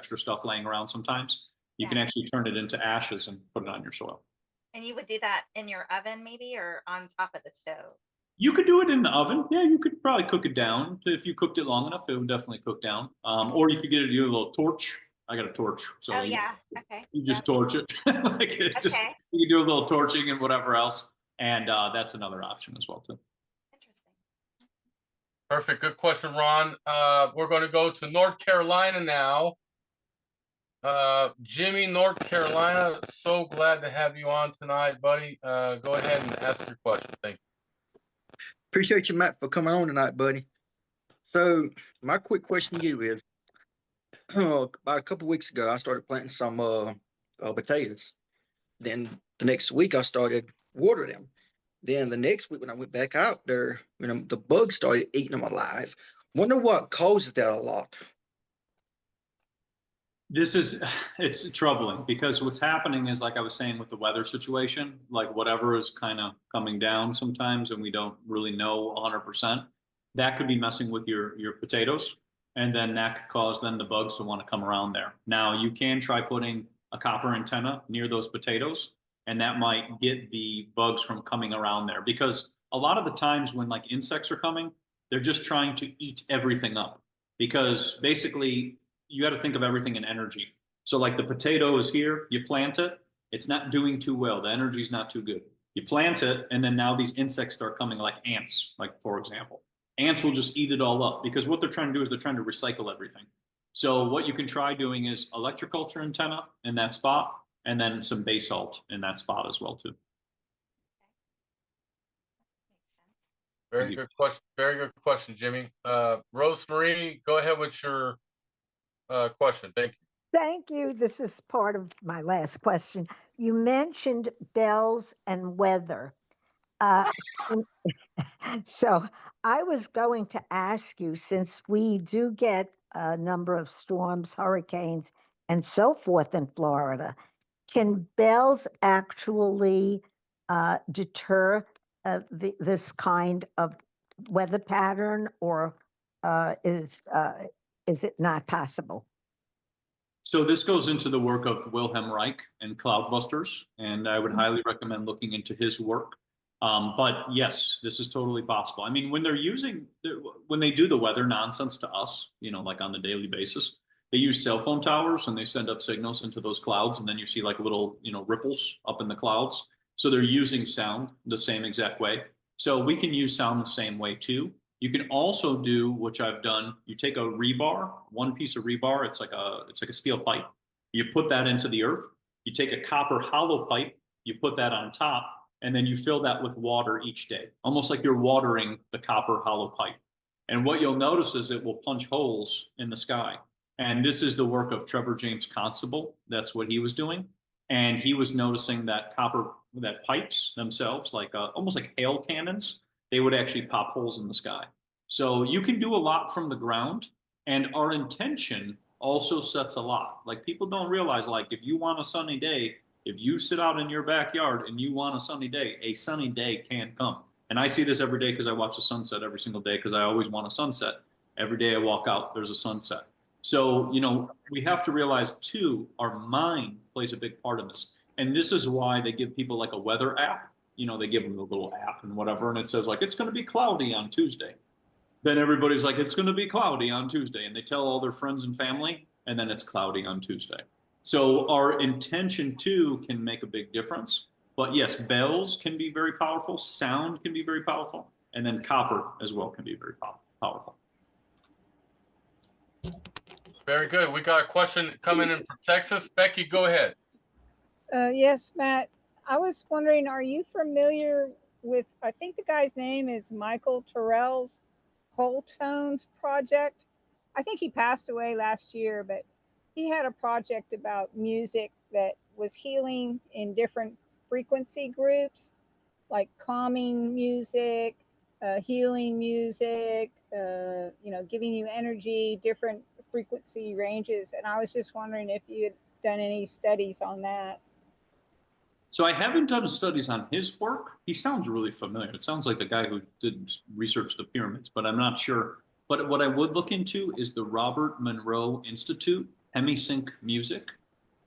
extra stuff laying around sometimes, you can actually turn it into ashes and put it on your soil. And you would do that in your oven maybe, or on top of the stove? You could do it in the oven. Yeah, you could probably cook it down. If you cooked it long enough, it would definitely cook down. Or you could get it, you a little torch. I got a torch. So you just torch it. Like just you can do a little torching and whatever else. And that's another option as well too. Interesting. Perfect. Good question, Ron. We're going to go to North Carolina now. Jimmy, North Carolina, so glad to have you on tonight, buddy. Go ahead and ask your question. Thank you. Appreciate you, Matt, for coming on tonight, buddy. So my quick question to you is, about a couple weeks ago, I started planting some potatoes. Then the next week, I started watering them. Then the next week, when I went back out there, the bugs started eating them alive. Wonder what causes that a lot. It's troubling because what's happening is, like I was saying with the weather situation, like whatever is kind of coming down sometimes and we don't really know 100%, that could be messing with your potatoes. And then that could cause then the bugs to want to come around there. Now you can try putting a copper antenna near those potatoes, and that might get the bugs from coming around there, because a lot of the times when like insects are coming, they're just trying to eat everything up, because basically you got to think of everything in energy. So like the potato is here, you plant it, it's not doing too well. The energy is not too good. You plant it, and then now these insects start coming, like ants, like for example. Ants will just eat it all up, because what they're trying to do is they're trying to recycle everything. So what you can try doing is electroculture antenna in that spot, and then some base salt in that spot as well too. Very good question. Very good question, Jimmy. Rosemary, go ahead with your question. Thank you. Thank you. This is part of my last question. You mentioned bells and weather. So I was going to ask you, since we do get a number of storms, hurricanes, and so forth in Florida, can bells actually deter this kind of weather pattern, or is it not possible? So this goes into the work of Wilhelm Reich and Cloudbusters, and I would highly recommend looking into his work. But yes, this is totally possible. I mean, when they do the weather nonsense to us, like on the daily basis, they use cell phone towers and they send up signals into those clouds, and then you see like little, ripples up in the clouds. So they're using sound the same exact way. So we can use sound the same way too. You can also do, which I've done, you take a rebar, one piece of rebar, it's like a steel pipe. You put that into the earth. You take a copper hollow pipe, you put that on top, and then you fill that with water each day, almost like you're watering the copper hollow pipe. And what you'll notice is it will punch holes in the sky. And this is the work of Trevor James Constable. That's what he was doing. And he was noticing that that pipes themselves, like almost like hail cannons, they would actually pop holes in the sky. So you can do a lot from the ground, and our intention also sets a lot. Like, people don't realize, like, if you want a sunny day, if you sit out in your backyard and you want a sunny day can come. And I see this every day because I watch the sunset every single day, because I always want a sunset. Every day I walk out, there's a sunset. So, we have to realize too, our mind plays a big part in this. And this is why they give people like a weather app. They give them a little app and whatever, and it says like, it's going to be cloudy on Tuesday. Then everybody's like, it's going to be cloudy on Tuesday. And they tell all their friends and family, and then it's cloudy on Tuesday. So our intention too can make a big difference. But yes, bells can be very powerful. Sound can be very powerful. And then copper as well can be very powerful. Very good. We got a question coming in from Texas. Becky, go ahead. Yes, Matt. I was wondering, are you familiar with, I think the guy's name is Michael Terrell's Whole Tones project? I think he passed away last year, but he had a project about music that was healing in different frequency groups, like calming music, healing music, giving you energy, different frequency ranges. And I was just wondering if you had done any studies on that. So I haven't done studies on his work. He sounds really familiar. It sounds like the guy who did research the pyramids, but I'm not sure. But what I would look into is the Robert Monroe Institute HemiSync music,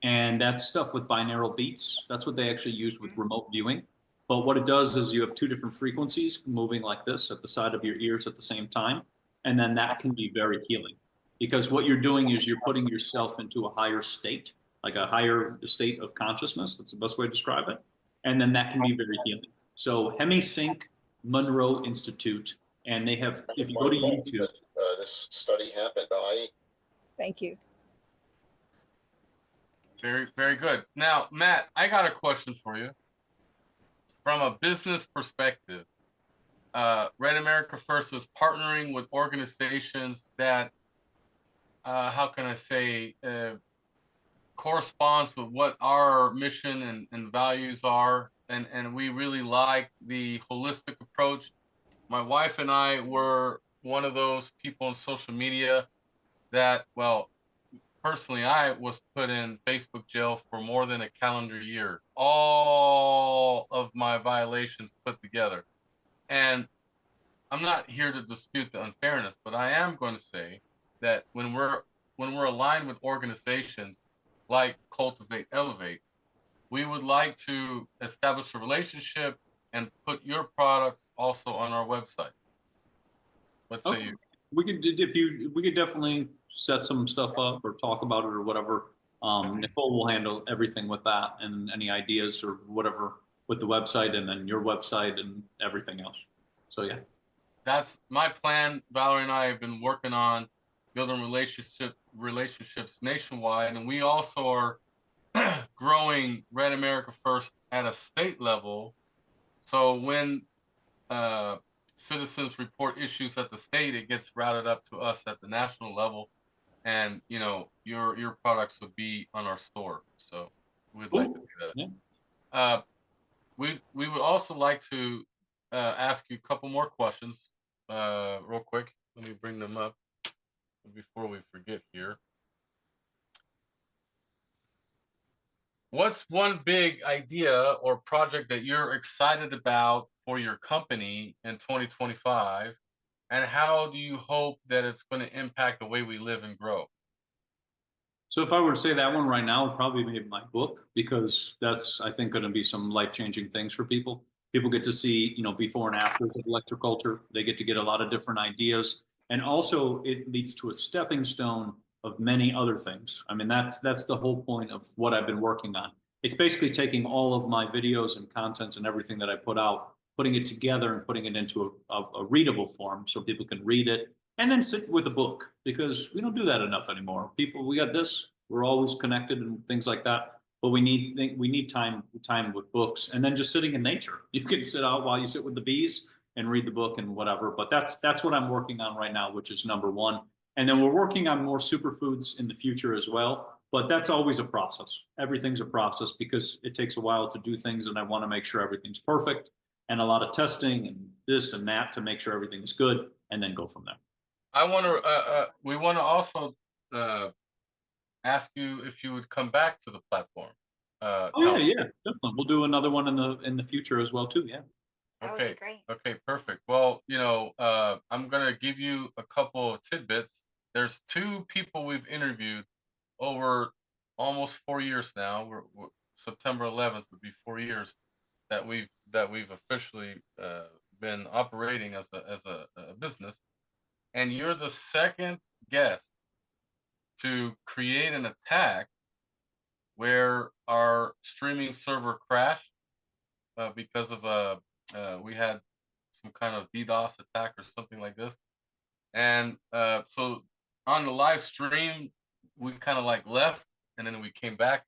and that's stuff with binaural beats. That's what they actually used with remote viewing. But what it does is you have two different frequencies moving like this at the side of your ears at the same time, and then that can be very healing. Because what you're doing is you're putting yourself into a higher state, like a higher state of consciousness. That's the best way to describe it. And then that can be very healing. So HemiSync Monroe Institute, and they have, if you go to YouTube. This study happened. Thank you. Very, very good. Now, Matt, I got a question for you. From a business perspective, Red America First is partnering with organizations that, how can I say, corresponds with what our mission and values are. And we really like the holistic approach. My wife and I were one of those people on social media that, well, personally, I was put in Facebook jail for more than a calendar year. All of my violations put together. And I'm not here to dispute the unfairness, but I am going to say that when we're aligned with organizations like CultivateElevate, we would like to establish a relationship and put your products also on our website. What say you? We could definitely set some stuff up or talk about it or whatever. Nicole will handle everything with that and any ideas or whatever with the website and then your website and everything else. So yeah. That's my plan. Valerie and I have been working on building relationships nationwide, and we also are growing Red America First at a state level. So when citizens report issues at the state, it gets routed up to us at the national level, and you know your products would be on our store. So we'd like to do that. Yeah. We would also like to ask you a couple more questions real quick. Let me bring them up before we forget here. What's one big idea or project that you're excited about for your company in 2025? And how do you hope that it's going to impact the way we live and grow? So if I were to say that one right now, it would probably be my book, because that's, I think, going to be some life-changing things for people. People get to see, you know, before and afters of electroculture. They get to get a lot of different ideas. And also it leads to a stepping stone of many other things. I mean, that's the whole point of what I've been working on. It's basically taking all of my videos and contents and everything that I put out, putting it together and putting it into a readable form so people can read it and then sit with a book, because we don't do that enough anymore. People, we got this, we're always connected and things like that, but we need time with books, and then just sitting in nature. You can sit out while you sit with the bees and read the book and whatever, but that's what I'm working on right now, which is number one. And then we're working on more superfoods in the future as well, but that's always a process. Everything's a process because it takes a while to do things, and I want to make sure everything's perfect, and a lot of testing and this and that to make sure everything is good, and then go from there. I want to. We want to also ask you if you would come back to the platform. Oh yeah, definitely. We'll do another one in the future as well too. Yeah. That would Okay. be great. Okay. Perfect. Well, you know, I'm gonna give you a couple of tidbits. There's two people we've interviewed over almost 4 years now. We're September 11th would be 4 years that we've officially been operating as a business. And you're the second guest to create an attack where our streaming server crashed because of we had some kind of DDoS attack or something like this. And so on the live stream, we kind of like left, and then we came back,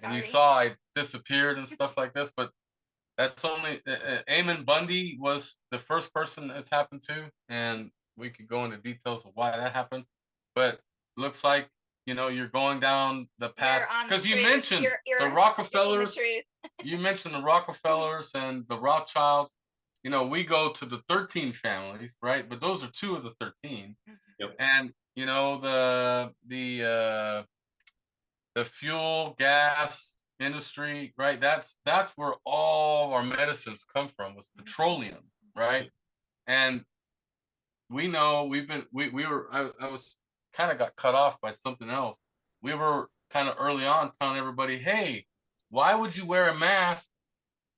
and you Sorry. saw I disappeared and stuff like this. But that's only Eamon Bundy was the first person it's happened to, and we could go into details of why that happened. But looks like, you know, you're going down the path, because you mentioned you're the speaking Rockefellers. the truth. You mentioned the Rockefellers and the Rothschilds. You know, we go to the 13 families, right? But those are 2 of the 13. Yep. And you know, the fuel gas industry, right? That's where all our medicines come from, was petroleum, right? And we know I was kind of got cut off by something else. we were kind of early on telling everybody, hey, why would you wear a mask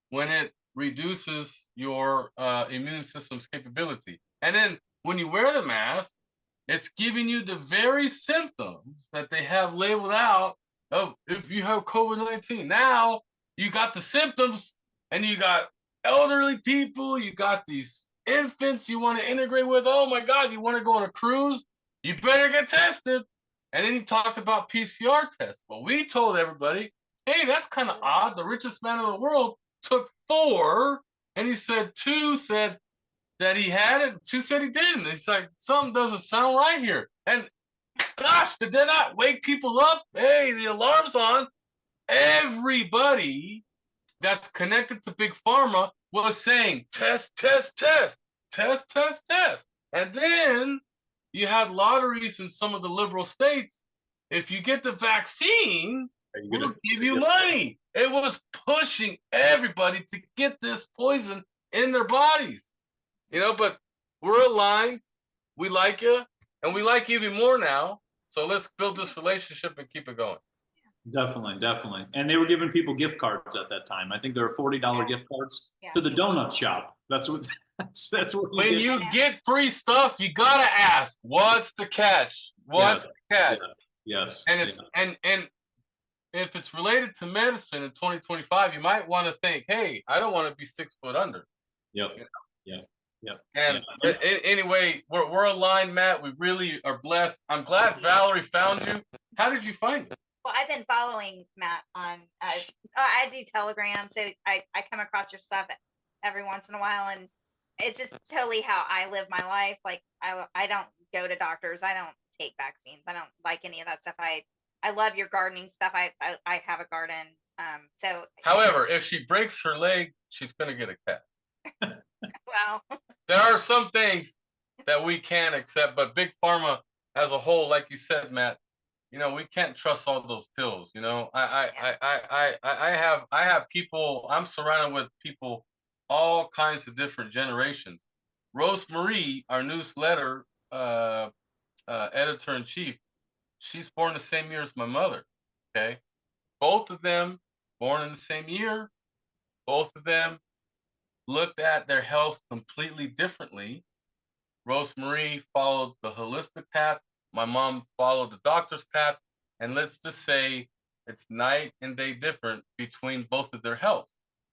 when it reduces your immune system's capability? And then when you wear the mask, it's giving you the very symptoms that they have labeled out of if you have COVID-19. Now you got the symptoms, and you got elderly people, you got these infants you want to integrate with. Oh my God, you want to go on a cruise? You better get tested. And then he talked about PCR tests. But we told everybody, hey, that's kind of odd. The richest man in the world took 4, and he said 2 said that he had it, 2 said he didn't. It's like, something doesn't sound right here. And gosh, did they not wake people up? Hey, the alarm's on. Everybody that's connected to Big Pharma was saying, test, test, test, test, test, test. And then you had lotteries in some of the liberal states. If you get the vaccine, we'll give you money. It was pushing everybody to get this poison in their bodies. You know, but we're aligned. We like you, and we like you even more now. So let's build this relationship and keep it going. Definitely, definitely. And they were giving people gift cards at that time. I think there were $40 gift cards to the donut shop. That's what what When you get free stuff, you gotta ask, what's the catch? What's the catch? Yes. And it's and if it's related to medicine in 2025, you might want to think, hey, I don't want to be 6 foot under. Yep. You know? Yep. Yep. And anyway, we're aligned, Matt. We really are blessed. I'm glad Valerie found you. How did you find it? Well, I've been following Matt on, I do Telegram, so I come across your stuff every once in a while, and it's just totally how I live my life. Like, I don't go to doctors. I don't take vaccines. I don't like any of that stuff. I love your gardening stuff. I have a garden. So. However, if she breaks her leg, she's going to get a cat. Wow. There are some things that we can't accept, but Big Pharma as a whole, like you said, Matt, you know, we can't trust all those pills. You know, I have people. I'm surrounded with people, all kinds of different generations. Rosemary, our newsletter editor in chief, she's born the same year as my mother. Okay, both of them born in the same year. Both of them looked at their health completely differently. Rosemary followed the holistic path. My mom followed the doctor's path. And let's just say it's night and day different between both of their health,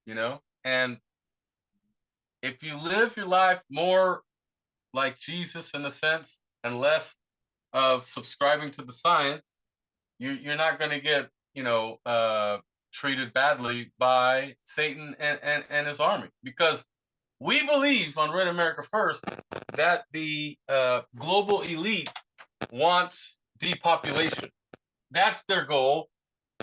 you know? And if you live your life more like Jesus in a sense and less of subscribing to the science, you're not going to get, you know, treated badly by Satan and his army, because we believe on Red America First that the global elite wants depopulation. That's their goal.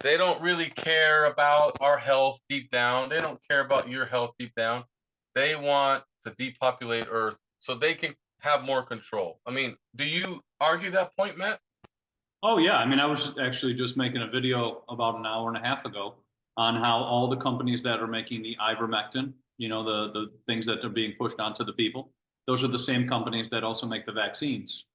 They don't really care about our health deep down. They don't care about your health deep down. They want to depopulate Earth so they can have more control. I mean, do you argue that point, Matt? Oh yeah, I mean, I was actually just making a video about an hour and a half ago on how all the companies that are making the ivermectin, you know, the things that are being pushed onto the people, those are the same companies that also make the vaccines.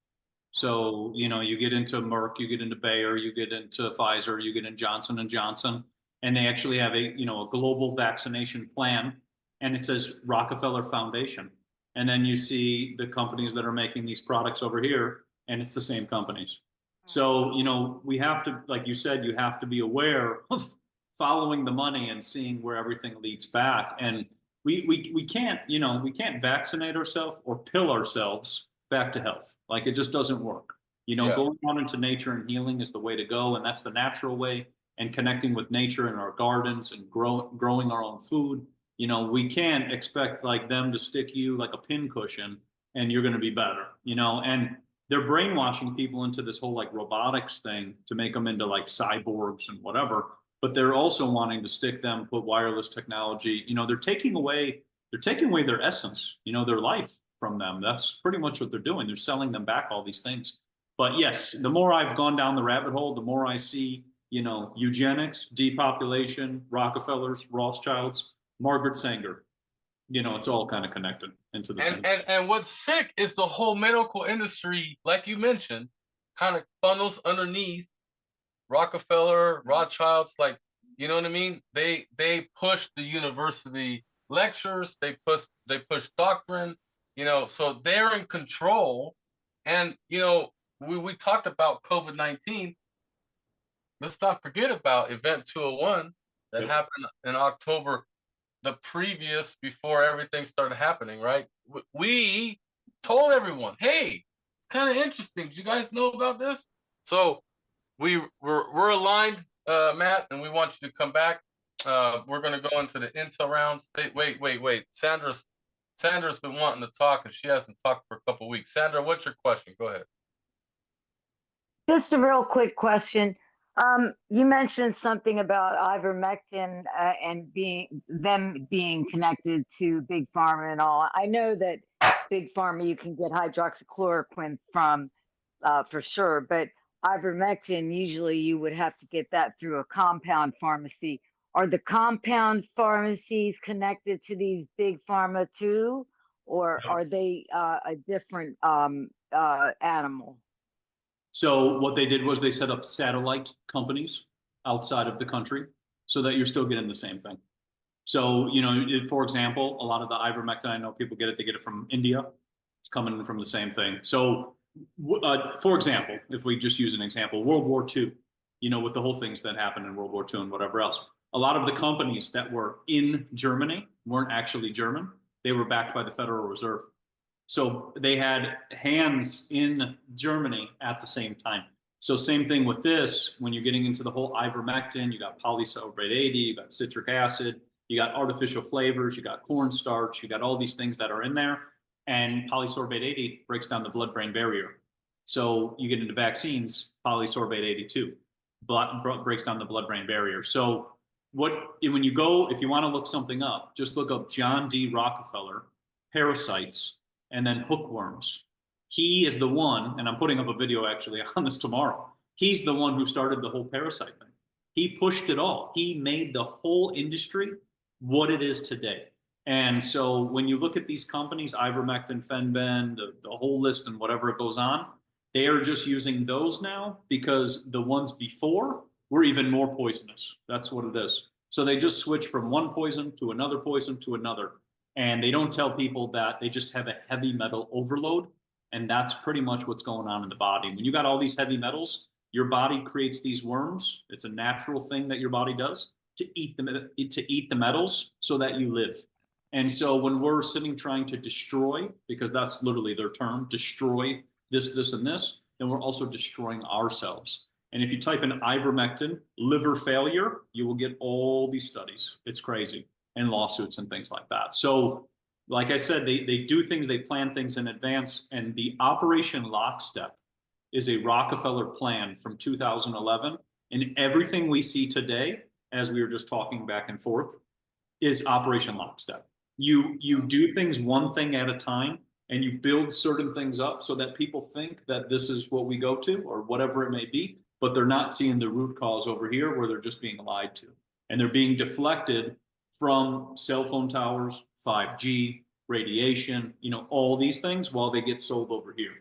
So, you know, you get into Merck, you get into Bayer, you get into Pfizer, you get in Johnson and Johnson, and they actually have a, you know, a global vaccination plan, and it says Rockefeller Foundation. And then you see the companies that are making these products over here, and it's the same companies. So, you know, we have to, like you said, you have to be aware of following the money and seeing where everything leads back. And we can't, you know, we can't vaccinate ourselves or pill ourselves back to health. Like, it just doesn't work. You know, going out into nature and healing is the way to go. And that's the natural way, and connecting with nature in our gardens and growing our own food. You know, we can't expect like them to stick you like a pin cushion and you're going to be better, you know, and they're brainwashing people into this whole like robotics thing to make them into like cyborgs and whatever. But they're also wanting to stick them, put wireless technology, you know, they're taking away their essence, you know, their life from them. That's pretty much what they're doing. They're selling them back all these things. But yes, the more I've gone down the rabbit hole, the more I see, you know, eugenics, depopulation, Rockefellers, Rothschilds, Margaret Sanger. You know, it's all kind of connected into the same. And what's sick is the whole medical industry, like you mentioned, kind of funnels underneath Rockefeller, Rothschilds, like, you know what I mean? They push the university lectures, they push doctrine, you know, so they're in control. And you know, we talked about COVID-19. Let's not forget about Event 201 that happened in October, the previous, before everything started happening, right? We told everyone, hey, it's kind of interesting. Did you guys know about this? So we're aligned, Matt, and we want you to come back. We're going to go into the intel round. Wait. Sandra's been wanting to talk, and she hasn't talked for a couple of weeks. Sandra, what's your question? Go ahead. Just a real quick question. You mentioned something about ivermectin and being connected to big pharma and all. I know that big pharma you can get hydroxychloroquine from for sure, but ivermectin usually you would have to get that through a compound pharmacy. Are the compound pharmacies connected to these big pharma too, or are they a different animal? So what they did was they set up satellite companies outside of the country so that you're still getting the same thing. So, you know, for example, a lot of the ivermectin, I know people get it, they get it from India. It's coming from the same thing. So, for example, if we just use an example, World War II, you know, with the whole things that happened in World War II and whatever else, a lot of the companies that were in Germany weren't actually German. They were backed by the Federal Reserve. So they had hands in Germany at the same time. So same thing with this, when you're getting into the whole ivermectin, you got polysorbate 80, you got citric acid, you got artificial flavors, you got cornstarch, you got all these things that are in there. And polysorbate 80 breaks down the blood-brain barrier. So you get into vaccines, polysorbate 82 breaks down the blood-brain barrier. So when you go, if you want to look something up, just look up John D. Rockefeller, parasites, and then hookworms. He is the one, and I'm putting up a video actually on this tomorrow. He's the one who started the whole parasite thing. He pushed it all. He made the whole industry what it is today. And so when you look at these companies, ivermectin, Fenben, the whole list and whatever it goes on, they are just using those now because the ones before were even more poisonous. That's what it is. So they just switch from one poison to another poison to another. And they don't tell people that they just have a heavy metal overload. And that's pretty much what's going on in the body. When you got all these heavy metals, your body creates these worms. It's a natural thing that your body does to eat the metals so that you live. And so when we're sitting trying to destroy, because that's literally their term, destroy this, this, and this, then we're also destroying ourselves. And if you type in ivermectin, liver failure, you will get all these studies. It's crazy. And lawsuits and things like that. So like I said, they do things, they plan things in advance. And the Operation Lockstep is a Rockefeller plan from 2011. And everything we see today, as we were just talking back and forth, is Operation Lockstep. You do things one thing at a time, and you build certain things up so that people think that this is what we go to or whatever it may be, but they're not seeing the root cause over here where they're just being lied to. And they're being deflected from cell phone towers, 5G, radiation, you know, all these things while they get sold over here.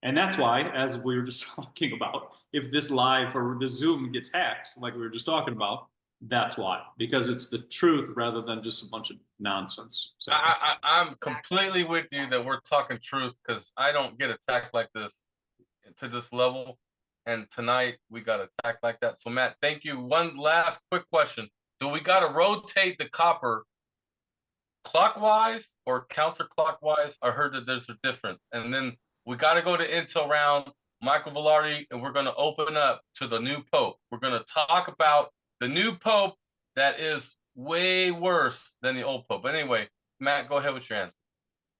And that's why, as we were just talking about, if this live or this Zoom gets hacked, like we were just talking about, that's why, because it's the truth rather than just a bunch of nonsense. So I'm completely with you that we're talking truth, because I don't get attacked like this to this level. And tonight we got attacked like that. So Matt, thank you. One last quick question. Do we got to rotate the copper clockwise or counterclockwise? I heard that there's a difference. And then we got to go to Intel Round, Michael Velarde, and we're going to open up to the new Pope. We're going to talk about the new Pope that is way worse than the old Pope. But anyway, Matt, go ahead with your answer.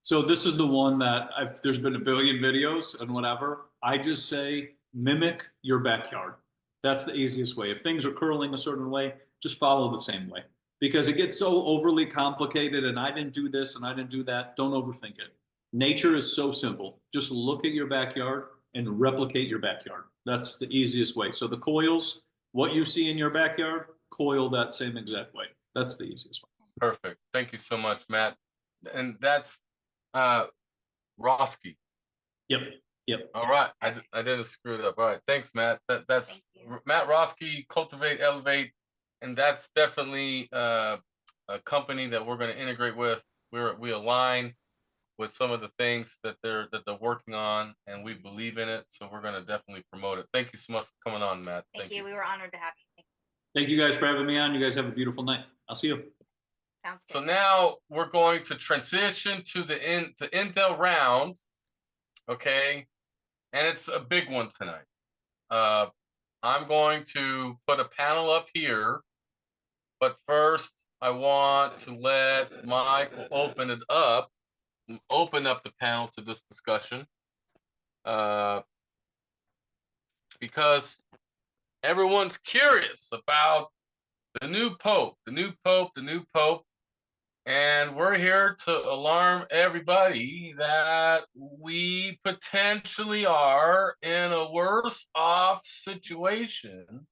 So this is the one that there's been a billion videos and whatever. I just say mimic your backyard. That's the easiest way. If things are curling a certain way, just follow the same way, because it gets so overly complicated and I didn't do this and I didn't do that. Don't overthink it. Nature is so simple. Just look at your backyard and replicate your backyard. That's the easiest way. So the coils, what you see in your backyard, coil that same exact way. That's the easiest way. Perfect. Thank you so much, Matt. And that's Roeske. Yep. Yep. All right, I didn't screw it up. All right, thanks, Matt. That's Thank you. Matt Roeske, CultivateElevate, and that's definitely a company that we're going to integrate with. We align with some of the things that they're working on, and we believe in it. So we're going to definitely promote it. Thank you so much for coming on, Matt. Thank you. We were honored to have you. Thank you guys for having me on. You guys have a beautiful night. I'll see you. Sounds good. So now we're going to transition to the Intel round. Okay. And it's a big one tonight. I'm going to put a panel up here, but first I want to let Michael open up the panel to this discussion, because everyone's curious about the new pope, and we're here to alarm everybody that we potentially are in a worse off situation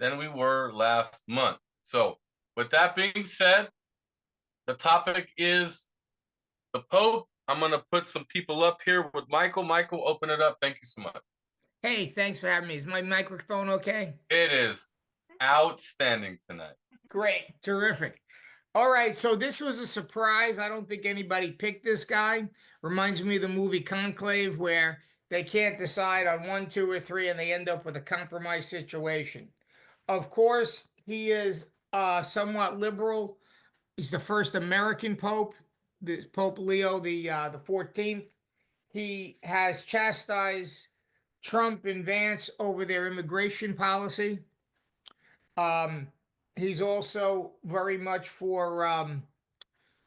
than we were last month. So with that being said, the topic is the Pope. I'm going to put some people up here with Michael. Michael, open it up. Thank you so much. Hey, thanks for having me. Is my microphone okay? It is outstanding tonight. Great, terrific. All right, so this was a surprise. I don't think anybody picked this guy. Reminds me of the movie Conclave, where they can't decide on 1, 2, or 3, and they end up with a compromise situation. Of course, he is somewhat liberal. He's the first American pope, the Pope Leo the 14th. He has chastised Trump and Vance over their immigration policy. He's also very much for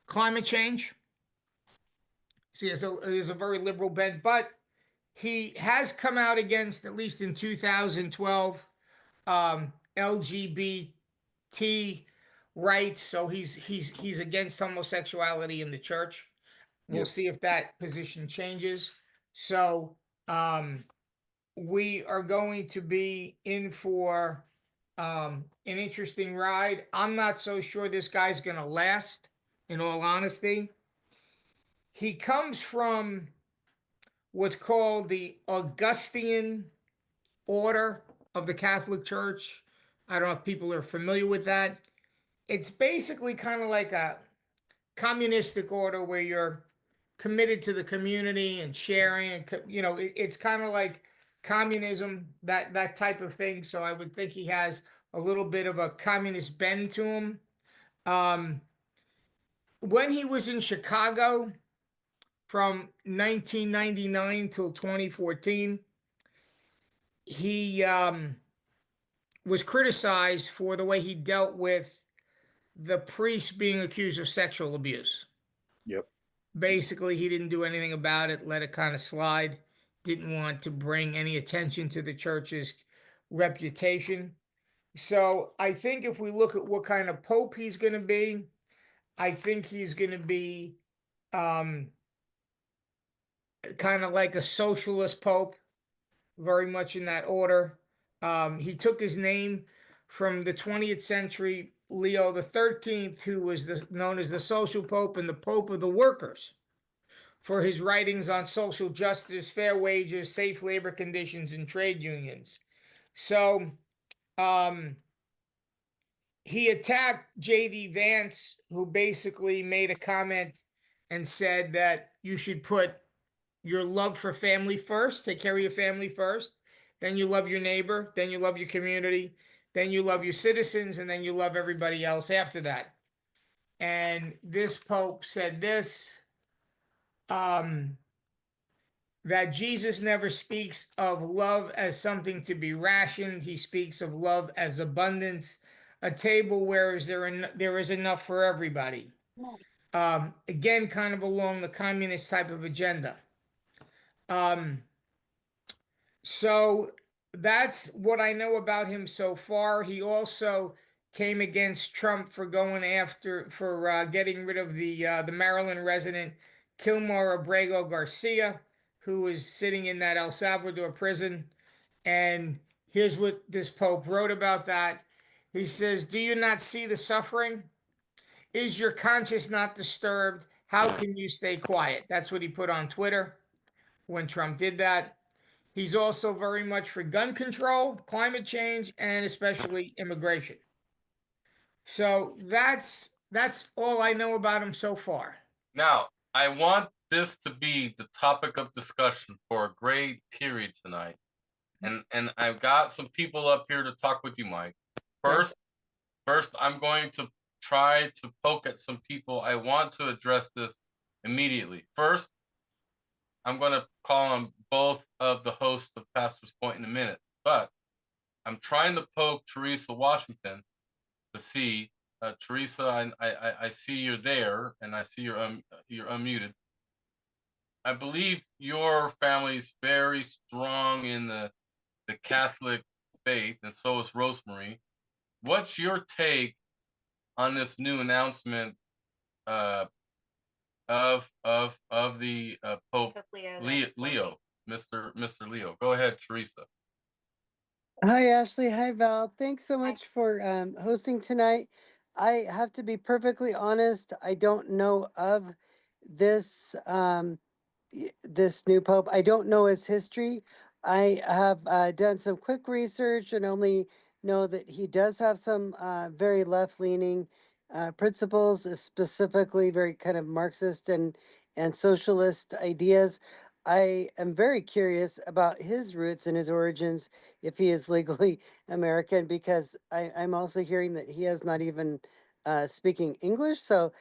climate change. See, there's a very liberal bent, but he has come out against, at least in 2012, LGBT rights. So he's against homosexuality in the church. We'll see if that position changes. So we are going to be in for an interesting ride. I'm not so sure this guy's going to last, in all honesty. He comes from what's called the Augustinian order of the Catholic Church. I don't know if people are familiar with that. It's basically kind of like a communistic order where you're committed to the community and sharing, and it's kind of like communism, that type of thing. So I would think he has a little bit of a communist bend to him. When he was in Chicago from 1999 till 2014, he was criticized for the way he dealt with the priest being accused of sexual abuse. Yep. Basically, he didn't do anything about it, let it kind of slide, didn't want to bring any attention to the church's reputation. So I think if we look at what kind of pope he's going to be, I think he's going to be kind of like a socialist pope, very much in that order. He took his name from the 20th century Leo the 13th, who was known as the social pope and the pope of the workers, for his writings on social justice, fair wages, safe labor conditions, and trade unions. So he attacked J.D. Vance, who basically made a comment and said that you should put your love for family first, take care of your family first, then you love your neighbor, then you love your community, then you love your citizens, and then you love everybody else after that. And this Pope said this, that Jesus never speaks of love as something to be rationed. He speaks of love as abundance, a table where there is enough for everybody. Again, kind of along the communist type of agenda. So that's what I know about him so far. He also came against Trump for getting rid of the Maryland resident Kilmore Abrego Garcia, who is sitting in that El Salvador prison. And here's what this Pope wrote about that. He says, "Do you not see the suffering? Is your conscience not disturbed? How can you stay quiet?" That's what he put on Twitter. when Trump did that. He's also very much for gun control, climate change, and especially immigration. So that's all I know about him so far. Now, I want this to be the topic of discussion for a great period tonight. And I've got some people up here to talk with you, Mike. First, I'm going to try to poke at some people. I want to address this immediately. First, I'm going to call on both of the hosts of Pastor's Point in a minute, but I'm trying to poke Teresa Washington to see. Teresa, I see you're there, and I see you're unmuted. I believe your family's very strong in the Catholic faith, and so is Rosemary. What's your take on this new announcement of the Pope Leo, Mr. Leo? Go ahead, Teresa. Hi, Ashley. Hi, Val. Thanks so much for hosting tonight. I have to be perfectly honest. I don't know of this this new pope. I don't know his history. I have done some quick research and only know that he does have some very left-leaning principles, specifically very kind of Marxist and socialist ideas. I am very curious about his roots and his origins, if he is legally American, because I'm also hearing that he is not even speaking English. So,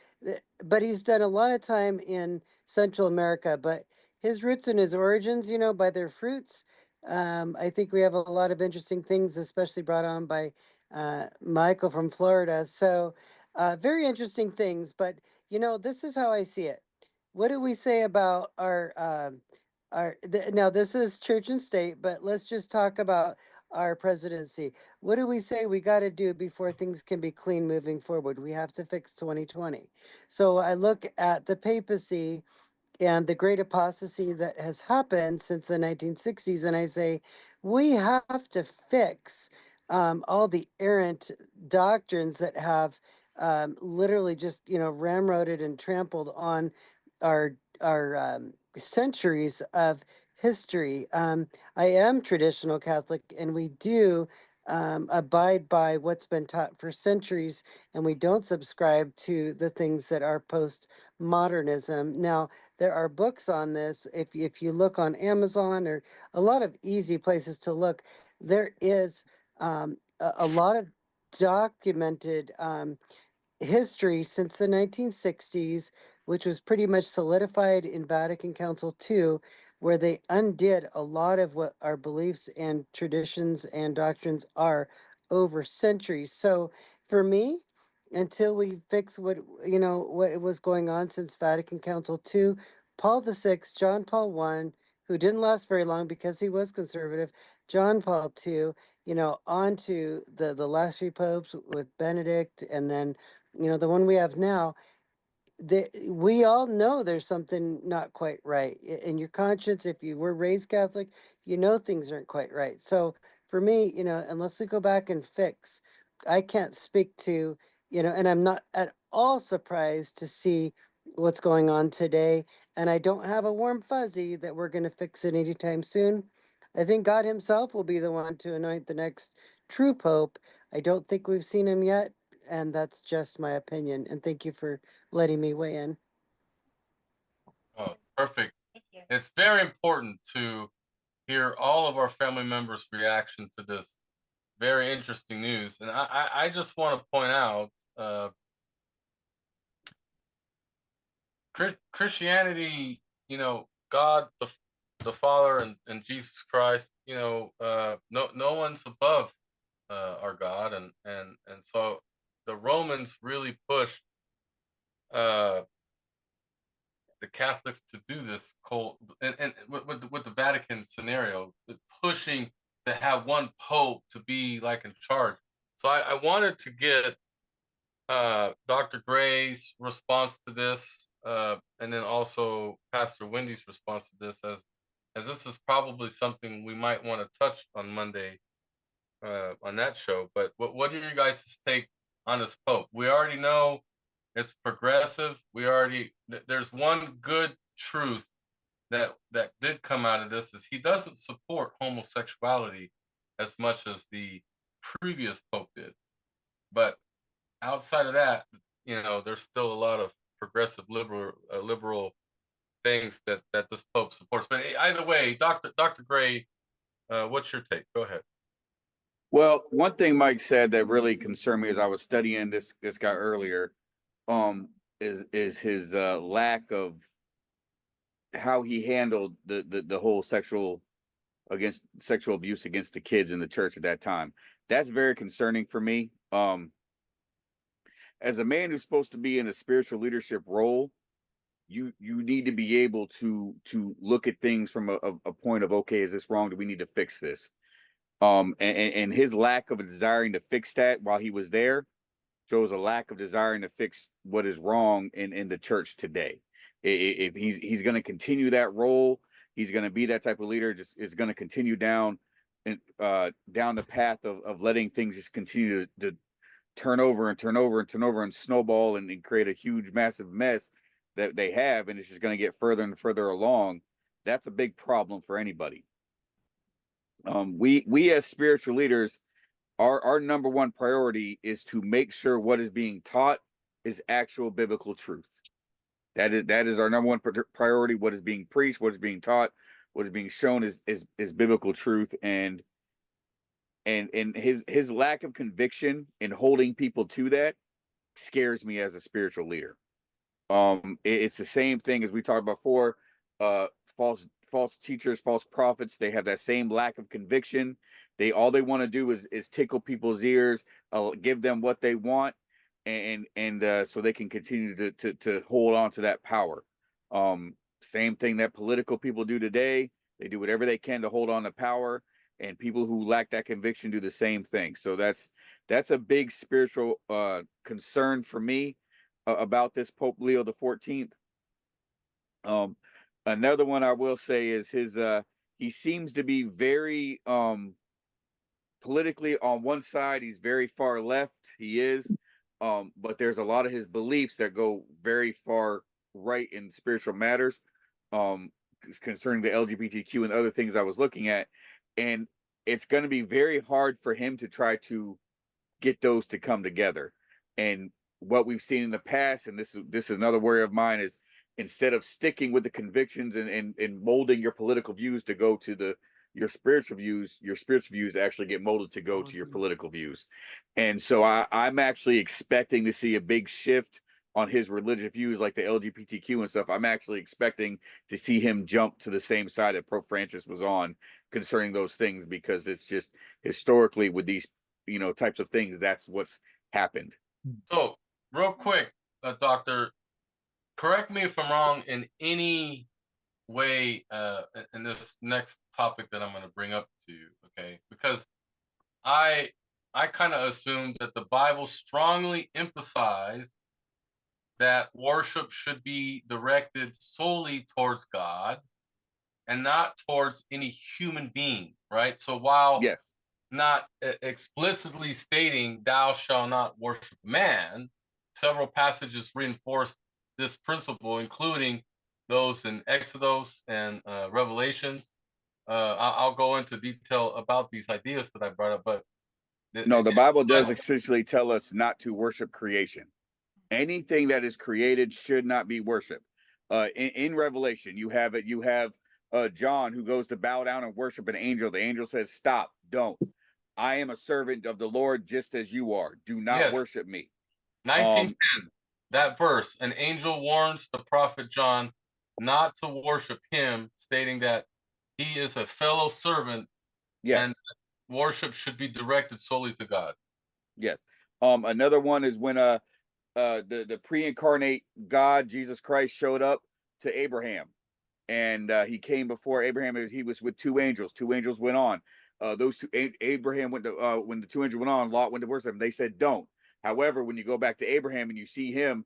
but he's done a lot of time in Central America. But his roots and his origins, by their fruits, I think we have a lot of interesting things, especially brought on by Michael from Florida. So, very interesting things. But this is how I see it. What do we say about now this is church and state, but let's just talk about our presidency. What do we say we got to do before things can be clean moving forward? We have to fix 2020. So I look at the papacy and the great apostasy that has happened since the 1960s, and I say we have to fix all the errant doctrines that have literally just ramroded and trampled on our centuries of history. I am traditional Catholic, and we do abide by what's been taught for centuries, and we don't subscribe to the things that are postmodernism. Now, there are books on this. If you look on Amazon or a lot of easy places to look, there is a lot of documented history since the 1960s, which was pretty much solidified in Vatican Council II, where they undid a lot of what our beliefs and traditions and doctrines are over centuries. So for me, until we fix what was going on since Vatican Council II, Paul VI, John Paul I, who didn't last very long because he was conservative, John Paul II, on to the last three popes with Benedict, and then the one we have now, we all know there's something not quite right in your conscience. If you were raised Catholic, things aren't quite right. So for me, unless we go back and fix, I can't speak to, and I'm not at all surprised to see what's going on today. And I don't have a warm fuzzy that we're going to fix it anytime soon. I think God himself will be the one to anoint the next true pope. I don't think we've seen him yet. And that's just my opinion. And thank you for letting me weigh in. Oh, perfect. Thank you. It's very important to hear all of our family members' reaction to this very interesting news. And I just want to point out Christianity, God, the Father and Jesus Christ, no one's above our God. And so the Romans really pushed the Catholics to do this and with the Vatican scenario, pushing to have one pope to be like in charge. So I wanted to get Dr. Gray's response to this, and then also Pastor Wendy's response to this, as this is probably something we might want to touch on Monday on that show. But what are your guys' take on this pope? We already know it's progressive. There's one good truth that did come out of this is he doesn't support homosexuality as much as the previous pope did. But outside of that, there's still a lot of progressive liberal things that this pope supports. But either way, Dr. Gray, what's your take? Go ahead. Well, one thing Mike said that really concerned me as I was studying this guy earlier, is his lack of how he handled the whole sexual abuse against the kids in the church at that time. That's very concerning for me. As a man who's supposed to be in a spiritual leadership role, you need to be able to look at things from a point of, okay, is this wrong? Do we need to fix this? And his lack of desiring to fix that while he was there shows a lack of desiring to fix what is wrong in the church today. If he's going to continue that role, he's going to be that type of leader, just is going to continue down the path of letting things just continue to turn over and snowball and create a huge, massive mess that they have, and it's just going to get further and further along. That's a big problem for anybody. We as spiritual leaders, our number one priority is to make sure what is being taught is actual biblical truth. That is our number one priority. What is being preached, what is being taught, what is being shown is biblical truth. And his lack of conviction in holding people to that scares me as a spiritual leader. It's the same thing as we talked about before. False teachers, false prophets, they have that same lack of conviction. All they want to do is tickle people's ears, give them what they want, and so they can continue to hold on to that power. Same thing that political people do today. They do whatever they can to hold on to power, and people who lack that conviction do the same thing. So that's a big spiritual concern for me about this Pope Leo the 14th. Another one I will say is he seems to be very politically on one side. He's very far left. He is, but there's a lot of his beliefs that go very far right in spiritual matters, concerning the LGBTQ and other things I was looking at. And it's going to be very hard for him to try to get those to come together. And what we've seen in the past, and this is another worry of mine, is instead of sticking with the convictions and molding your political views to go to your spiritual views actually get molded to go to your political views. And so I'm actually expecting to see a big shift on his religious views, like the LGBTQ and stuff. I'm actually expecting to see him jump to the same side that Pope Francis was on concerning those things, because it's just historically with these types of things, that's what's happened. So real quick, Doctor, correct me if I'm wrong in any way in this next topic that I'm going to bring up to you, okay? Because I kind of assumed that the Bible strongly emphasized that worship should be directed solely towards God and not towards any human being, right? So while Yes, not explicitly stating thou shalt not worship man, several passages reinforce this principle, including those in Exodus and Revelations. I'll go into detail about these ideas that I brought up, but no, the Bible does explicitly tell us not to worship creation. Anything that is created should not be worshiped. In Revelation, you have John, who goes to bow down and worship an angel. The angel says, "Stop, don't. I am a servant of the Lord, just as you are. Do not worship me." 19:10, that verse, an angel warns the prophet John not to worship him, stating that he is a fellow servant, and worship should be directed solely to God. Yes. Another one is when the pre-incarnate God, Jesus Christ, showed up to Abraham, and he came before Abraham. He was with two angels. Two angels went on. Abraham went to when the two angels went on, Lot went to worship him. They said, "Don't." However, when you go back to Abraham and you see him,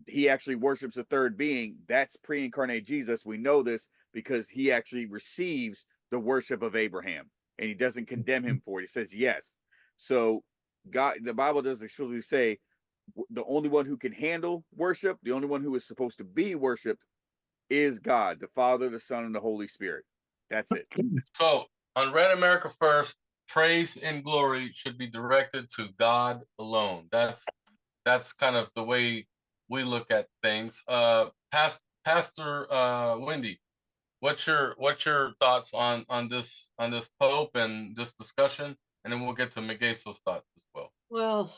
he actually worships a third being. That's pre-incarnate Jesus. We know this because he actually receives the worship of Abraham, and he doesn't condemn him for it. He says yes. So the Bible does explicitly say the only one who can handle worship, the only one who is supposed to be worshipped, is God, the Father, the Son, and the Holy Spirit. That's it. So on Red America First, praise and glory should be directed to God alone. That's kind of the way we look at things. Pastor Wendy, what's your thoughts on this Pope and this discussion, and then we'll get to Miguel's thoughts as well. Well,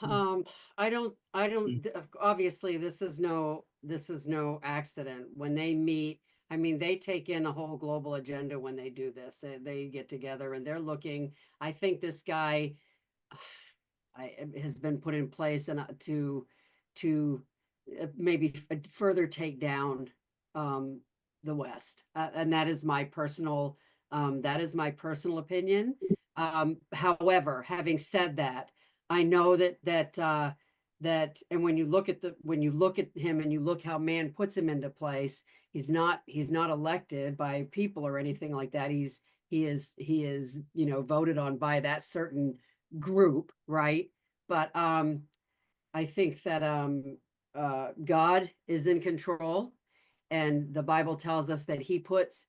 obviously this is no accident. When they meet, I mean, they take in a whole global agenda when they do this. They get together and they're looking, I think this guy has been put in place and to maybe further take down the West. And that is my personal opinion. However, having said that, I know that and when you look at him and you look how man puts him into place, he's not elected by people or anything like that. He is voted on by that certain group, right? But I think that God is in control, and the Bible tells us that he puts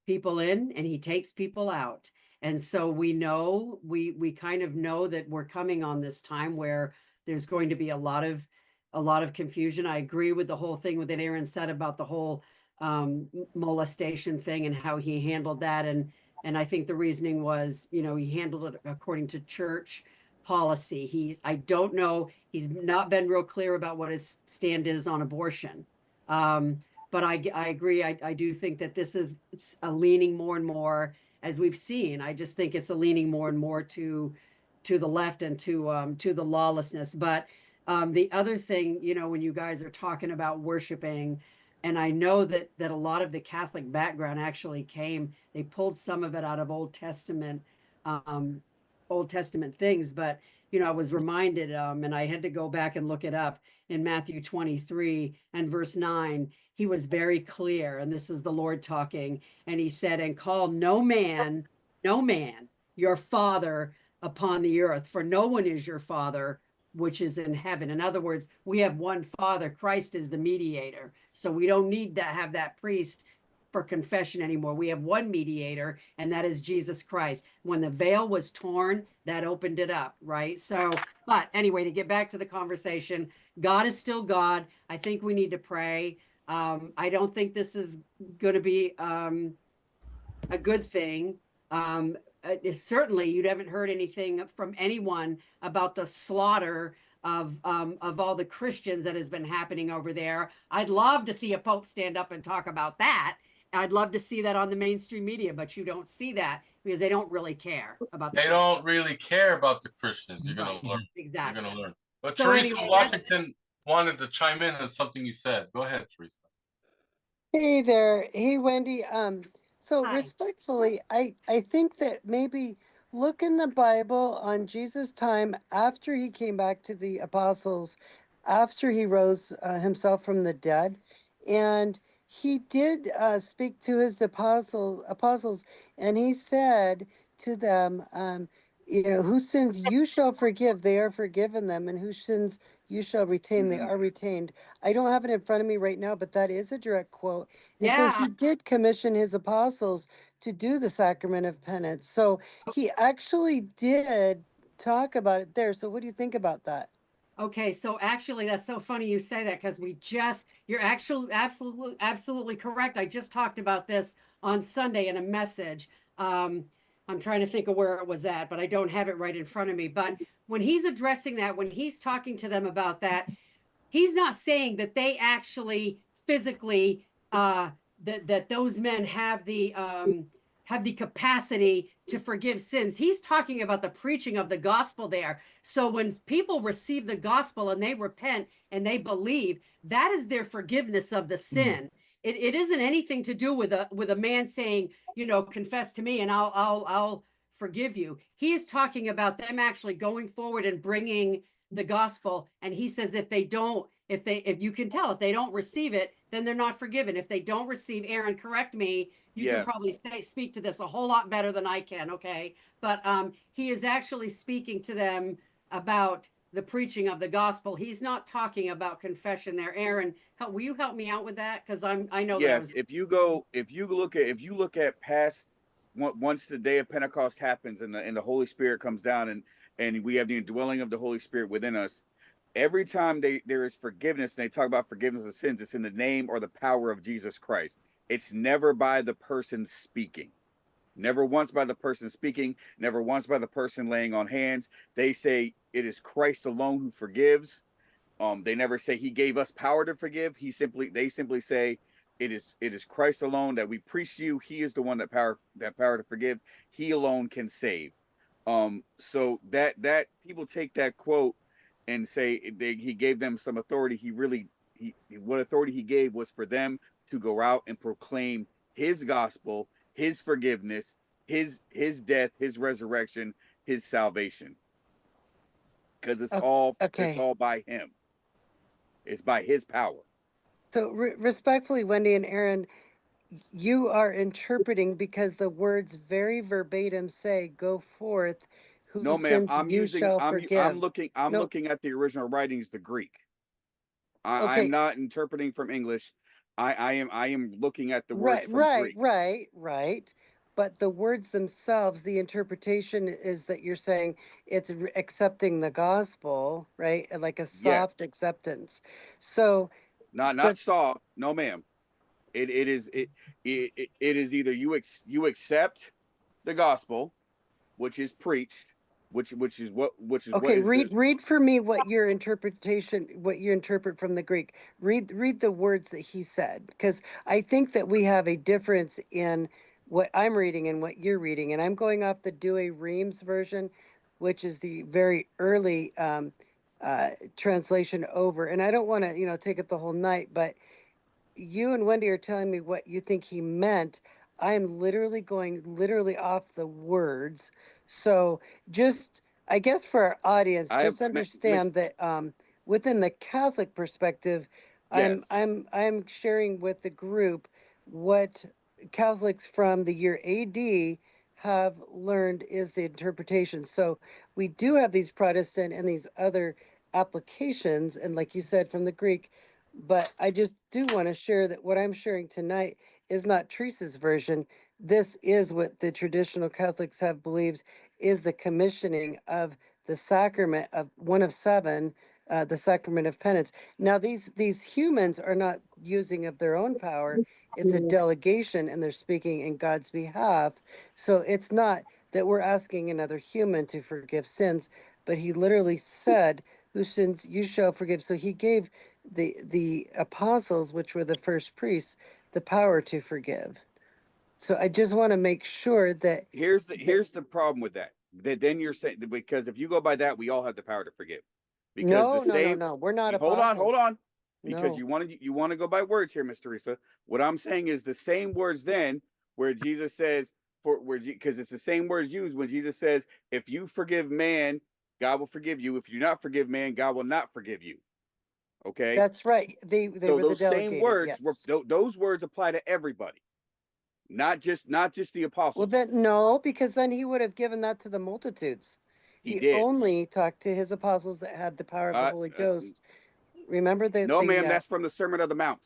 people in and he takes people out. And so we know, we kind of know that we're coming on this time where there's going to be a lot of confusion. I agree with the whole thing that Aaron said about the whole molestation thing and how he handled that. And I think the reasoning was, he handled it according to church policy. I don't know, he's not been real clear about what his stand is on abortion. But I agree. I do think that it's a leaning more and more, as we've seen. I just think it's a leaning more and more to the left and to the lawlessness. But the other thing, when you guys are talking about worshiping, and I know that a lot of the Catholic background actually they pulled some of it out of Old Testament things. But I was reminded, and I had to go back and look it up, in Matthew 23 and verse 9, he was very clear, and this is the Lord talking, and he said, and call no man your father upon the earth, for no one is your father which is in heaven. In other words, we have one Father. Christ is the mediator. So we don't need to have that priest for confession anymore. We have one mediator, and that is Jesus Christ. When the veil was torn, that opened it up, right? So, but anyway, to get back to the conversation, God is still God. I think we need to pray. I don't think this is going to be a good thing. Certainly, you haven't heard anything from anyone about the slaughter of all the Christians that has been happening over there. I'd love to see a pope stand up and talk about that. I'd love to see that on the mainstream media, but you don't see that because they don't really care about. They don't really care about the Christians. You're gonna learn. Exactly. You're gonna learn. But So Teresa anyway, Washington wanted to chime in on something you said. Go ahead, Teresa. Hey there. Hey, Wendy. So Hi. respectfully, I think that maybe look in the Bible on Jesus' time after he came back to the apostles, after he rose himself from the dead, and he did speak to his apostles, and he said to them, whose sins you shall forgive, they are forgiven them, and whose sins you shall retain, they are retained. I don't have it in front of me right now, but that is a direct quote. And so Yeah. he did commission his apostles to do the sacrament of penance. So he actually did talk about it there. So what do you think about that? Okay, so actually, that's so funny you say that because you're actually absolutely correct. I just talked about this on Sunday in a message. I'm trying to think of where it was at, but I don't have it right in front of me. But when he's addressing that, when he's talking to them about that, he's not saying that they actually physically that those men have the capacity to forgive sins. He's talking about the preaching of the gospel there. So when people receive the gospel and they repent and they believe, that is their forgiveness of the sin. It isn't anything to do with a man saying, confess to me and I'll forgive you. He is talking about them actually going forward and bringing the gospel. And he says, if you can tell, if they don't receive it, then they're not forgiven. If they don't receive, Aaron, correct me. You can probably speak to this a whole lot better than I can. Okay. But he is actually speaking to them about the preaching of the gospel. He's not talking about confession there. Aaron, will you help me out with that? Because I know that I Yes, was, if you look at past, once the day of Pentecost happens and the Holy Spirit comes down and we have the indwelling of the Holy Spirit within us, every time there is forgiveness and they talk about forgiveness of sins, it's in the name or the power of Jesus Christ. It's never by the person speaking. Never once by the person speaking, never once by the person laying on hands. They say it is Christ alone who forgives. They never say he gave us power to forgive. They simply say it is Christ alone that we preach to you. He is the one that power to forgive. He alone can save. So that people take that quote and say he gave them some authority. What authority he gave was for them to go out and proclaim his gospel, his forgiveness, his death, his resurrection, his salvation. Because it's Okay. all by him. It's by his power. So respectfully, Wendy and Aaron, you are interpreting because the words very verbatim say, "Go forth, whose No, ma'am. sins you shall forgive." I'm No. looking at the original writings, the Greek. I'm Okay. not interpreting from English. I am looking at the words Right, from right, Greek. right. But the words themselves, the interpretation is that you're saying it's accepting the gospel, right? Like a Yes. soft acceptance. So, Not but soft. No, ma'am. It is either you accept the gospel, which is preached, which is what okay, is the read for me what your interpretation, what you interpret from the Greek. Read the words that he said, because I think that we have a difference in what I'm reading and what you're reading, and I'm going off the Douay Rheims version, which is the very early translation over. And I don't want to, take up the whole night, but you and Wendy are telling me what you think he meant. I'm literally going off the words. So just, I guess for our audience, I just understand that within the Catholic perspective, yes. I'm sharing with the group what Catholics from the year AD have learned is the interpretation. So we do have these Protestant and these other applications, and like you said, from the Greek, but I just do want to share that what I'm sharing tonight is not Teresa's version. This is what the traditional Catholics have believed is the commissioning of the sacrament of one of seven, the sacrament of penance. Now, these humans are not using of their own power. It's a delegation, and they're speaking in God's behalf. So it's not that we're asking another human to forgive sins, but he literally said, "Whose sins you shall forgive." So he gave the apostles, which were the first priests, the power to forgive. So I just want to make sure that Here's the problem with that. That then you're saying, because if you go by that, we all have the power to forgive. Because no, we're not apostles. hold on. Because No. you want to go by words here, Miss Teresa. What I'm saying is the same words then where Jesus says because it's the same words used when Jesus says, if you forgive man, God will forgive you. If you do not forgive man, God will not forgive you. Okay. That's right. They So were the those same delegated. words Yes. those words apply to everybody, not just the apostles. Well, then no, because then he would have given that to the multitudes. He did. Only talked to his apostles that had the power of the Holy Ghost. Remember that? No, ma'am. That's from the Sermon of the Mount.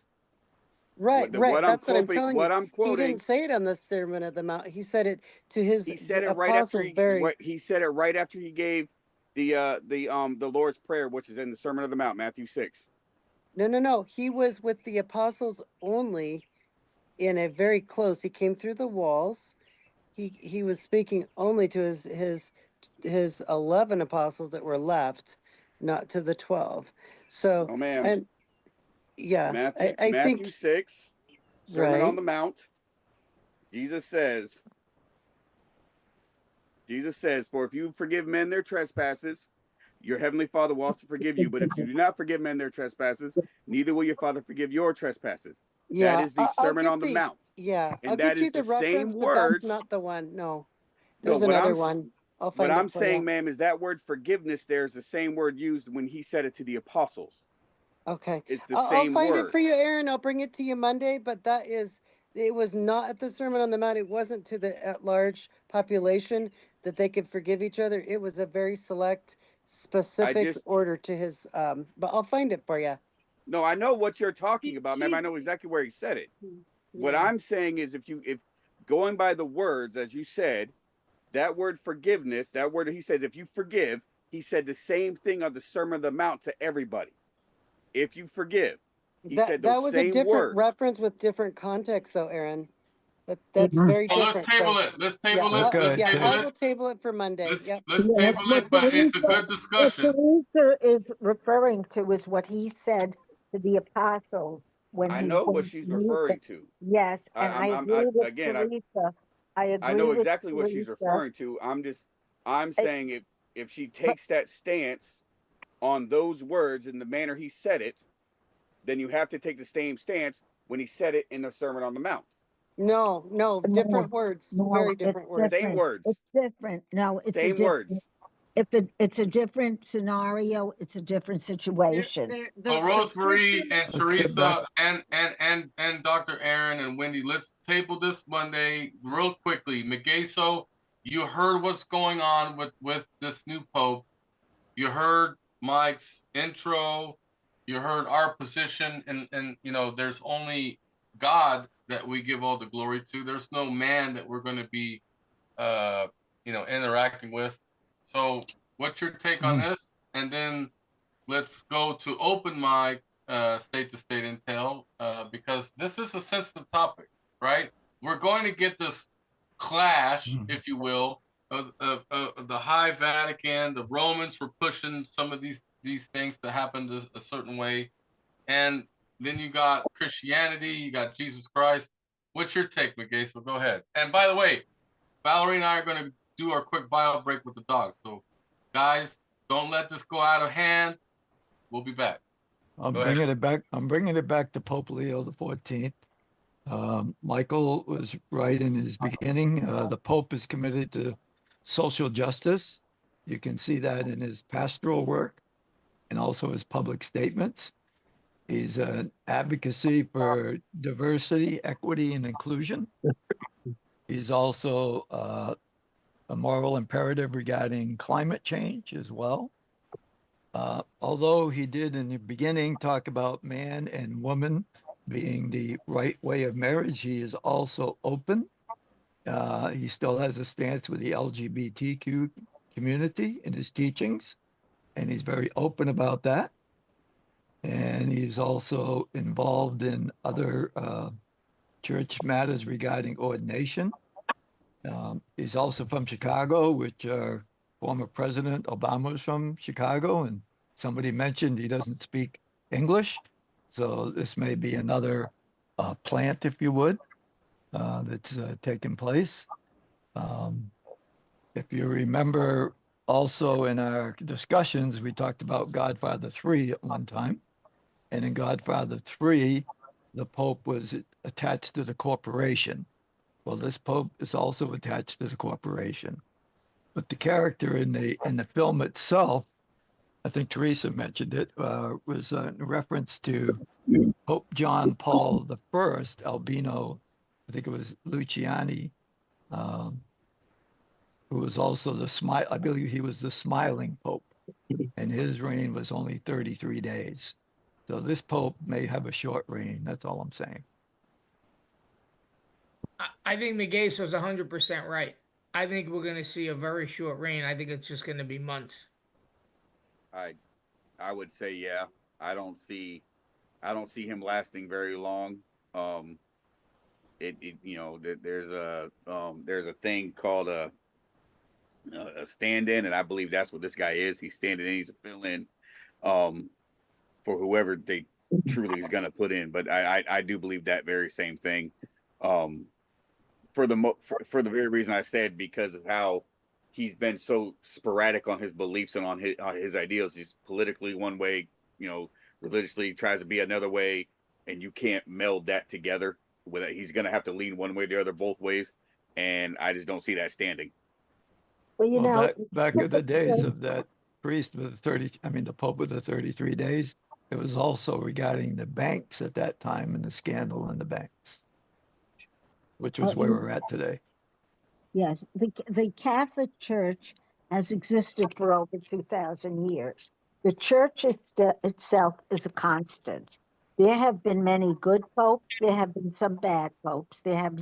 Right. That's what I'm telling you. What I'm quoting. He didn't say it on the Sermon of the Mount. He said it to his He said it apostles. right after he said it right after he gave the Lord's Prayer, which is in the Sermon of the Mount, Matthew 6. No. He was with the apostles only in a very close. He came through the walls. He was speaking only to his 11 apostles that were left, not to the 12. So, oh, ma'am. and yeah, Matthew I Matthew think 6, Sermon right. on the Mount. Jesus says, "For if you forgive men their trespasses, your heavenly Father will also forgive you. But if you do not forgive men their trespasses, neither will your Father forgive your trespasses." Yeah, that is the Sermon on the Mount. Yeah, And I'll that get you is the the same reference, but that's words. not the one. No, No, there's another one. I'll what find I'm it for saying, you. ma'am, is that word forgiveness there is the same word used when he said it to the apostles. Okay. It's the I'll same find it word. for you, Aaron. I'll bring it to you Monday, but it was not at the Sermon on the Mount. It wasn't to the at large population that they could forgive each other. It was a very select specific order to his, but I'll find it for you. No, I know what you're talking about. Remember, I She's- know exactly where he said it. What Yeah. I'm saying is if going by the words, as you said, that word forgiveness, that word he says, if you forgive, he said the same thing on the Sermon on the Mount to everybody. If you forgive, he said That those was a same different words. reference with different context, though, Aaron. That's very Oh, different. let's table it. Let's table it. I'll, Let's yeah, table I it. will table it for Monday. Let's Yep. let's Yes, table what it, but it's a Teresa- good discussion. What Teresa is referring to is what he said to the apostles when I he know what went she's to meet them. referring to. Yes, and I agree with Teresa. I agree know with exactly what she's Teresa. referring to. I'm saying if she takes that stance on those words in the manner he said it, then you have to take the same stance when he said it in the Sermon on the Mount. No, different words. No, Very it's different words. Same words. It's different. No, it's Same words. it's a different scenario. It's a different situation. So Rosemary and Let's get back- Teresa and Dr. Aaron and Wendy, let's table this Monday real quickly. Migueso, you heard what's going on with this new Pope. You heard Mike's intro. You heard our position, and you know, there's only God that we give all the glory to. There's no man that we're going to be, interacting with. So, what's your take on this? And then let's go to open mic, state to state intel, because this is a sensitive topic, right? We're going to get this clash, if you will, of the High Vatican. The Romans were pushing some of these things to happen a certain way, and then you got Christianity, you got Jesus Christ. What's your take, McGay? So go ahead. And by the way, Valerie and I are going to do our quick bio break with the dog. So, guys, don't let this go out of hand. We'll be back. I'm Go bringing ahead. it back. I'm bringing it back to Pope Leo the 14th. Michael was right in his beginning. The Pope is committed to social justice. You can see that in his pastoral work and also his public statements. He's an advocacy for diversity, equity, and inclusion. He's also a moral imperative regarding climate change as well. Although he did in the beginning talk about man and woman being the right way of marriage, he is also open. He still has a stance with the LGBTQ community in his teachings, and he's very open about that. And he's also involved in other church matters regarding ordination. He's also from Chicago, which former President Obama was from Chicago, and somebody mentioned he doesn't speak English. So this may be another plant, if you would, that's taken place. If you remember, also in our discussions, we talked about Godfather 3 at one time. And in Godfather 3, the Pope was attached to the corporation. Well, this Pope is also attached to the corporation. But the character in the film itself, I think Teresa mentioned it, was in reference to Pope John Paul I, Albino, I think it was Luciani, who was also I believe he was the smiling Pope, and his reign was only 33 days. So this Pope may have a short reign. That's all I'm saying. I think Migueso's 100% right. I think we're going to see a very short reign. I think it's just going to be months. I would say yeah. I don't see him lasting very long. There's a thing called a stand-in, and I believe that's what this guy is. He's standing in. He's a fill-in for whoever they truly is going to put in. But I do believe that very same thing. For the very reason I said, because of how he's been so sporadic on his beliefs and on his ideals. He's politically one way, religiously tries to be another way, and you can't meld that together. He's going to have to lean one way or the other, both ways, and I just don't see that standing. Well, back in the days of that priest with the Pope with the 33 days, it was also regarding the banks at that time and the scandal in the banks, which was where we're at today. Yes, the Catholic Church has existed for over 2,000 years. The church itself is a constant. There have been many good popes, there have been some bad popes, there have,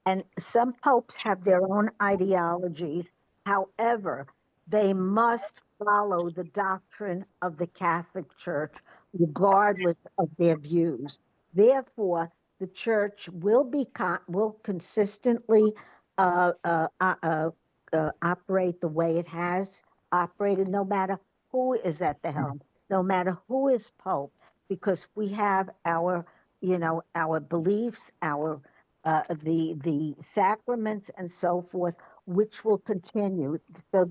and some popes have their own ideologies. However, they must follow the doctrine of the Catholic Church, regardless of their views. Therefore, the church will consistently uh, uh, uh, uh, operate the way it has operated, no matter who is at the helm, no matter who is pope, because we have our, our beliefs, our the sacraments and so forth, which will continue. So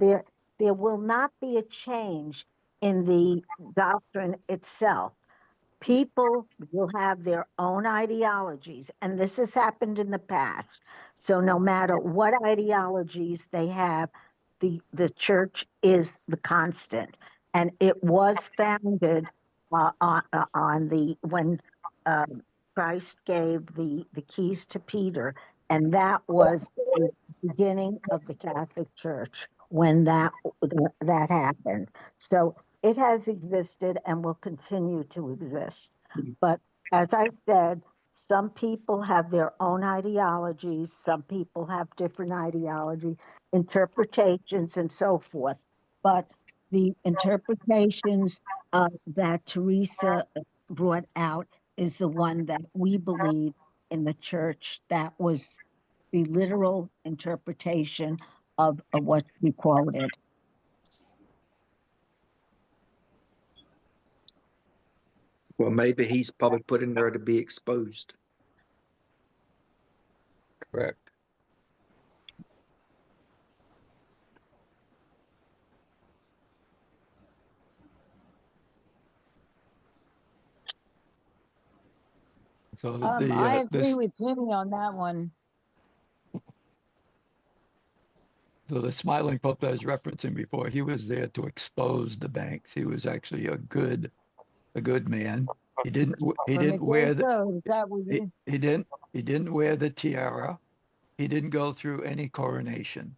there will not be a change in the doctrine itself. People will have their own ideologies, and this has happened in the past. So no matter what ideologies they have, the church is the constant, and it was founded on the when uh, Christ gave the keys to Peter, and that was the beginning of the Catholic Church when that happened. So it has existed and will continue to exist. But as I said, some people have their own ideologies, some people have different ideology, interpretations, and so forth. But the interpretations that Teresa brought out is the one that we believe in the church. That was the literal interpretation of what we quoted. Well, maybe he's probably put in there to be exposed. Correct. So I agree this with Jimmy on that one. so the smiling pope that I was referencing before, he was there to expose the banks. He was actually a good man. He didn't wear the So is that what you? he didn't wear the tiara. He didn't go through any coronation.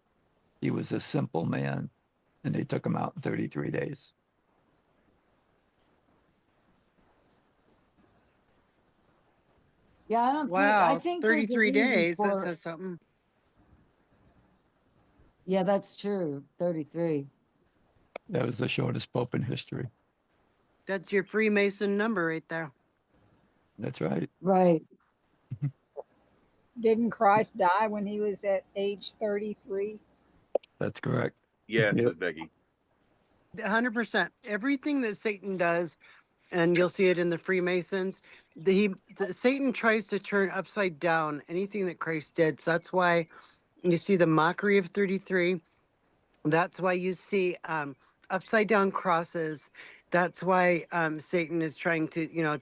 He was a simple man, and they took him out in 33 days. Yeah, I don't think. I Wow, think there's a 33 reason days. That for. says something. Yeah, that's true. 33. That was the shortest pope in history. That's your Freemason number right there. That's right. Right. Didn't Christ die when he was at age 33? That's correct. Yes, Yep. Miss Becky. 100%. Everything that Satan does, and you'll see it in the Freemasons, Satan tries to turn upside down anything that Christ did. So that's why you see the mockery of 33. That's why you see upside down crosses. That's why Satan is trying to,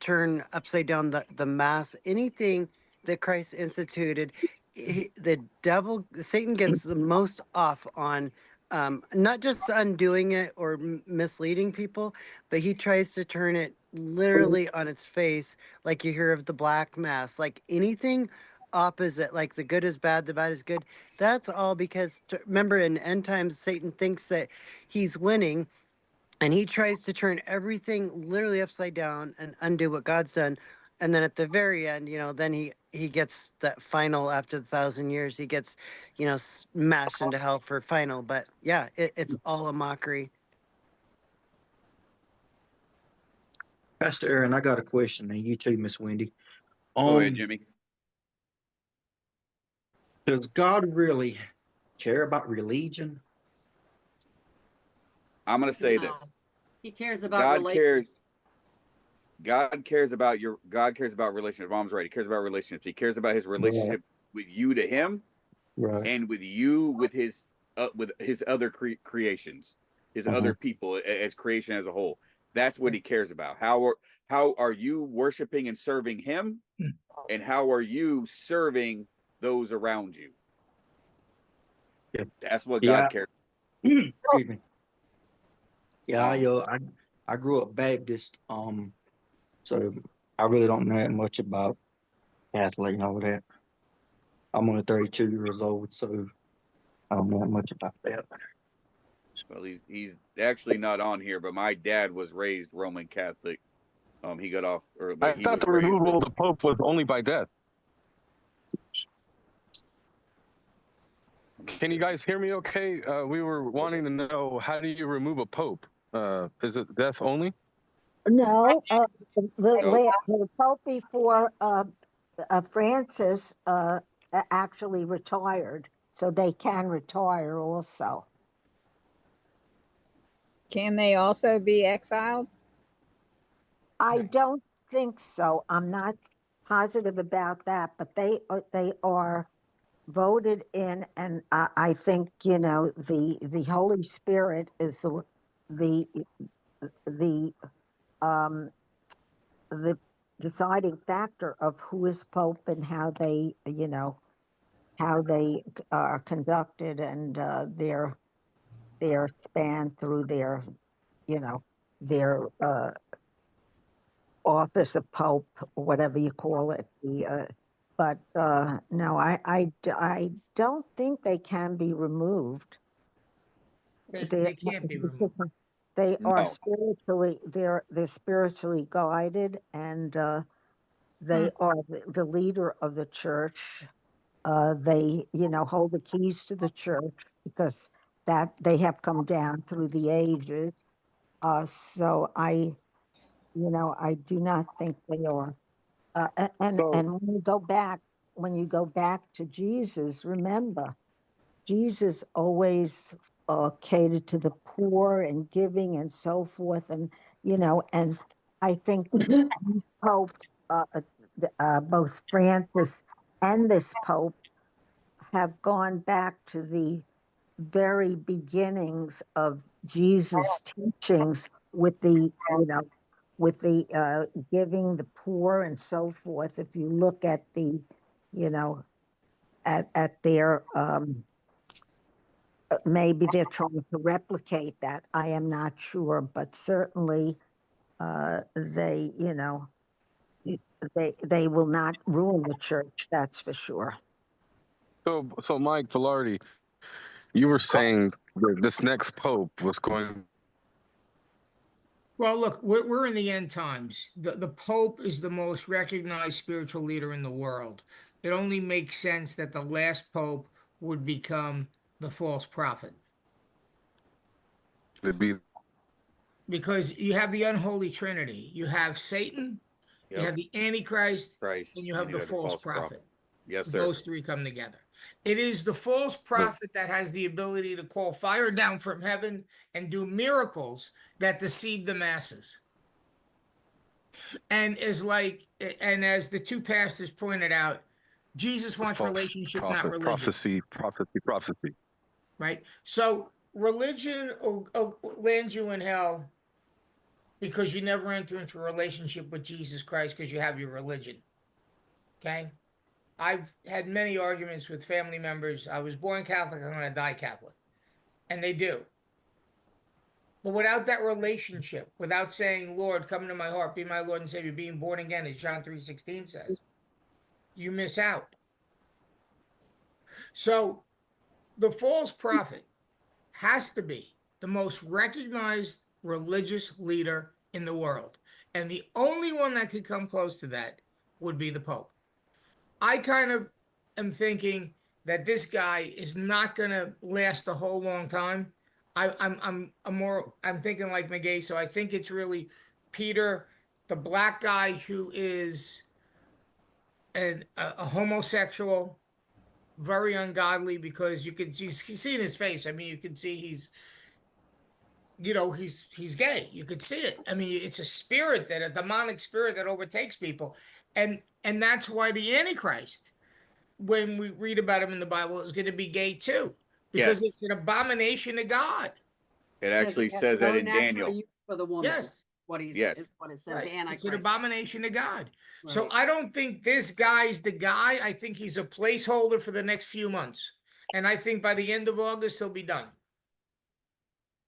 turn upside down the mass. Anything that Christ instituted, Satan gets the most off on not just undoing it or misleading people, but he tries to turn it literally on its face, like you hear of the black mass, like anything opposite, like the good is bad, the bad is good. That's all because remember, in end times, Satan thinks that he's winning, and he tries to turn everything literally upside down and undo what God's done. And then at the very end, then he gets that final after 1,000 years. He gets, smashed into hell for final. But yeah, it's all a mockery. Pastor Aaron, I got a question, and you too, Miss Wendy. Go ahead, Jimmy. Does God really care about religion? I'm gonna say No. this. He cares about God cares. God cares about relationship. Mom's right. He cares about relationships. He cares about his relationship with you to him, Right. and with you with his other creations, his other people as creation as a whole. That's what he cares about. How are you worshiping and serving him, and how are you serving those around you? Yeah. That's what God cares. Excuse me. Yeah, I grew up Baptist, so I really don't know that much about Catholic and all that. I'm only 32 years old, so I don't know that much about that. Well, he's actually not on here, but my dad was raised Roman Catholic. He got off, or I but he thought was the raised removal with, of the Pope was only by death. Can you guys hear me okay? We were wanting to know, how do you remove a Pope? Is it death only? No, No. the Pope before Francis actually retired, so they can retire also. Can they also be exiled? I don't think so. I'm not positive about that, but they are voted in, and I think the Holy Spirit is the the um the deciding factor of who is Pope and how they are conducted, and their span through their office of Pope, whatever you call it. But no, I don't think they can be removed. They can't be removed. They are No. spiritually, they're spiritually guided, and they are the leader of the church. They hold the keys to the church because that they have come down through the ages. So I do not think they are. And So, when you go back to Jesus, remember, Jesus always catered to the poor and giving and so forth, and I think Pope, both Francis and this Pope, have gone back to the very beginnings of Jesus' teachings with the giving the poor and so forth. If you look at you know, at their maybe they're trying to replicate that. I am not sure, but certainly they will not ruin the church. That's for sure. so Mike Velarde, you were saying that this next Pope was going. Well, look, we're in the end times. The Pope is the most recognized spiritual leader in the world. It only makes sense that the last Pope would become the false prophet, to be. because you have the unholy trinity. You have Satan, you Yep. have the Antichrist, Christ, and you have the false prophet. Yes, sir. Those three come together. It is the false prophet that has the ability to call fire down from heaven and do miracles that deceive the masses. And as the two pastors pointed out, Jesus wants False relationship, not prophet, religion. prophecy. Right? So religion will land you in hell because you never enter into a relationship with Jesus Christ because you have your religion. Okay? I've had many arguments with family members. I was born Catholic, I'm going to die Catholic. And they do. But without that relationship, without saying, Lord, come into my heart, be my Lord and Savior, being born again, as John 3:16 says, you miss out. So the false prophet has to be the most recognized religious leader in the world. And the only one that could come close to that would be the Pope. I kind of am thinking that this guy is not going to last a whole long time. I'm thinking like McGay, so I think it's really Peter, the black guy who is a homosexual, very ungodly, because you can see in his face. I mean, you can see he's gay. You could see it. I mean, it's a demonic spirit that overtakes people, and that's why the Antichrist, when we read about him in the Bible, is going to be gay too, because Yes. it's an abomination to God. It actually says that no in natural Daniel. use for the woman. Yes. Is what he's Yes. is what it says. Right. The Antichrist. It's an abomination to God. So Right. I don't think this guy's the guy. I think he's a placeholder for the next few months. And I think by the end of August, he'll be done.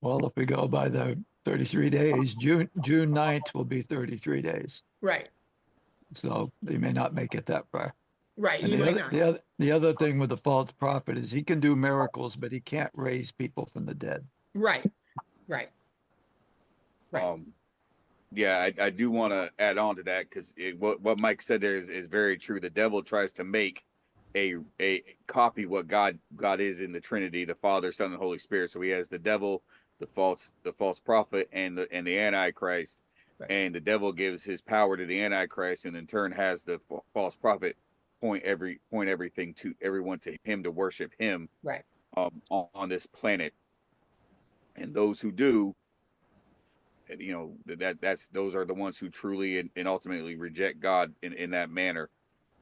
Well, if we go by the 33 days, June 9th will be 33 days. Right. So they may not make it that far. Right. And He might not. the other thing with the false prophet is he can do miracles, but he can't raise people from the dead. Right. Right. Right. Yeah, I do want to add on to that because what Mike said there is very true. The devil tries to make a copy what God is in the Trinity, the Father, Son, and Holy Spirit. So he has the devil, the false prophet, and the Antichrist. Right. And the devil gives his power to the Antichrist, and in turn has the false prophet point everything to everyone to him to worship him. Right. On this planet, and those who do, you know, that's those are the ones who truly and ultimately reject God in that manner.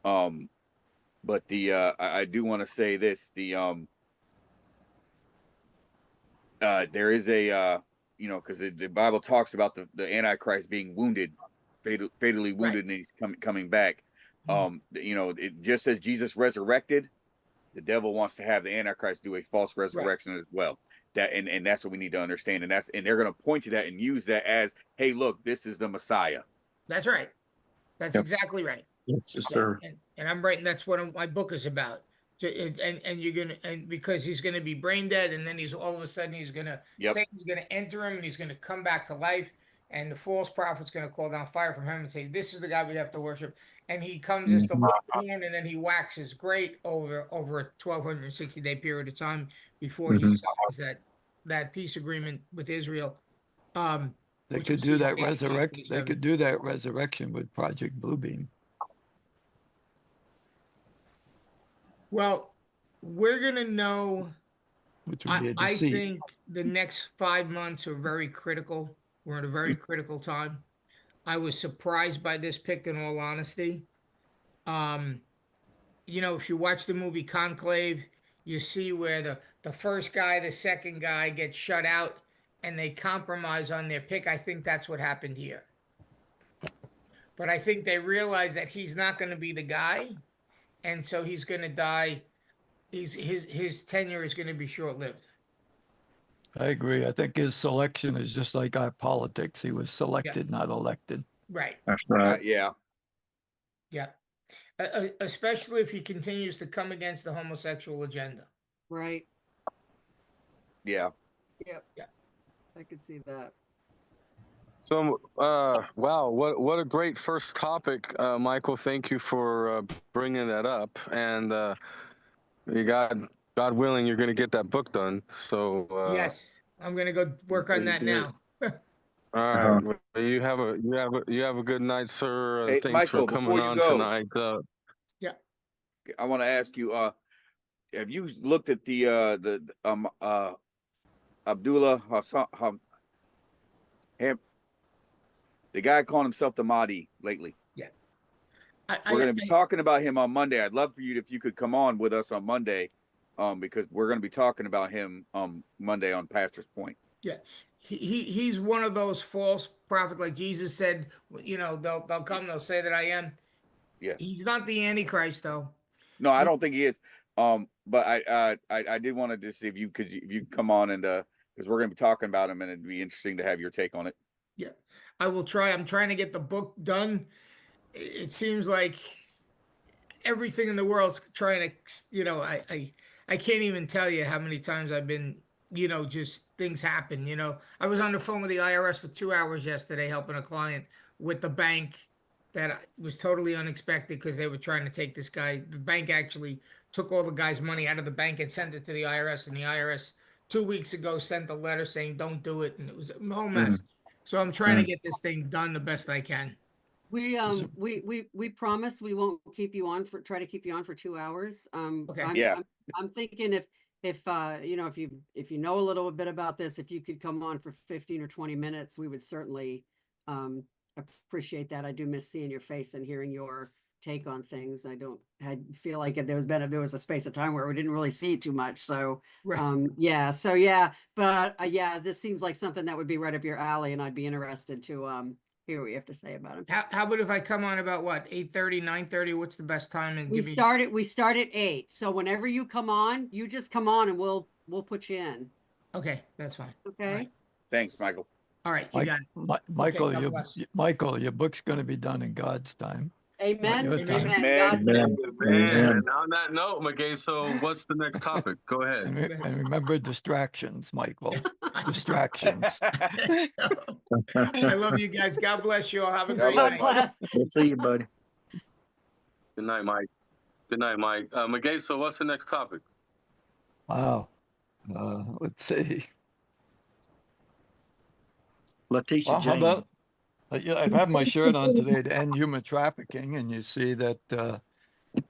But I do want to say this: there is a you know, because the Bible talks about the Antichrist being wounded, fatally wounded, and he's coming back. You know, it just says Jesus resurrected. The devil wants to have the Antichrist do a false resurrection as well. That and that's what we need to understand. And they're going to point to that and use that as, hey, look, this is the Messiah. That's right. That's exactly right. Yes, sir. And I'm writing, that's what my book is about. And you're gonna, and because he's gonna be brain dead, and then he's all of a sudden he's gonna Satan's gonna enter him, and he's gonna come back to life, and the false prophet's gonna call down fire from heaven and say, "This is the God we have to worship." And he comes as the horn, and then he waxes great over a 1260-day period of time before he signs that peace agreement with Israel. They could do that They could do that resurrection with Project Bluebeam. Well, we're gonna know. Which would be a I deceit. think the next 5 months are very critical. We're in a very critical time. I was surprised by this pick, in all honesty. You know, if you watch the movie Conclave, you see where the first guy, the second guy gets shut out, and they compromise on their pick. I think that's what happened here. But I think they realize that he's not going to be the guy, and so he's going to die. His tenure is going to be short-lived. I agree. I think his selection is just like our politics. He was selected, not elected. Right. That's right. Yeah. Yeah. Especially if he continues to come against the homosexual agenda. Right. Yeah. Yep. Yeah. I could see that. So, wow, what a great first topic, Michael. Thank you for bringing that up. And God willing, you're going to get that book done. So yes, I'm going to go work on that now. All right. Well, you have a good night, sir. Hey, Thanks Michael, for coming on go, tonight. Yeah. I want to ask you, have you looked at the Abdullah Hassan, the guy calling himself the Mahdi lately? Yeah. We're going to be talking about him on Monday. I'd love for you if you could come on with us on Monday, because we're going to be talking about him Monday on Pastor's Point. Yeah. He's one of those false prophets, like Jesus said, you know, they'll come, they'll say that I am. Yes. He's not the Antichrist, though. No, I don't think he is. But I did want to just see if you could come on, and because we're going to be talking about him, and it'd be interesting to have your take on it. Yeah, I will try. I'm trying to get the book done. It seems like everything in the world's trying to, you know, I can't even tell you how many times I've been, you know, just things happen. You know, I was on the phone with the IRS for 2 hours yesterday helping a client with the bank. That was totally unexpected because they were trying to take this guy. The bank actually took all the guy's money out of the bank and sent it to the IRS. And the IRS 2 weeks ago sent a letter saying, don't do it. And it was a whole mess. So I'm trying to get this thing done the best I can. We promise we won't keep you on try to keep you on for 2 hours. Okay. I'm thinking if you know, if you know a little bit about this, if you could come on for 15 or 20 minutes, we would certainly appreciate that. I do miss seeing your face and hearing your take on things. I feel like there was a space of time where we didn't really see too much. So yeah. So yeah, but yeah, this seems like something that would be right up your alley, and I'd be interested to hear what you have to say about him. How about if I come on about what, 8:30, 9:30? What's the best time? And we start at 8. So whenever you come on, you just come on and we'll put you in. Okay, that's fine. Okay. Right. Thanks, Michael. All right, you got it. Michael, Okay, Michael, your book's going to be done in God's time. Amen. your time. Amen. Man, God bless. Man, on that note, McGay, so what's the next topic? Go ahead. And remember distractions, Michael. Distractions. I love you guys. God bless you all. Have a God great bless, night. Mike. Bless. We'll see you, buddy. Good night, Mike. Good night, Mike. McGay, so what's the next topic? Wow. Let's see. Letitia Well, how about James. yeah, I've had my shirt on today to end human trafficking, and you see that the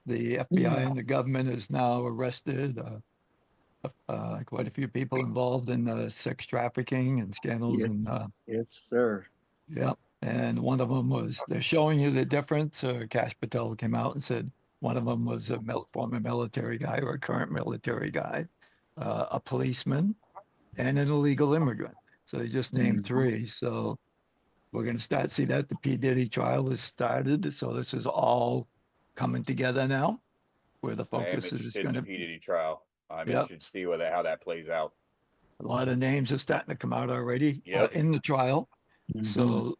FBI and the government has now arrested quite a few people involved in sex trafficking and scandals. Yes. And Yes, sir. yeah, and one of them was they're showing you the difference. Kash Patel came out and said one of them was a former military guy or a current military guy, a policeman, and an illegal immigrant. So they just named three. So we're going to start see that the P. Diddy trial has started. So this is all coming together now, where the I am focus is interested in going the to P. Diddy trial. I'm Yep. interested to see how that plays out. A lot of names are starting to come out already Yep. in the trial. Mhm.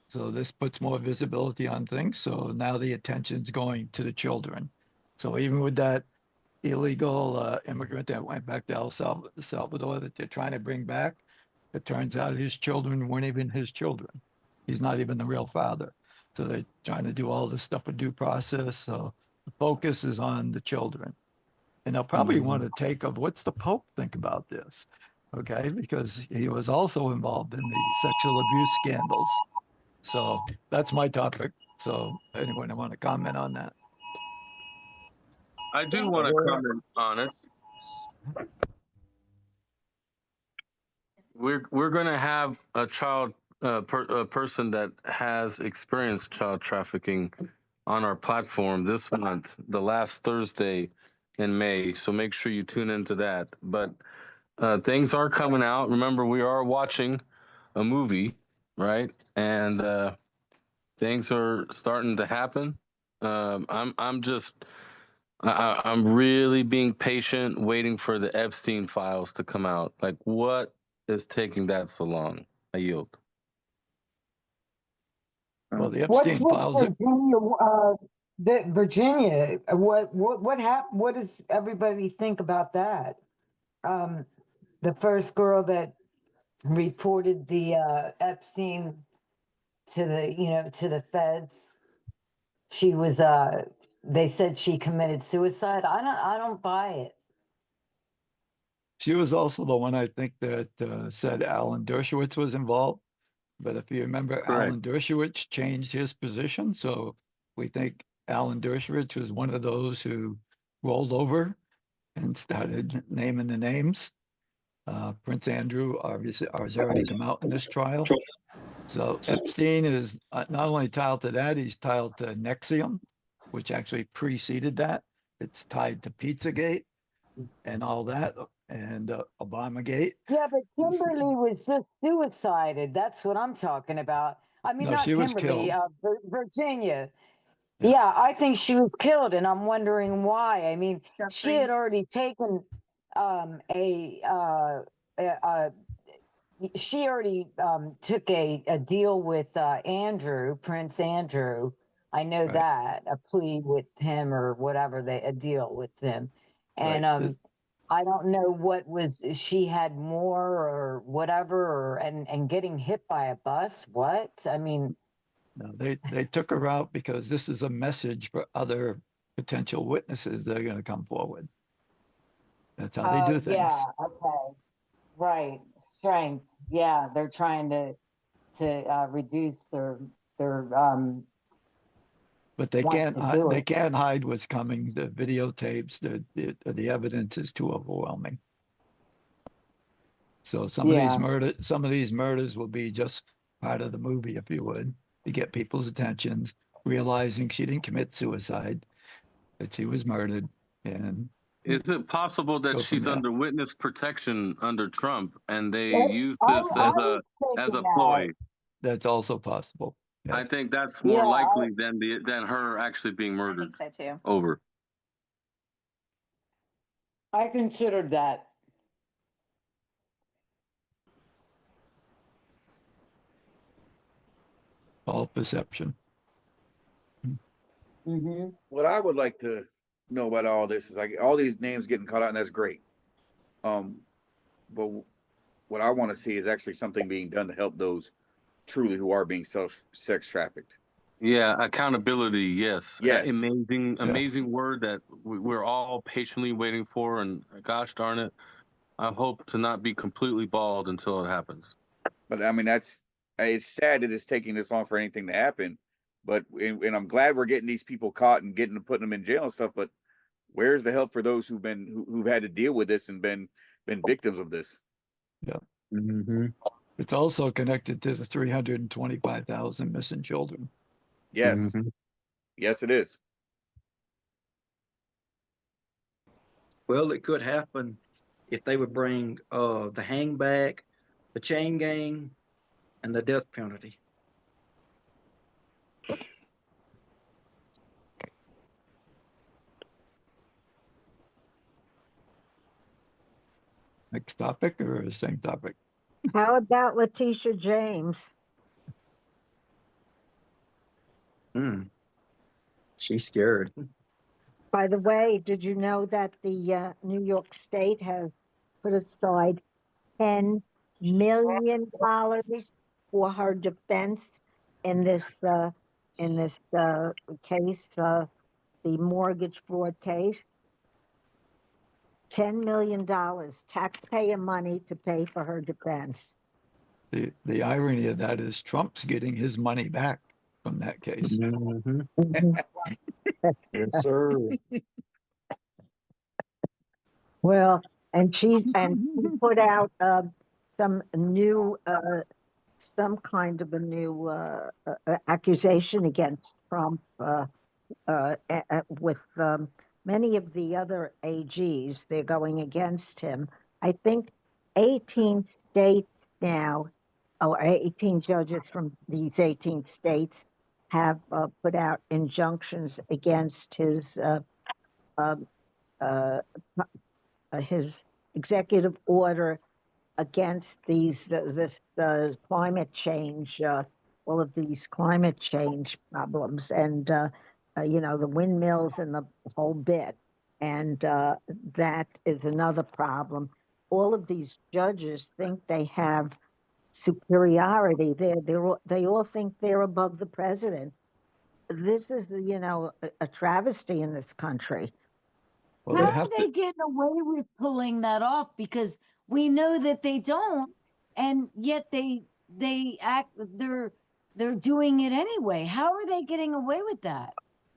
So this puts more visibility on things. So now the attention's going to the children. So even with that illegal immigrant that went back to El Salvador that they're trying to bring back, it turns out his children weren't even his children. He's not even the real father. So they're trying to do all this stuff with due process. So the focus is on the children. And they'll probably want to take of what's the Pope think about this? Okay, because he was also involved in the sexual abuse scandals. So that's my topic. So anyone want to comment on that? I do want to comment on it. We're going to have a a person that has experienced child trafficking on our platform this month, the last Thursday in May. So make sure you tune into that. But things are coming out. Remember, we are watching a movie, right? And things are starting to happen. I'm really being patient, waiting for the Epstein files to come out. Like, what is taking that so long? I yield. Well, the What's Epstein with files. Virginia? Virginia. What happened? What does everybody think about that? The first girl that reported the Epstein to the feds. She was they said she committed suicide. I don't buy it. She was also the one I think that said Alan Dershowitz was involved. But if you remember, Correct. Alan Dershowitz changed his position. So we think Alan Dershowitz was one of those who rolled over and started naming the names. Prince Andrew obviously has already come out in this trial. So Epstein is not only tied to that, he's tied to Nexium, which actually preceded that. It's tied to Pizzagate and all that, and Obamagate. Yeah, but Kimberly was just suicided. That's what I'm talking about. I mean, No, not she was Kimberly, killed. Virginia. Yeah. Yeah, I think she was killed, and I'm wondering why. I mean, she Jeffrey. had already taken she already took a deal with Andrew, Prince Andrew. I know Right. that, a plea with him or whatever, a deal with him. And Right. I don't know what was, she had more or whatever, and getting hit by a bus. What? I mean, No, they took her out because this is a message for other potential witnesses that are going to come forward. That's how they do things. yeah, okay. Right. Strength. Yeah, they're trying to reduce their But they want can't to do they it. can't hide what's coming. The videotapes, the evidence is too overwhelming. So some of Yeah. these murders will be just part of the movie, if you would, to get people's attentions, realizing she didn't commit suicide, that she was murdered, and Is it possible that go from she's there. under witness protection under Trump, and they That- use I, this I as was a thinking ploy? that. That's also possible. I Yes. think that's Yeah, more likely than her actually being I murdered. think so too. Over. I considered that. All perception. What I would like to know about all this is like all these names getting caught out, and that's great. But what I want to see is actually something being done to help those truly who are being sex trafficked. Yeah, accountability. Yes. Yes. Amazing word that we're all patiently waiting for. And gosh darn it, I hope to not be completely bald until it happens. But I mean, it's sad that it's taking this long for anything to happen. But and I'm glad we're getting these people caught and putting them in jail and stuff. But where's the help for those who've had to deal with this and been victims of this? Yeah. Mm-hmm. It's also connected to the 325,000 missing children. Yes. Mm-hmm. Yes, it is. Well, it could happen if they would bring the hangback, the chain gang, and the death penalty. Next topic or the same topic? How about Letitia James? She's scared. By the way, did you know that the New York State has put aside $10 million for her defense in this case, the mortgage fraud case? $10 million taxpayer money to pay for her defense. The irony of that is Trump's getting his money back from that case. Mm-hmm. Yes, sir. Well, and she put out some kind of a new accusation against Trump with many of the other AGs. They're going against him. I think 18 states now, 18 judges from these 18 states have put out injunctions against his executive order against this climate change, all of these climate change problems, and the windmills and the whole bit, and that is another problem. All of these judges think they have superiority. They all think they're above the president. This is a travesty in this country. Well, How they are have they to. getting away with pulling that off? Because we know that they don't, and yet they act they're doing it anyway. How are they getting away with that?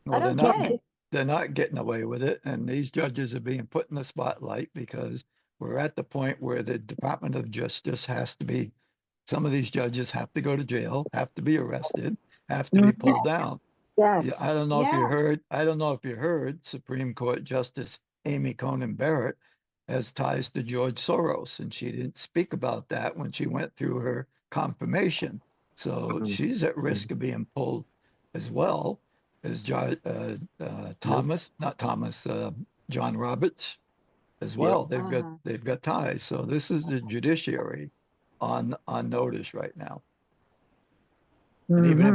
I Well, don't get it. they're not getting away with it, and these judges are being put in the spotlight because we're at the point where the Department of Justice has to be. Some of these judges have to go to jail, have to be arrested, have to be pulled down. Yeah, Yes. I don't know if you Yeah. heard. I don't know if you heard. Supreme Court Justice Amy Coney Barrett has ties to George Soros, and she didn't speak about that when she went through her confirmation. So she's at risk of being pulled as well as John Roberts as well. They've got ties. So this is the judiciary on notice right now. And even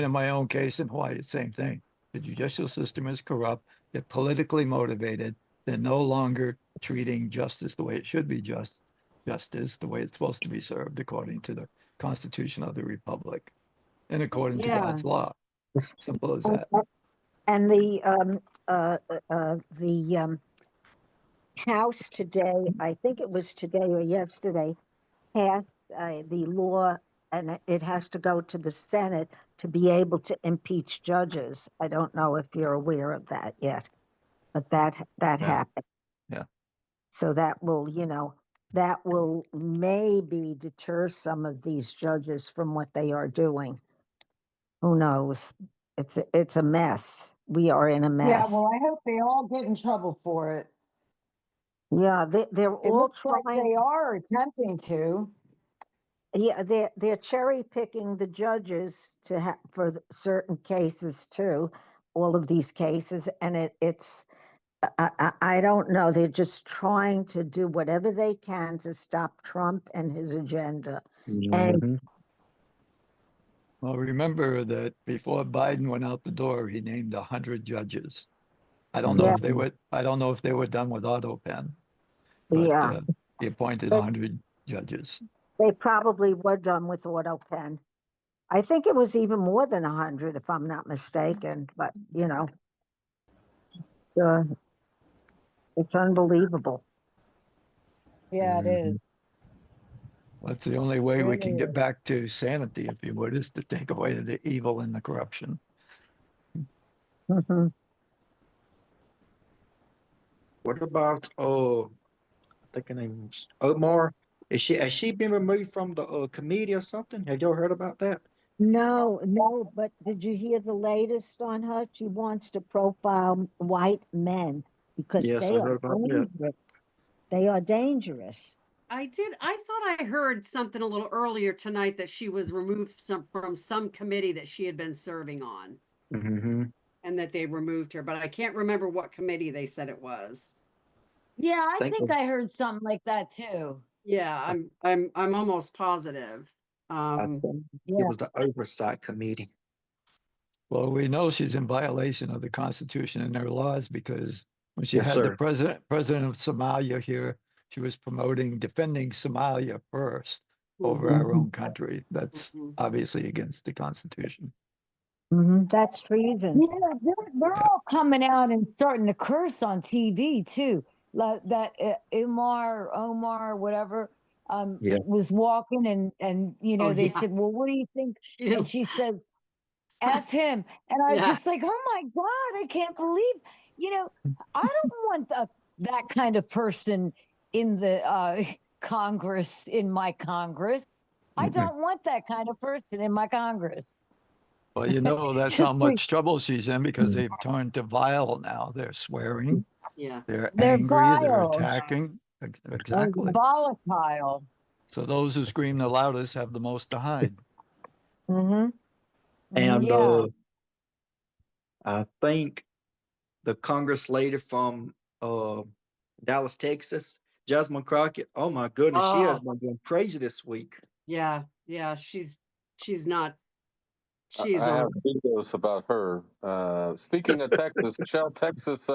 in my own case in Hawaii, same thing. The judicial system is corrupt. They're politically motivated. They're no longer treating justice the way it should be justice, the way it's supposed to be served according to the Constitution of the Republic and according to God's law. Simple as that. And the House today, I think it was today or yesterday, passed the law, and it has to go to the Senate to be able to impeach judges. I don't know if you're aware of that yet, but that happened. Yeah. So that will maybe deter some of these judges from what they are doing. Who knows? It's a mess. We are in a mess. Yeah, well, I hope they all get in trouble for it. Yeah, they're It all looks like trying. they are attempting to. Yeah, they're cherry picking the judges for certain cases too. All of these cases, and it's I don't know. They're just trying to do whatever they can to stop Trump and his agenda. And Well, remember that before Biden went out the door, he named 100 judges. I don't know Yeah. if they were, I don't know if they were done with auto pen, but Yeah. he appointed But 100 judges. they probably were done with auto pen. I think it was even more than 100, if I'm not mistaken, but uh, it's unbelievable. Yeah, it is. That's the only way we can Really get is. back to sanity, if you would, is to take away the evil and the corruption. Mhm. What about I think her name's Omar? Has she been removed from the committee or something? Have y'all heard about that? No, no, but did you hear the latest on her? She wants to profile white men because Yes, I they are heard about that. dangerous. They are dangerous. I thought I heard something a little earlier tonight that she was removed from some committee that she had been serving on Mm-hmm. and that they removed her, but I can't remember what committee they said it was. Yeah, I Think think I heard something like that too. Yeah, I'm almost positive. I think Yeah. it was the oversight committee. Well, we know she's in violation of the Constitution and their laws because when she Yes, had the sir. president of Somalia here, she was promoting defending Somalia first over Mhm. our own country. That's Mhm. obviously against the Constitution. That's treason. Yeah, they're Yeah. all coming out and starting to curse on TV too. Like that Omar, whatever, Yeah. was walking and Oh they yeah. said, "Well, what do you think?" Ew. And she says, F him. And I was Yeah. just like, oh my God, I can't believe, I don't want that kind of person in the Congress, in my Congress. I Mm-mm. don't want that kind of person in my Congress. Well, that's how Just to, much trouble she's in because they've turned to vile now. They're swearing, Yeah. they're they're angry, they're vile, attacking. Exactly. volatile. So those who scream the loudest have the most to hide. Mm-hmm. And Yeah. I think the Congress lady from Dallas, Texas, Jasmine Crockett. Oh my goodness, she has Oh, been going crazy this week. yeah. Yeah. She's not. She's I have on. videos about her. Speaking of Texas, Shell, Texas,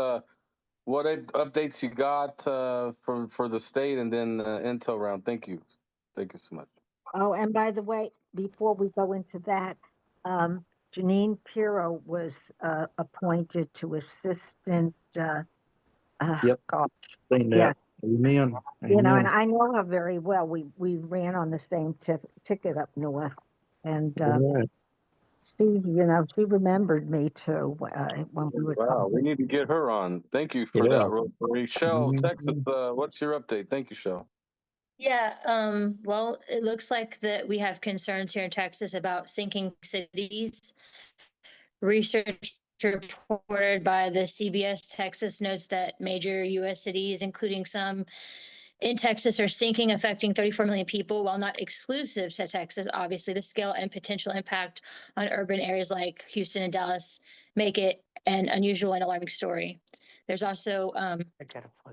what updates you got for the state and then intel round? Thank you so much. Oh, and by the way, before we go into that, Janine Pirro was appointed to assistant. Yep. Gosh, Seen that. yeah, Amen. and Amen. I know her very well. We ran on the same ticket up north, and All right. she remembered me too when we were Wow, we talking. need to get her on. Thank you for Yeah. that, Rosemary. Shell, Texas, Mhm. what's your update? Thank you, Shell. Yeah, well, it looks like that we have concerns here in Texas about sinking cities. Research reported by the CBS Texas notes that major U.S. cities, including some in Texas, are sinking, affecting 34 million people. While not exclusive to Texas, obviously the scale and potential impact on urban areas like Houston and Dallas make it an unusual and alarming story. There's also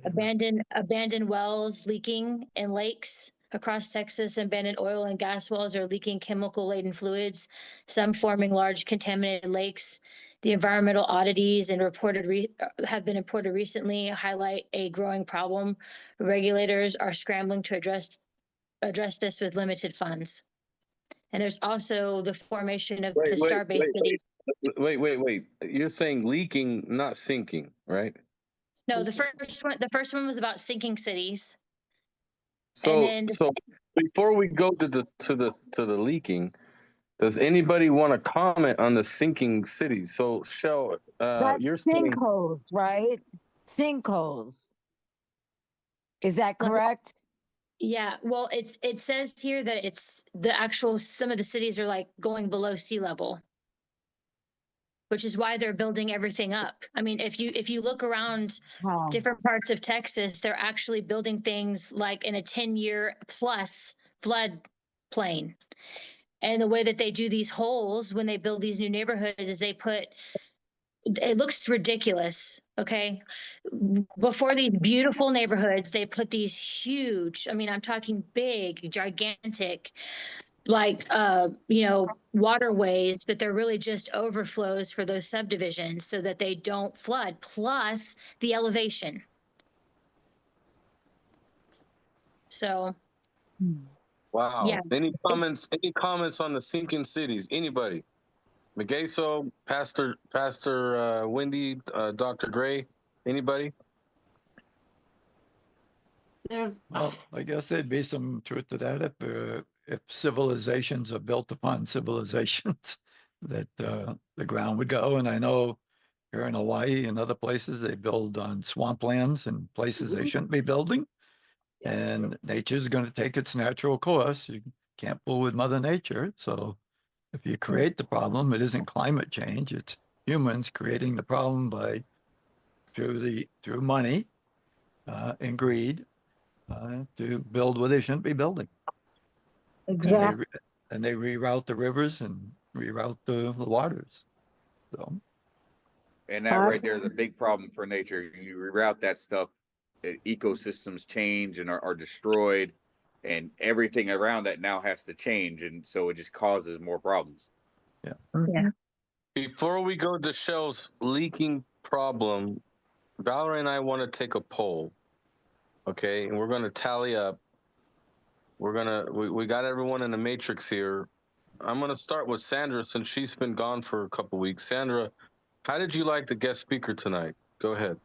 abandoned wells leaking in lakes across Texas. Abandoned oil and gas wells are leaking chemical-laden fluids, some forming large contaminated lakes. The environmental oddities and have been reported recently highlight a growing problem. Regulators are scrambling to address this with limited funds. And there's also the formation of the Starbase City. Wait. You're saying leaking, not sinking, right? No, the first one was about sinking cities. So, And then so before we go to the leaking, does anybody want to comment on the sinking cities? So, Shell, That's you're saying sinkholes, right? Sinkholes. Is that correct? yeah, well, it says here that it's the actual, some of the cities are like going below sea level, which is why they're building everything up. I mean, if you look around Oh. different parts of Texas, they're actually building things like in a 10-year plus flood plain. And the way that they do these holes when they build these new neighborhoods is they put, it looks ridiculous. Okay. Before these beautiful neighborhoods, they put these huge, I mean, I'm talking big, gigantic like, waterways, but they're really just overflows for those subdivisions so that they don't flood, plus the elevation. So, Wow. yeah. Any comments? Any comments on the sinking cities? Anybody? McGaso, Pastor Wendy, Dr. Gray. Anybody? There's Well, I guess there'd be some truth to that if civilizations are built upon civilizations, that the ground would go. And I know here in Hawaii and other places, they build on swamplands and places they shouldn't be building. And nature's going to take its natural course. You can't fool with Mother Nature. So if you create the problem, it isn't climate change, it's humans creating the problem by through money and greed to build what they shouldn't be building. Exactly. And they reroute the rivers and reroute the waters. So And that right there is a big problem for nature. You reroute that stuff, ecosystems change and are destroyed, and everything around that now has to change, and so it just causes more problems. Yeah. Before we go to Shell's leaking problem, Valerie and I want to take a poll. Okay, and we're going to tally up. We got everyone in the matrix here. I'm going to start with Sandra since she's been gone for a couple weeks. Sandra, how did you like the guest speaker tonight? Go ahead.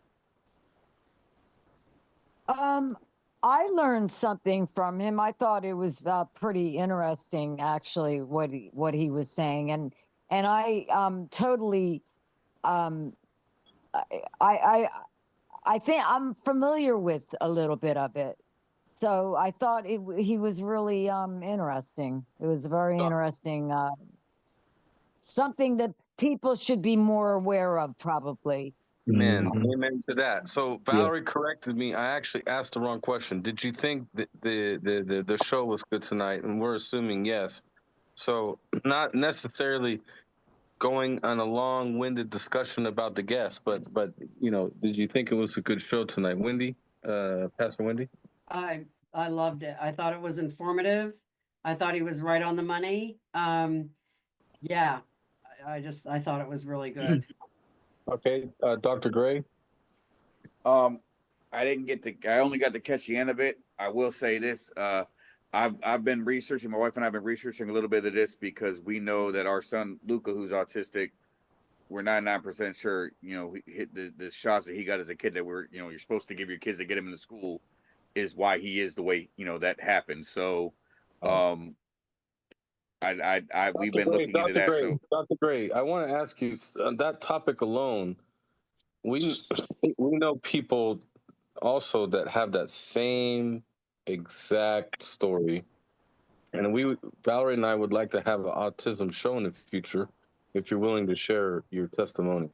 I learned something from him. I thought it was pretty interesting, actually, what he was saying, and I totally I think I'm familiar with a little bit of it. So I thought he was really interesting. It was very interesting. Something that people should be more aware of, probably. Amen. Amen to that. So Valerie corrected me. I actually asked the wrong question. Did you think that the show was good tonight? And we're assuming yes. So not necessarily going on a long-winded discussion about the guests, but did you think it was a good show tonight, Wendy? Pastor Wendy? I loved it. I thought it was informative. I thought he was right on the money. Yeah, I thought it was really good. Okay, Dr. Gray. I only got to catch the end of it. I will say this. I've been researching, my wife and I have been researching a little bit of this because we know that our son Luca, who's autistic, we're 99% sure, he hit the shots that he got as a kid that you're supposed to give your kids to get him into school is why he is the way, that happened. So, we've been looking into that. So, Dr. Gray, I want to ask you on that topic alone. We know people also that have that same exact story, and Valerie and I would like to have an autism show in the future if you're willing to share your testimony.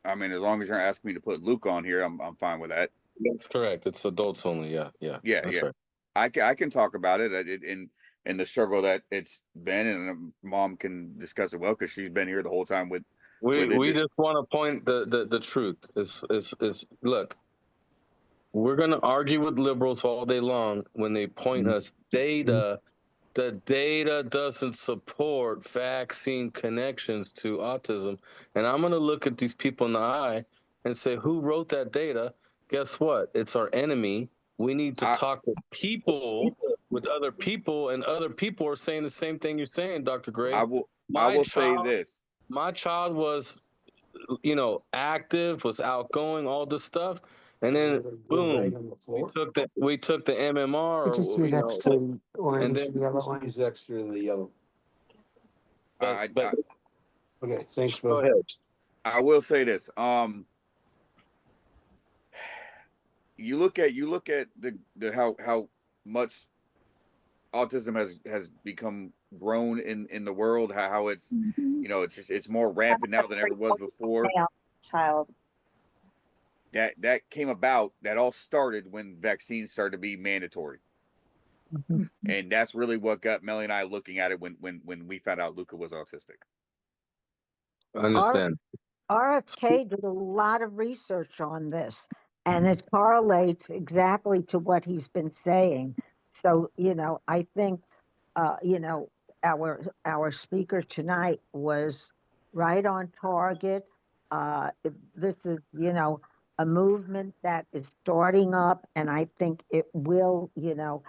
I mean, as long as you're asking me to put Luke on here, I'm fine with that. That's correct. It's adults only. Yeah. That's right. I can talk about it in the struggle that it's been, and Mom can discuss it well because she's been here the whole time with. We just want to point the truth is look, we're going to argue with liberals all day long when they point us data. The data doesn't support vaccine connections to autism. And I'm going to look at these people in the eye and say, who wrote that data? Guess what? It's our enemy. We need to talk with people, with other people, and other people are saying the same thing you're saying, Dr. Gray. I will say this. My child was, active, was outgoing, all this stuff. And then boom, we took the MMR. Just use extra orange, and then yellow one. Use extra in the yellow. Okay, thanks. Go ahead. I will say this. You look at the how much autism has become grown in the world. How it's it's more rampant now than ever was before. Child. That came about. That all started when vaccines started to be mandatory, and that's really what got Melly and I looking at it when we found out Luca was autistic. I understand. RFK did a lot of research on this, and it correlates exactly to what he's been saying. So, I think you know, our speaker tonight was right on target. This is, you know, a movement that is starting up, and I think it will, you know,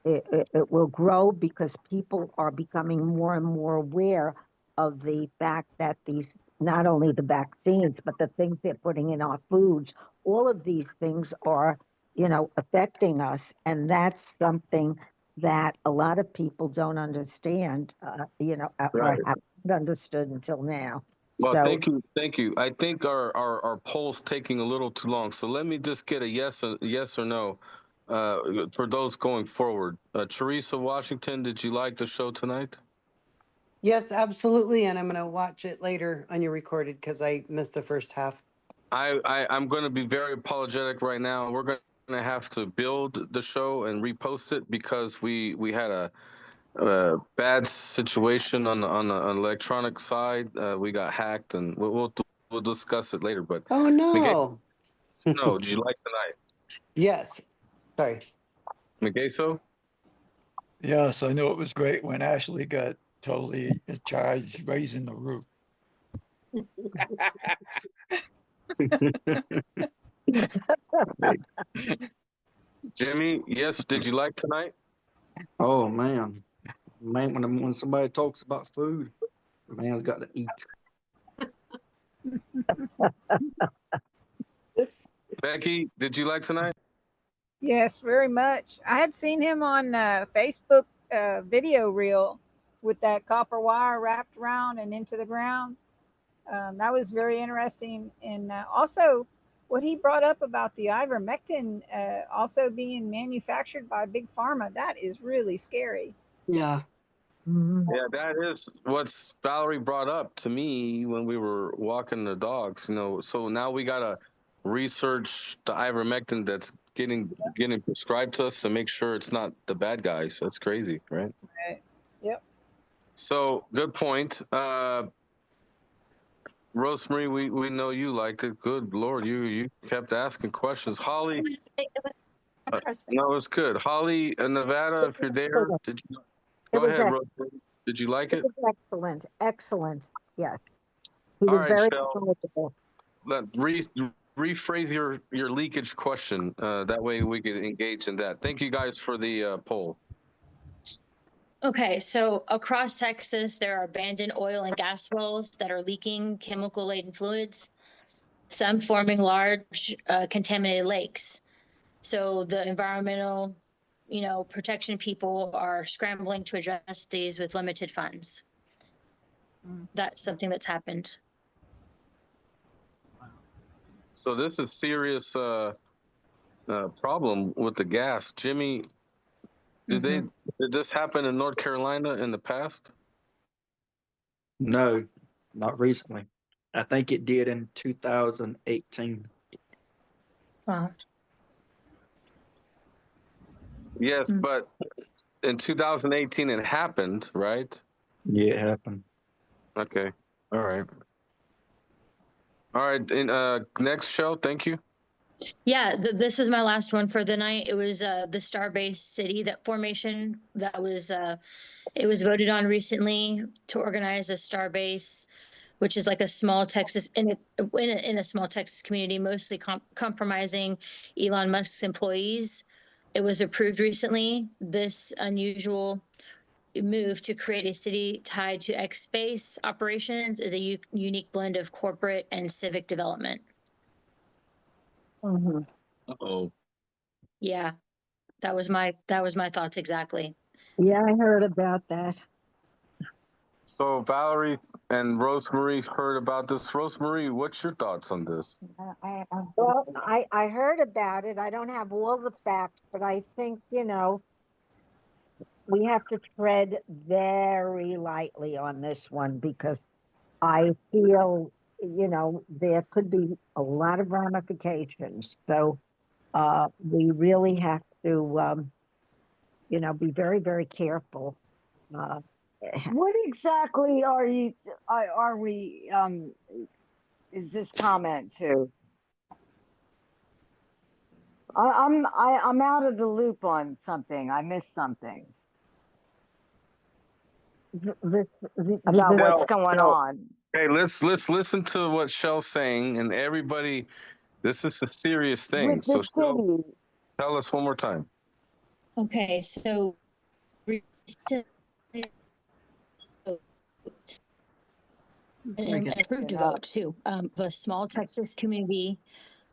it will grow because people are becoming more and more aware of the fact that these, not only the vaccines, but the things they're putting in our foods, all of these things are, you know, affecting us. And that's something that a lot of people don't understand, you know, or Right. haven't understood until now. Well, So, thank you, thank you. I think our poll's taking a little too long, so let me just get a yes or no for those going forward. Teresa Washington, did you like the show tonight? Yes, absolutely. And I'm going to watch it later on your recorded because I missed the first half. I'm going to be very apologetic right now. We're going to have to build the show and repost it because we had a bad situation on the electronic side. We got hacked, and we'll discuss it later. But Oh, no. no, did you like tonight? Yes. Sorry. Migueso? Yes, I know it was great when Ashley got totally charged raising the roof. Jimmy, yes, did you like tonight? Oh man, when somebody talks about food, man's got to eat. Becky, did you like tonight? Yes, very much. I had seen him on Facebook video reel with that copper wire wrapped around and into the ground. That was very interesting. And also, what he brought up about the ivermectin also being manufactured by Big Pharma, that is really scary. Yeah. Yeah, that is what Valerie brought up to me when we were walking the dogs. You know, so now we gotta research the ivermectin that's getting prescribed to us to make sure it's not the bad guys. That's crazy, right? Right. Yep. So good point. Rosemary, we know you liked it. Good Lord, you kept asking questions. Holly, no, it was good. Holly, Nevada, if you're there, did you go ahead, Rosemary? Did you like it? was excellent, excellent. Yes, he All was right, very Shell. knowledgeable. Rephrase your leakage question. That way we can engage in that. Thank you guys for the poll. Okay, so across Texas, there are abandoned oil and gas wells that are leaking chemical-laden fluids, some forming large contaminated lakes. So the environmental, protection people are scrambling to address these with limited funds. That's something that's happened. So this is serious problem with the gas. Jimmy, did this happen in North Carolina in the past? No, not recently. I think it did in 2018. Wow. Yes, but in 2018 it happened, right? Yeah, it happened. Okay. All right. All right. And next show, thank you. Yeah, this was my last one for the night. It was the star-based city that formation that was it was voted on recently to organize a star base, which is like a small Texas in a small Texas community, mostly compromising Elon Musk's employees. It was approved recently. This unusual move to create a city tied to X space operations is a unique blend of corporate and civic development. Uh-oh. Yeah, that was my thoughts exactly. Yeah, I heard about that. So Valerie and Rosemary heard about this. Rosemary, what's your thoughts on this? Well, I heard about it. I don't have all the facts, but I think, you know, we have to tread very lightly on this one because I feel, you know, there could be a lot of ramifications. So we really have to, you know, be very, very careful. What exactly are we is this comment to? I'm out of the loop on something. I missed something. about what's Shell, going Shell. on. Hey, let's listen to what Shell's saying, and everybody, this is a serious thing. With the So Shell, city, tell us one more time. Okay, so recently and approved a vote too, of a small Texas community,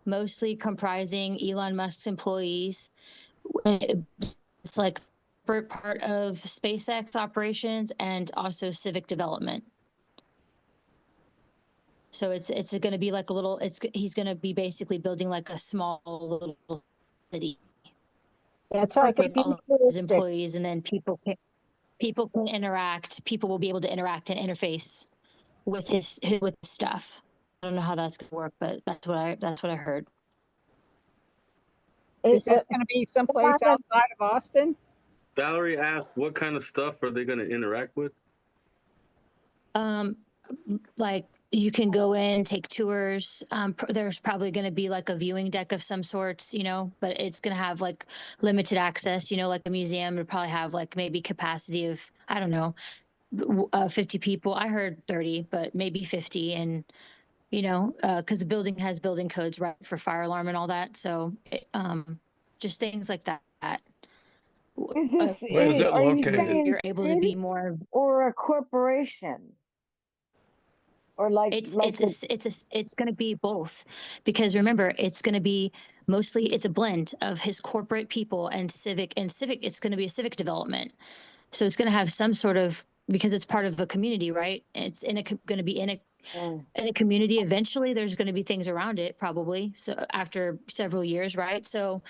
mostly comprising Elon Musk's employees. It's like part of SpaceX operations and also civic development. So it's going to be like a little. He's going to be basically building like a small little city. Yeah, it's like With all of his futuristic. employees, and then people can interact. People will be able to interact and interface with his stuff. I don't know how that's gonna work, but that's what I heard. Is this going to be someplace outside of Austin? Valerie asked, what kind of stuff are they going to interact with? Like you can go in, take tours. There's probably going to be like a viewing deck of some sorts, but it's going to have like limited access, like a museum would probably have like maybe capacity of, I don't know, 50 people. I heard 30, but maybe 50. And, because the building has building codes, right, for fire alarm and all that. So just things like that. is this, Where is it are you located? saying You're able to be more. or a corporation? Or like It's going to be both, because remember, it's going to be mostly, it's a blend of his corporate people and civic. It's going to be a civic development. So it's going to have some sort of, because it's part of a community, right? It's going to be in a community. Eventually there's going to be things around it, probably. So after several years, right? So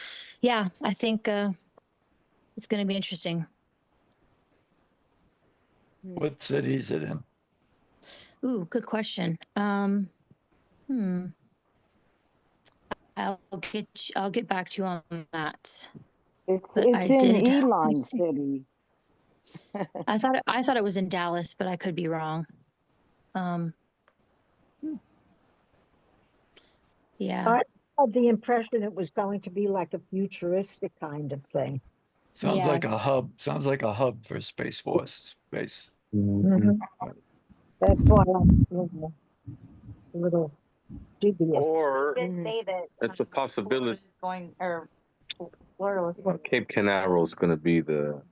yeah, I think it's going to be interesting. What city is it in? Ooh, good question. I'll get back to you on that. It's I in did. Elon City. I thought it was in Dallas, but I could be wrong. Yeah. I had the impression it was going to be like a futuristic kind of thing. Sounds Yeah. like a hub. Sounds like a hub for Space Force base. That's why I'm a little dubious. Or Say that it's a possibility. going, or Florida was Cape Canaveral is going to be the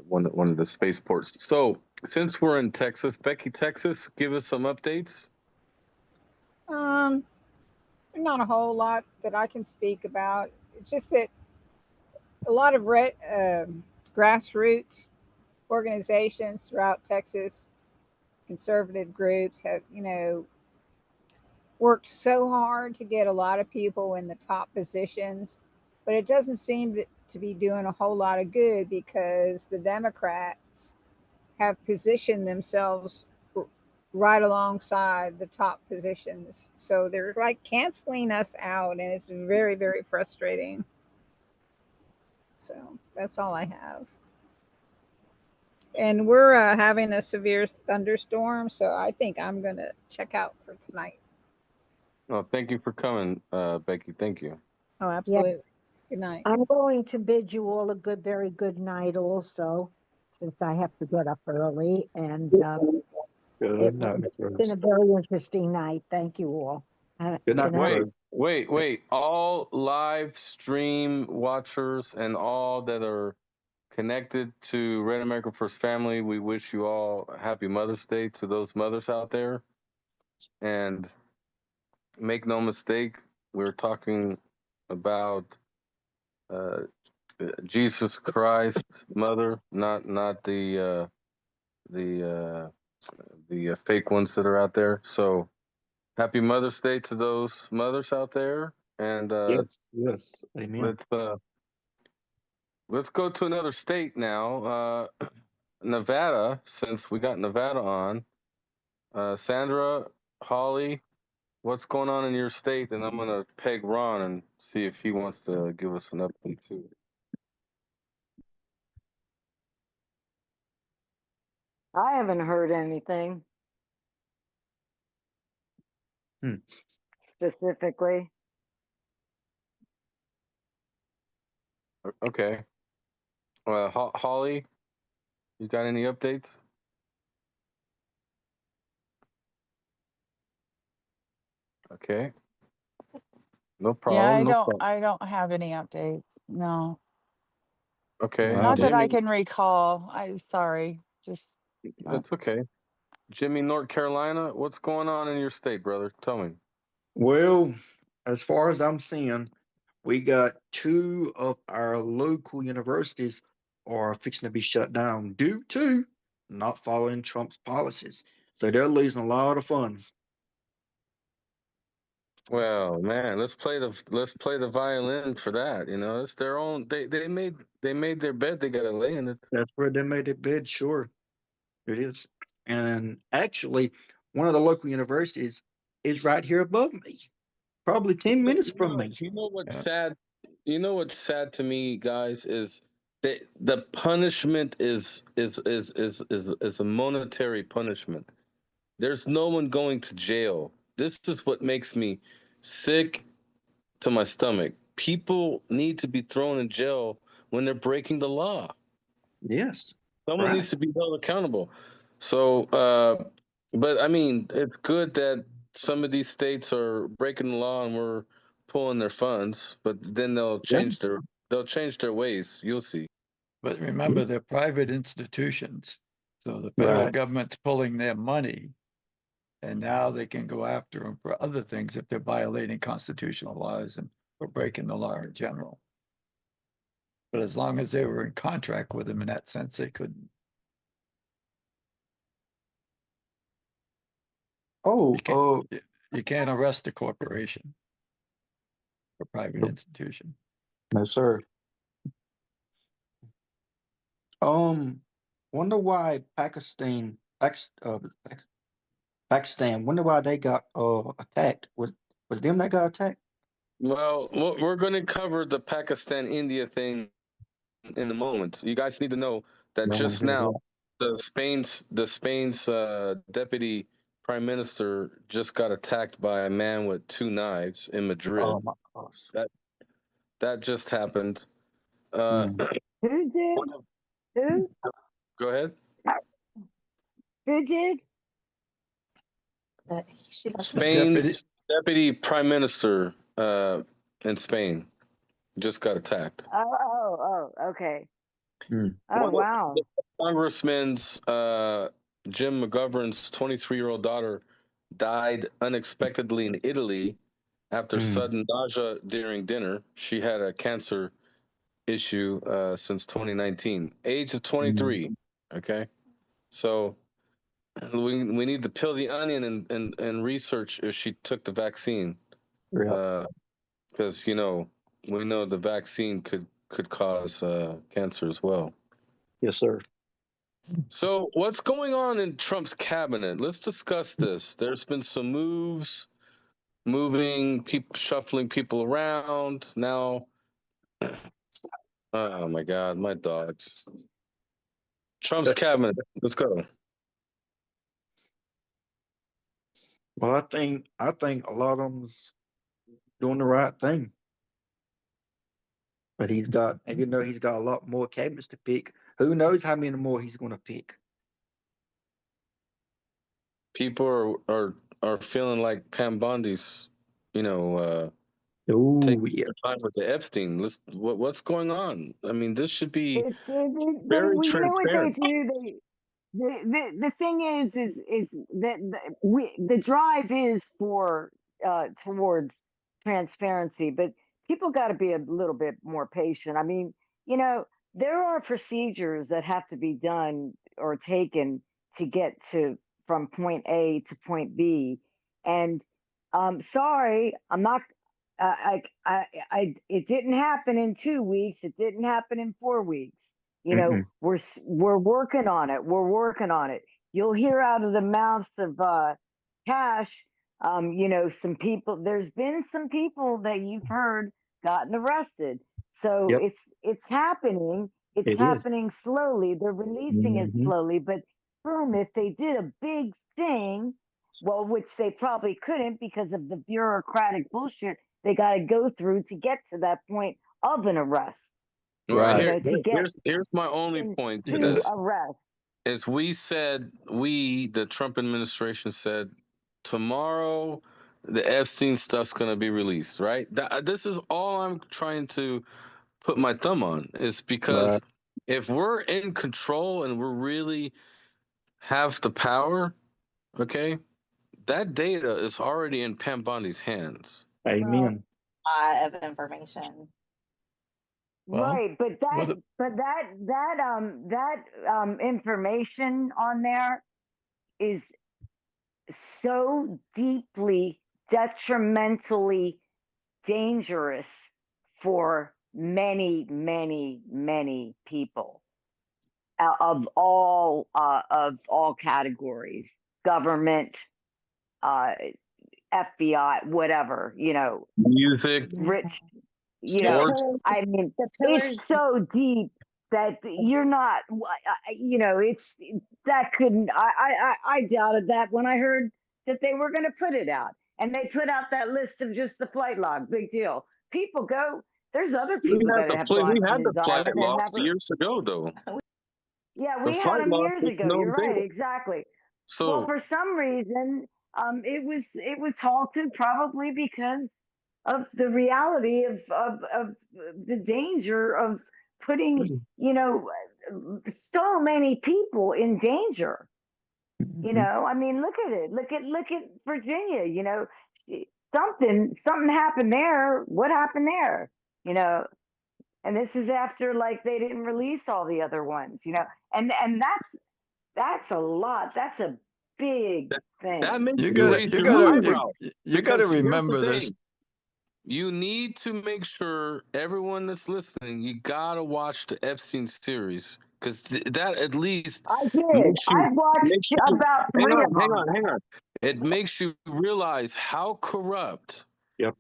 one of the spaceports. So since we're in Texas, Becky, Texas, give us some updates. Not a whole lot that I can speak about. It's just that a lot of grassroots organizations throughout Texas, conservative groups have, worked so hard to get a lot of people in the top positions, but it doesn't seem to be doing a whole lot of good because the Democrats have positioned themselves right alongside the top positions. So they're like canceling us out, and it's very, very frustrating. So that's all I have. And we're having a severe thunderstorm, so I think I'm going to check out for tonight. Oh, thank you for coming, Becky. Thank you. Oh, absolutely. Good night. I'm going to bid you all a very good night also, since I have to get up early. And it's been a very interesting night. Thank you all. Good night. Wait. All live stream watchers and all that are connected to Red America First Family, we wish you all a happy Mother's Day to those mothers out there. And make no mistake, we're talking about Jesus Christ, mother, not the fake ones that are out there. So happy Mother's Day to those mothers out there. And Yes, amen. let's go to another state now. Nevada, since we got Nevada on. Sandra, Holly, what's going on in your state? And I'm gonna peg Ron and see if he wants to give us an update too. I haven't heard anything specifically. Okay. Holly, You got any updates? Okay. No problem. Yeah, No problem. I don't have any updates. No. Okay. Wow. Not that I Jimmy, can recall. I'm sorry. Just it's okay. Jimmy, North Carolina, what's going on in your state, brother? Tell me. Well, as far as I'm seeing, we got two of our local universities are fixing to be shut down due to not following Trump's policies. So they're losing a lot of funds. Well, man, let's play the violin for that. You know, it's their own. They made their bed. They gotta lay in it. That's where they made it bid, sure. It is. And actually, one of the local universities is right here above me, probably 10 minutes from me. You know what's Yeah. sad? You know what's sad to me, guys, is that the punishment is a monetary punishment. There's no one going to jail. This is what makes me sick to my stomach. People need to be thrown in jail when they're breaking the law. Yes. Someone Right. needs to be held accountable. So, but I mean, it's good that some of these states are breaking the law and we're pulling their funds, but then they'll change their ways. You'll see. But remember, they're private institutions. So the federal Right. government's pulling their money, and now they can go after them for other things if they're violating constitutional laws and for breaking the law in general. But as long as they were in contract with them in that sense, they couldn't. Oh, You can't arrest a corporation or private institution. no, sir. Wonder why Pakistan, wonder why they got attacked. Was them that got attacked? Well, we're going to cover the Pakistan-India thing in a moment. You guys need to know that just now, the Spain's deputy prime minister just got attacked by a man with 2 knives in Madrid. Oh my gosh. That just happened. Who did? Who? Go ahead. Who did? Spain's deputy prime minister in Spain just got attacked. Oh, okay. Oh, wow. Congressman's Jim McGovern's 23-year-old daughter died unexpectedly in Italy after sudden nausea during dinner. She had a cancer issue since 2019, age of 23. Okay, so we need to peel the onion and research if she took the vaccine, because you know we know the vaccine could cause cancer as well. Yes, sir. So what's going on in Trump's cabinet? Let's discuss this. There's been some moves, moving people, shuffling people around. Now, oh my God, my dogs. Trump's cabinet. Let's go. Well, I think a lot of them's doing the right thing. But he's got, even though he's got a lot more cabinets to pick, who knows how many more he's going to pick. People are feeling like Pam Bondi's, taking their time with the Epstein. What's going on? I mean, this should be very You know what they transparent. do? The thing is that the drive is for towards transparency, but people got to be a little bit more patient. I mean, there are procedures that have to be done or taken to get from point A to point B, and sorry, I'm not. It didn't happen in 2 weeks. It didn't happen in 4 weeks. We're working on it. We're working on it. You'll hear out of the mouths of Cash, some people. There's been some people that you've heard gotten arrested. So it's happening. It's happening slowly. They're releasing it slowly, but boom, if they did a big thing, well, which they probably couldn't because of the bureaucratic bullshit they got to go through to get to that point of an arrest. Right. To get Here's my only point to to this. arrest. is we said, the Trump administration said, tomorrow the Epstein stuff's going to be released, right? This is all I'm trying to put my thumb on, is because Right. if we're in control and we're really have the power, okay, that data is already in Pam Bondi's hands. Amen. Of information. Well, Right, but what that information on there is so deeply detrimentally dangerous for many, many, many people of all categories, government, FBI, whatever, Music, rich, sports. I mean, The it's pillars, so deep that you're not, it's that couldn't. I doubted that when I heard that they were going to put it out, and they put out that list of just the flight log. Big deal. People go. There's other We people had that have gone we to had the his flight island and logs never. years ago, though. Yeah, The we had flight them logs years is ago. no You're right. big. Exactly. So Well, for some reason, it was halted probably because of the reality of the danger of putting, so many people in danger. I mean, look at it. Look at Virginia. Something happened there. What happened there? And this is after like they didn't release all the other ones. And that's a lot. That's a big that thing. makes you you gotta raise you your gotta eyebrow. you gotta Because here's the remember this. thing. You need to make sure everyone that's listening, you gotta watch the Epstein series, because that at least I did. makes I've watched you about hang 3 of on, them. hang on. It makes you realize how corrupt Yep.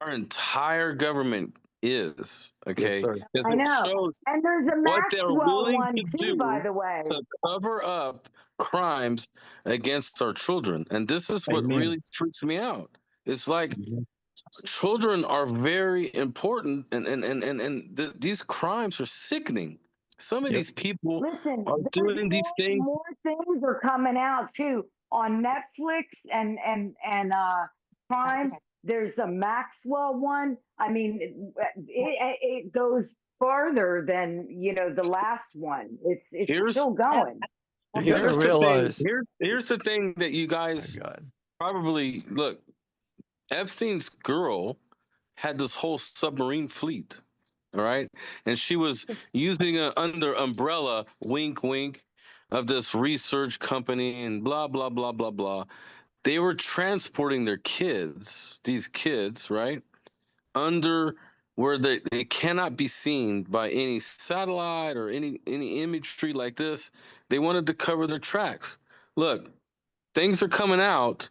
our entire government is. Yes, Okay, sir. because I it know. shows And there's a what they're Maxwell willing one to too, by do the way. to cover up crimes against our children. And this is what Amen. really freaks me out. It's like Mhm. children are very important, and these crimes are sickening. Some of Yep. these people Listen, are there's doing these things. more things are coming out too on Netflix and Prime. There's a Maxwell one. I mean, it goes farther than the last one. It's Here's still going. You gotta here's the thing. realize. Here's the thing that you My guys God. probably look. Epstein's girl had this whole submarine fleet, all right, and she was using an under umbrella, wink, wink, of this research company and blah blah blah blah blah. They were transporting their kids, these kids, right, under where they cannot be seen by any satellite or any imagery like this. They wanted to cover their tracks. Look, things are coming out,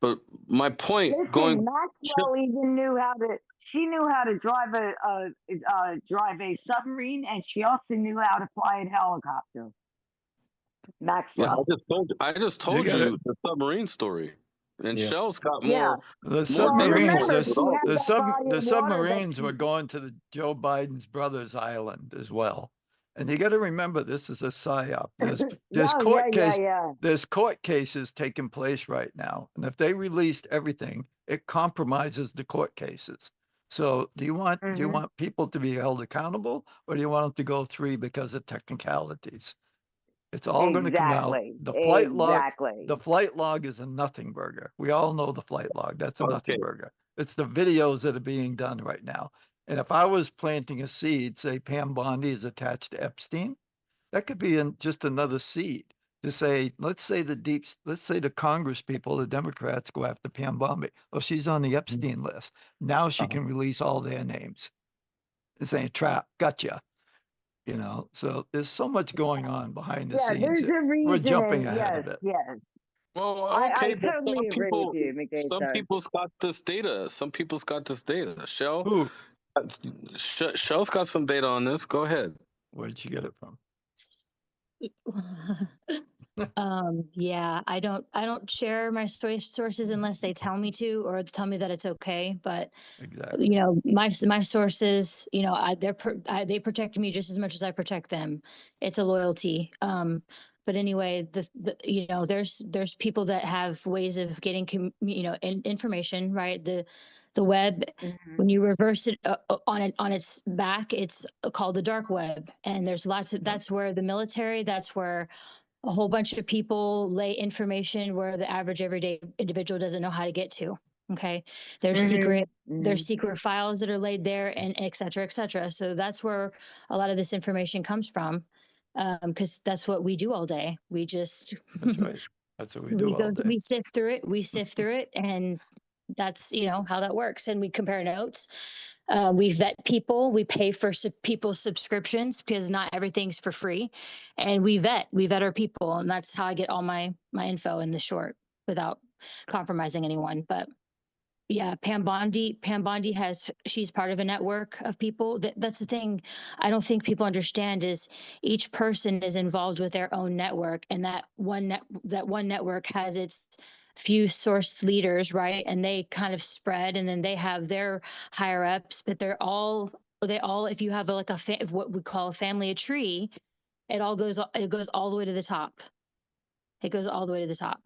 but my point Listen, Maxwell even knew how to. She knew how to drive a submarine, and she also knew how to fly a helicopter. Yeah, Maxwell. I just told gotta- you the submarine story, and Yeah. Shell's got Yeah. more The more data submarines, remember, points with she all had this. that body the of water that submarines she- were going to the Joe Biden's brother's island as well. And you got to remember, this is a psyop. There's yeah. there's court cases taking place right now, and if they released everything, it compromises the court cases. So, do you want people to be held accountable, or do you want them to go free because of technicalities? It's all going to come out. Exactly. The flight log. Exactly. The flight log is a nothing burger. We all know the flight log. That's a Okay. nothing burger. It's the videos that are being done right now. And if I was planting a seed, say Pam Bondi is attached to Epstein, that could be just another seed to say, let's say the Congress people, the Democrats go after Pam Bondi. Oh, she's on the Epstein list. Now she can release all their names. It's a trap. Gotcha. So there's so much going on behind the scenes. There's a reason. We're jumping ahead of it. Yes. Well, I okay, but totally agree with you, McGay. some people's got this data. Some people's got this data. Who? Shell's got some data on this. Go ahead. Where'd you get it from? Yeah, I don't share my sources unless they tell me to or tell me that it's okay. But Exactly. my sources, they protect me just as much as I protect them. It's a loyalty. But anyway, you know, there's people that have ways of getting information, right? The web, when you reverse it on its back, it's called the dark web, and there's lots of, that's where the military, that's where a whole bunch of people lay information where the average everyday individual doesn't know how to get to. Okay, there's secret files that are laid there, and et cetera, et cetera. So that's where a lot of this information comes from, because that's what we do all day. We just That's right. That's what we do all day. we sift through it, and that's, you know, how that works. And we compare notes. We vet people. We pay for people's subscriptions because not everything's for free, and we vet our people, and that's how I get all my info in the short without compromising anyone. But yeah, Pam Bondi she's part of a network of people. That's the thing I don't think people understand is each person is involved with their own network, and that one network has its few source leaders, right? And they kind of spread, and then they have their higher ups, but they all, if you have what we call a family tree, it goes all the way to the top. It goes all the way to the top.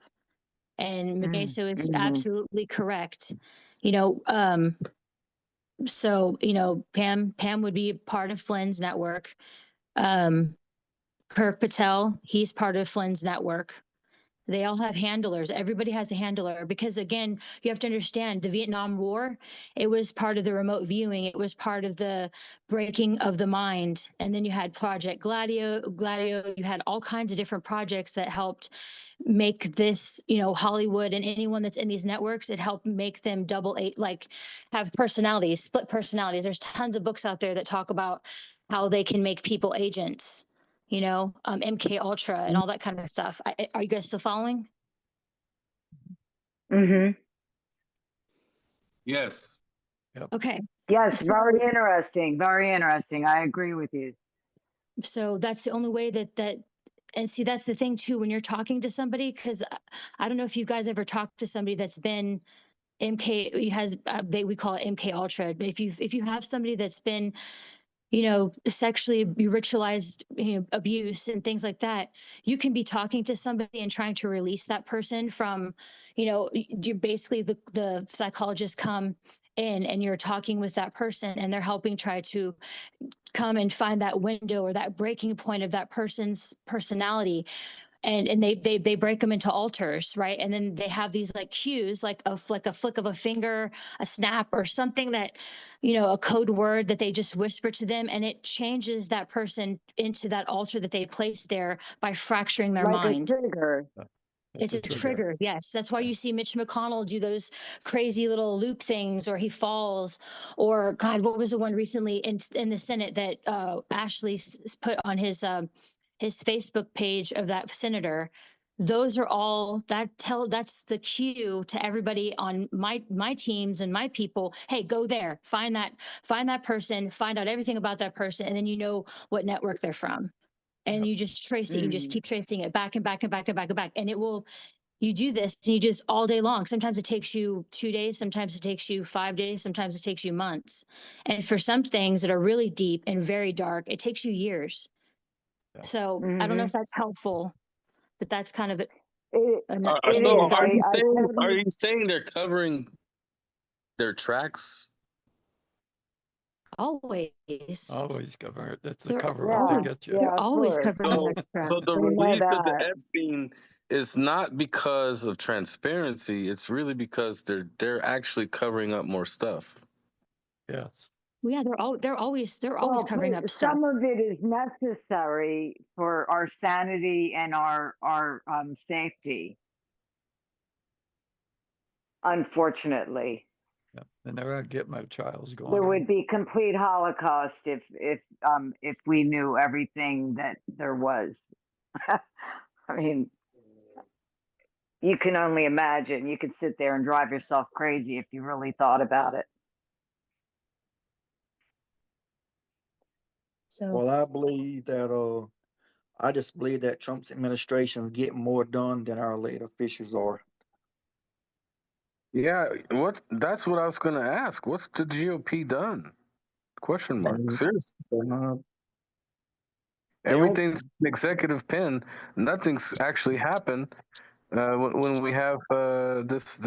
And Megeso is absolutely correct. You know, so, you know, Pam would be part of Flynn's network. Kirk Patel, he's part of Flynn's network. They all have handlers. Everybody has a handler, because again, you have to understand the Vietnam War, it was part of the remote viewing. It was part of the breaking of the mind. And then you had Project Gladio, you had all kinds of different projects that helped make this, you know, Hollywood and anyone that's in these networks, it helped make them have personalities, split personalities. There's tons of books out there that talk about how they can make people agents, you know, MK Ultra and all that kind of stuff. Are you guys still following? Yes. Yep. Okay. Yes, very interesting. Very interesting. I agree with you. So that's the only way that and see, that's the thing too, when you're talking to somebody, because I don't know if you guys ever talked to somebody that's been we call it MK Ultra. But if you have somebody that's been, you know, sexually ritualized, you know, abuse and things like that, you can be talking to somebody and trying to release that person from, you know, you basically the psychologists come in and you're talking with that person, and they're helping try to come and find that window or that breaking point of that person's personality. And they break them into alters, right? And then they have these like cues, like a flick of a finger, a snap, or something that, you know, a code word that they just whisper to them, and it changes that person into that alter that they placed there by fracturing their mind. Like a trigger. It's a trigger. Yes. That's why you see Mitch McConnell do those crazy little loop things, or he falls, or God, what was the one recently in the Senate that Ashley put on his Facebook page of that senator? Those are all that's the cue to everybody on my teams and my people. Hey, go there, find that person, find out everything about that person, and then you know what network they're from. And you just trace it. You just keep tracing it back and back and back and back and back. And you do this and you just all day long. Sometimes it takes you 2 days. Sometimes it takes you 5 days. Sometimes it takes you months. And for some things that are really deep and very dark, it takes you years. So I don't know if that's helpful, but that's kind of it. So are you saying they're covering their tracks? Always cover it. That's the They're cover up to get you. They're always covering their tracks. So the release of the Epstein is not because of transparency. It's really because they're actually covering up more stuff. Yes. Well, yeah, they're always covering up stuff. Some of it is necessary for our sanity and our safety. Unfortunately. Yeah. And there I'd get my trials going. There would be complete Holocaust if we knew everything that there was. I mean, you can only imagine. You could sit there and drive yourself crazy if you really thought about it. So, well, I believe that I just believe that Trump's administration is getting more done than our elected officials are. Yeah, that's what I was going to ask. What's the GOP done? Question mark. Seriously. Everything's an executive pin. Nothing's actually happened when we have this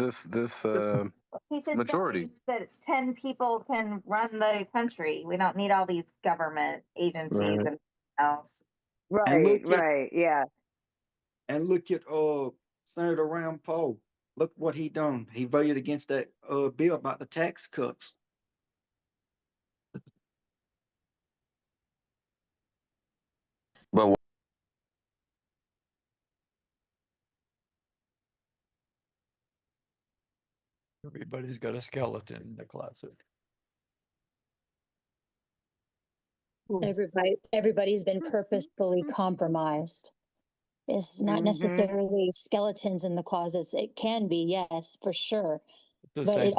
He just majority. said that 10 people can run the country. We don't need all these government agencies Right. and else. And Right, look at right, yeah. Senator Rand Paul. Look what he done. He voted against that bill about the tax cuts. But Everybody's got a skeleton in the closet. Everybody's been purposefully compromised. It's not necessarily skeletons in the closets. It can be, yes, for sure. The But same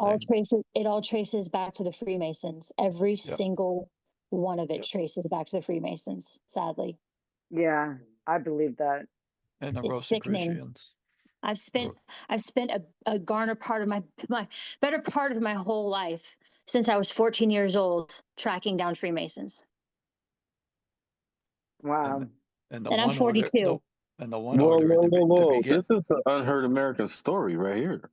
thing. it all traces back to the Freemasons. Every single one of it traces back to the Freemasons, sadly. Yeah, I believe that. And the It's sickening. Rosicrucians. I've spent a garner part of my better part of my whole life since I was 14 years old tracking down Freemasons. Wow. And the And I'm one order, 42. and the one whoa, order whoa, to whoa, whoa! begin. This is an unheard American story right here.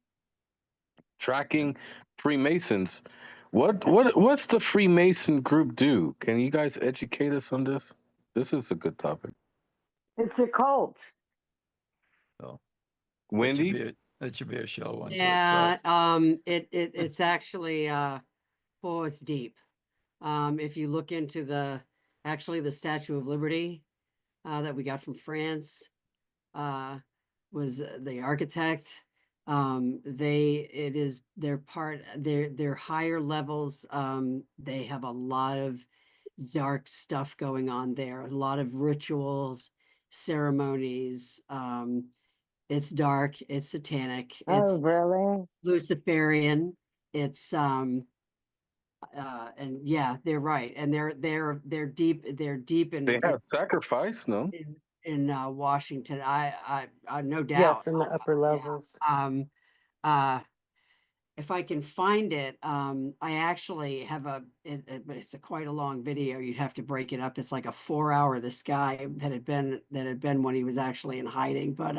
Tracking Freemasons. What's the Freemason group do? Can you guys educate us on this? This is a good topic. It's a cult. So Wendy? that should be a show unto Yeah, itself. it's actually it's deep. If you look into the Statue of Liberty that we got from France, was the architect. They're higher levels. They have a lot of dark stuff going on there, a lot of rituals, ceremonies. It's dark, it's satanic, Oh, it's really? Luciferian. It's and yeah, they're right. And they're deep in They have sacrifice, no? in Washington. I no doubt. Yes, in the upper levels. If I can find it, I actually have but it's quite a long video. You'd have to break it up. It's like a 4-hour. This guy that had been when he was actually in hiding, but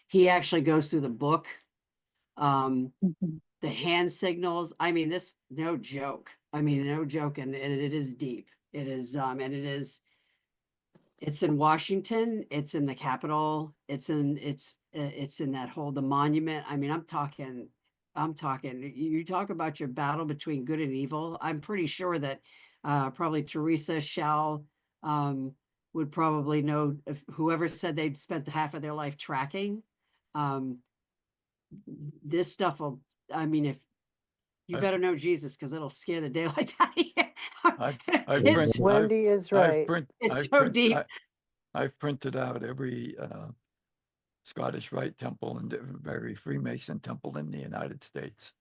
he actually goes through the book, the hand signals. I mean, this no joke. I mean, no joke, and it is deep. It is, and it is. It's in Washington. It's in the Capitol. It's in that whole the monument. I mean, I'm talking. You talk about your battle between good and evil. I'm pretty sure that probably Teresa Shao would probably know if whoever said they'd spent half of their life tracking. This stuff will. I mean, if you better know Jesus, because it'll scare the daylights out of you. Wendy is right. It's so deep. I've printed out every Scottish Rite temple and every Freemason temple in the United States,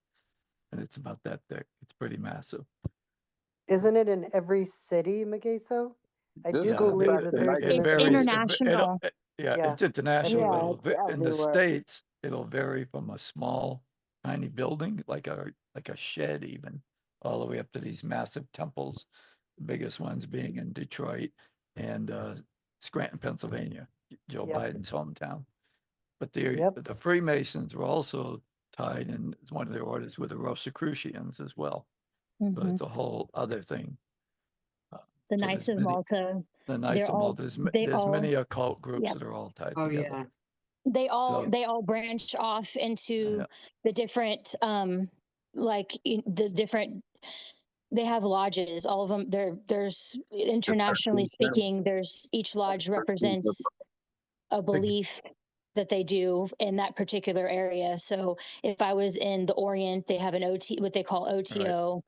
and it's about that thick. It's pretty massive. Isn't it in every city, Magaso? I This do goes believe back that to there's It's international. It's international. Yeah, But it's in the everywhere. States, it'll vary from a small, tiny building, like a shed even, all the way up to these massive temples. The biggest ones being in Detroit and Scranton, Pennsylvania, Joe Biden's hometown. But the Freemasons were also tied in one of their orders with the Rosicrucians as well. So it's a whole other thing. The Knights of Malta. The Knights of Malta. There's many occult groups that are all tied together. Yeah. They all branch off into the different they have lodges. All of them. There's internationally speaking, each lodge represents a belief that they do in that particular area. So if I was in the Orient, they have an what they call OTO. Right.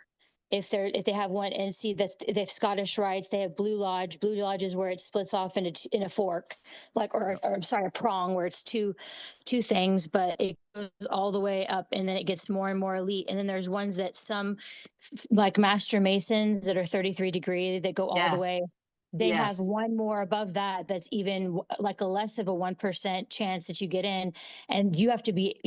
If they have one, and see that they have Scottish rites, they have Blue Lodge. Blue Lodge is where it splits off in a fork, or I'm sorry, a prong, where it's two things, but it goes all the way up, and then it gets more and more elite. And then there's ones that some, like Master Masons, that are 33 degree, that go all the way. They have one more above that's even like a less of a 1% chance that you get in, and you have to be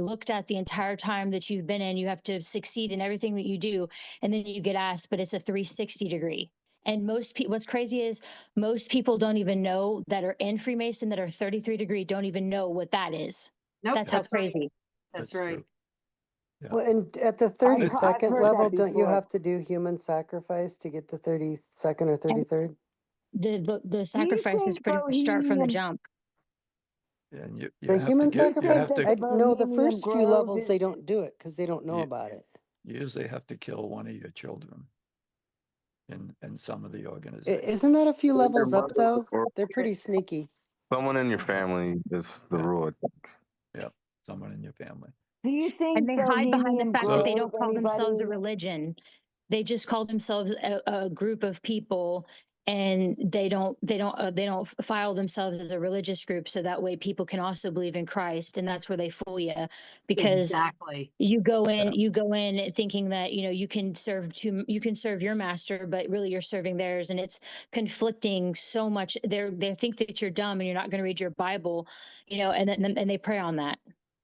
looked at the entire time that you've been in. You have to succeed in everything that you do, and then you get asked, but it's a 360 degree, And most people, what's crazy is most people don't even know that are in Freemason that are 33 degree don't even know what that is. Nope, That's how that's right. crazy. That's That's right. true. Yeah. Well, and at the I've 32nd heard level, that don't you before. have to do human sacrifice to get to 32nd or 33rd? The Do you sacrifices think pretty much start from the Bohemian, jump. And you The have to human get, you think have sacrifice, that to, the no, the Bohemian first few Grove levels, is, they don't do it because they don't know you, about it. you usually have to kill one of your children in some of the organizations. Isn't that a few Or their levels up mother, though? or They're pretty sneaky. someone in your family is the Yeah. rule. Yeah, someone in your family. do you And think they hide behind the Bohemian fact that they Grove, don't call themselves a anybody? religion. They just call themselves a group of people, and they don't file themselves as a religious group. So that way people can also believe in Christ. And that's where they fool you, because Exactly. you go Yeah. in thinking that, you know, you can serve your master, but really you're serving theirs, and it's conflicting so much. They think that you're dumb and you're not going to read your Bible, you know, and they prey on that.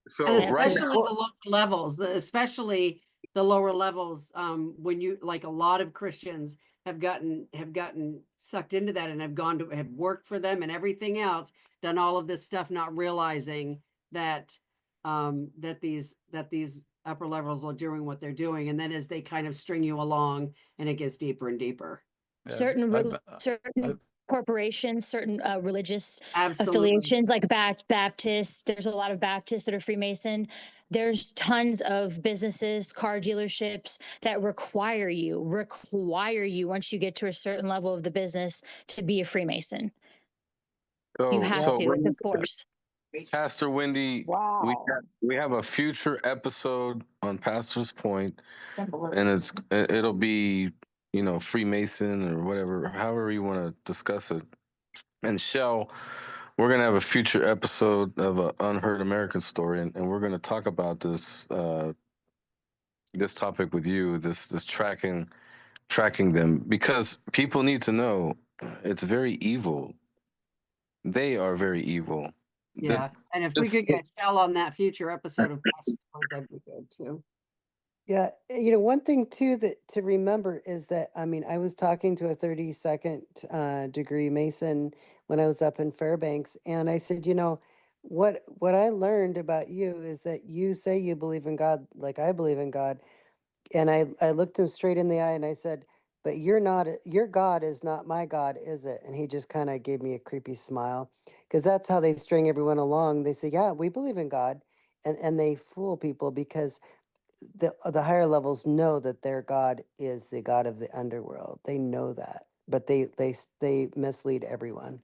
So And right now, especially the lower levels, especially the lower levels, when you, like, a lot of Christians have gotten sucked into that and have worked for them and everything else, done all of this stuff, not realizing that that these upper levels are doing what they're doing. And then as they kind of string you along, and it gets deeper and deeper. Yeah, certain I've- corporations, certain religious Absolutely. affiliations, like Baptists. There's a lot of Baptists that are Freemason. There's tons of businesses, car dealerships that require you once you get to a certain level of the business to be a Freemason. You have to. It's a force. Pastor Wendy, Wow. we have a future episode on Pastor's Point, and it'll be, you know, Freemason or whatever, however you want to discuss it. And Shell, we're gonna have a future episode of an Unheard American Story, and we're gonna talk about this this topic with you, this tracking them, because people need to know it's very evil. They are very evil. Yeah. And if we could get Shell on that future episode of Pastor's Point, that'd be good too. Yeah, you know, one thing too that to remember is that, I mean, I was talking to a 32nd degree Mason when I was up in Fairbanks, and I said, you know, what I learned about you is that you say you believe in God like I believe in God. And I looked him straight in the eye and I said, but you're not, your God is not my God, is it? And he just kind of gave me a creepy smile, because that's how they string everyone along. They say, yeah, we believe in God. And they fool people because the higher levels know that their God is the God of the underworld. They know that, but they mislead everyone.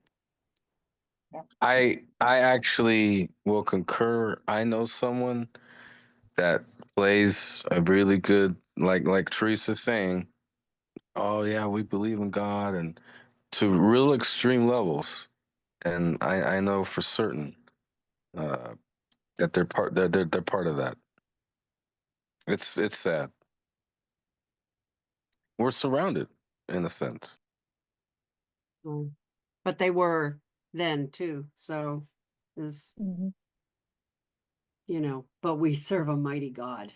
I actually will concur. I know someone that plays a really good, like Teresa's saying, oh yeah, we believe in God, and to real extreme levels. And I know for certain that they're part of that. It's sad. We're surrounded in a sense. But they were then too. So is, you know, but we serve a mighty God.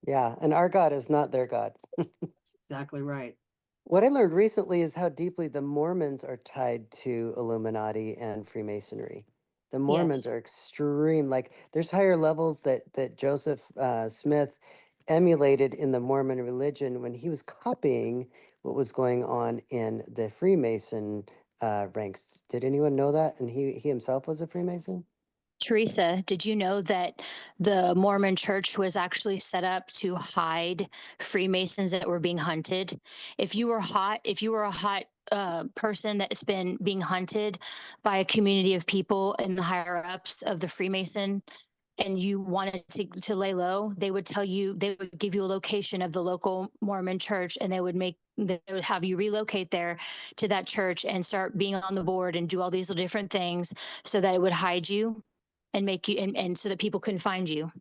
Yeah, and our God is not their God. That's exactly right. What I learned recently is how deeply the Mormons are tied to Illuminati and Freemasonry. The Mormons Yes. are extreme. Like there's higher levels that Joseph Smith emulated in the Mormon religion when he was copying what was going on in the Freemason ranks. Did anyone know that? And he himself was a Freemason? Teresa, did you know that the Mormon church was actually set up to hide Freemasons that were being hunted? If you were a hot person that's been being hunted by a community of people in the higher ups of the Freemason, and you wanted to lay low, they would give you a location of the local Mormon church, and they would have you relocate there to that church and start being on the board and do all these different things so that it would hide you and make you and so that people couldn't find you.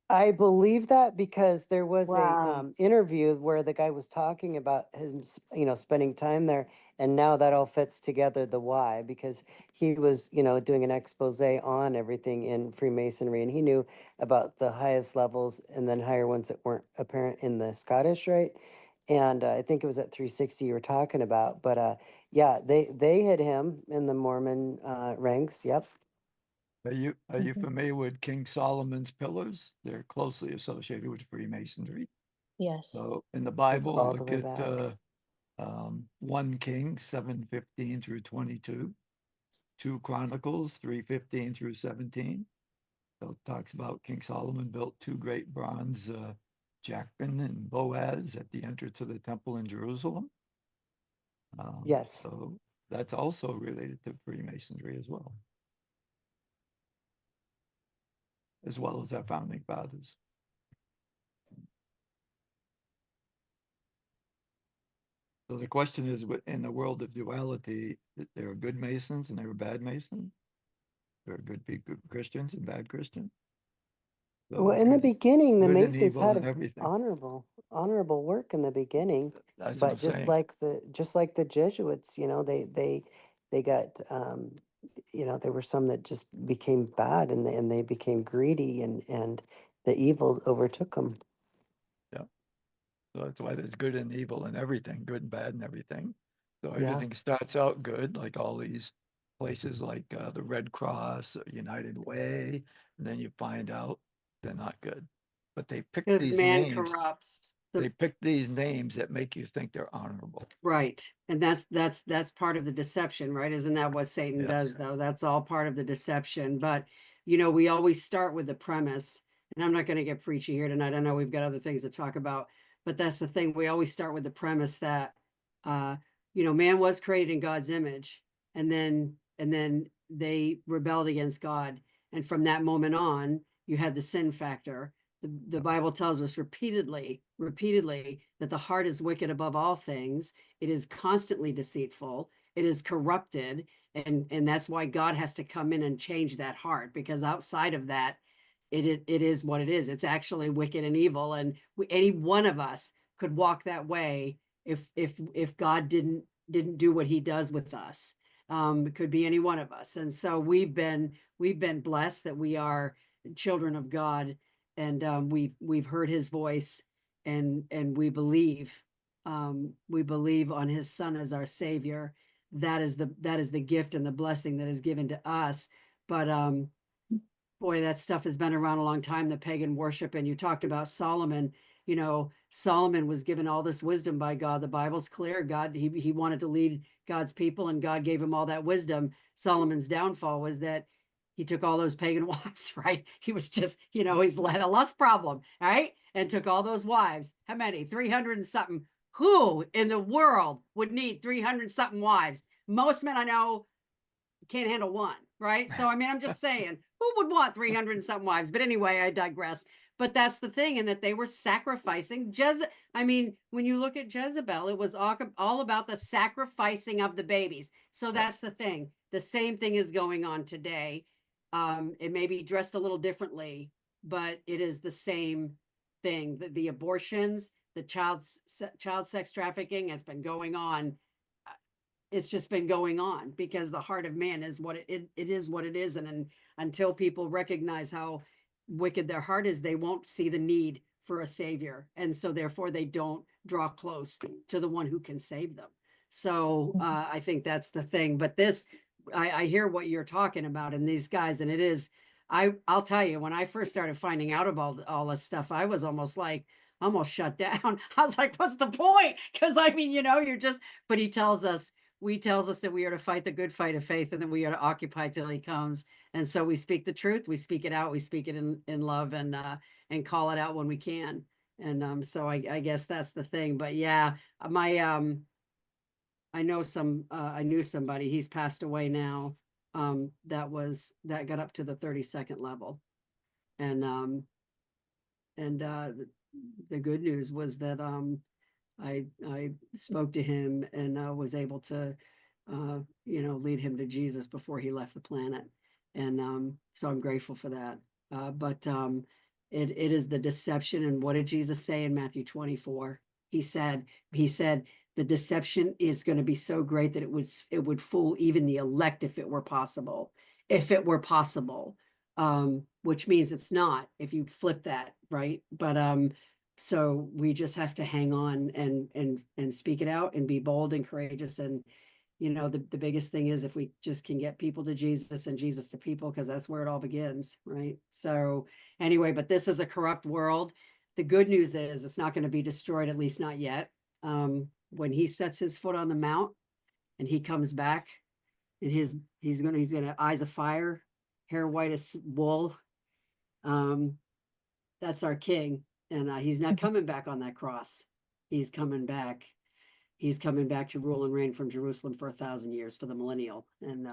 I believe that because there was Wow. a interview where the guy was talking about him, you know, spending time there, and now that all fits together the why, because he was, you know, doing an expose on everything in Freemasonry, and he knew about the highest levels and then higher ones that weren't apparent in the Scottish rite. And I think it was at 360 you were talking about. But yeah, they hit him in the Mormon ranks. Yep. Are you familiar with King Solomon's pillars? They're closely associated with Freemasonry. Yes. So in the Goes Bible, all the look way at back. 1 King 7:15 through 22, 2 Chronicles 3:15 through 17. So it talks about King Solomon built 2 great bronze Jachin and Boaz at the entrance of the temple in Jerusalem. Yes. So that's also related to Freemasonry as well as our founding fathers. So the question is, in the world of duality, there are good Masons and there are bad Masons. There are good Christians and bad Christians. So Well, in the there's beginning, the good and Masons evil had and a everything. honorable work in the beginning. That's what But I'm just saying. like the Jesuits, you know, they got you know, there were some that just became bad and they became greedy and the evil overtook them. Yeah. So that's why there's good and evil and everything, good and bad and everything. So Yeah. everything starts out good, like all these places like the Red Cross, United Way, and then you find out they're not good. But they pick Because these man names. corrupts. They pick these names that make you think they're honorable. Right. And that's part of the deception, right? Isn't that what Satan Yes. does though? That's all part of the deception. But you know, we always start with the premise, and I'm not going to get preachy here tonight. I know we've got other things to talk about, but that's the thing. We always start with the premise that you know, man was created in God's image, and then they rebelled against God. And from that moment on, you had the sin factor. The Bible tells us repeatedly that the heart is wicked above all things. It is constantly deceitful. It is corrupted. And that's why God has to come in and change that heart, because outside of that, it is what it is. It's actually wicked and evil. And any one of us could walk that way if God didn't do what he does with us. It could be any one of us. And so we've been blessed that we are children of God, and we've heard his voice, and we believe on his son as our savior. That is the gift and the blessing that is given to us. But boy, that stuff has been around a long time, the pagan worship. And you talked about Solomon. You know, Solomon was given all this wisdom by God. The Bible's clear. God, he wanted to lead God's people, and God gave him all that wisdom. Solomon's downfall was that he took all those pagan wives, right? He was just, you know, he's had a lust problem, right? And took all those wives. How many? 300 and something. Who in the world would need 300 something wives? Most men I know can't handle one, right? So, I mean, I'm just saying, who would want 300 and something wives? But anyway, I digress. But that's the thing, and that they were sacrificing I mean, when you look at Jezebel, it was all about the sacrificing of the babies. So that's the thing. The same thing is going on today. It may be dressed a little differently, but it is the same thing. The abortions, the child sex trafficking has been going on. It's just been going on because the heart of man is what it is what it is. And until people recognize how wicked their heart is, they won't see the need for a savior. And so therefore they don't draw close to the one who can save them. So I think that's the thing. But I hear what you're talking about in these guys, and it is, I'll tell you, when I first started finding out about all this stuff, I was almost shut down. I was like, what's the point? Because I mean, you know, but he tells us that we are to fight the good fight of faith, and that we are to occupy till he comes. And so we speak the truth, we speak it out, we speak it in love, and call it out when we can. And so I guess that's the thing. But yeah, I knew somebody, he's passed away now, that got up to the 32nd level. And the good news was that I spoke to him and was able to, you know, lead him to Jesus before he left the planet. And so I'm grateful for that. But it is the deception. And what did Jesus say in Matthew 24? He said, the deception is going to be so great that it would fool even the elect if it were possible. If it were possible, which means it's not if you flip that, right? But So we just have to hang on and speak it out and be bold and courageous. And, you know, the biggest thing is if we just can get people to Jesus and Jesus to people, because that's where it all begins, right? So anyway, but this is a corrupt world. The good news is it's not going to be destroyed, at least not yet. When he sets his foot on the mount and he comes back, and he's gonna eyes of fire, hair white as wool. That's our king, and he's not coming back on that cross. He's coming back. He's coming back to rule and reign from Jerusalem for 1,000 years, for the millennial, and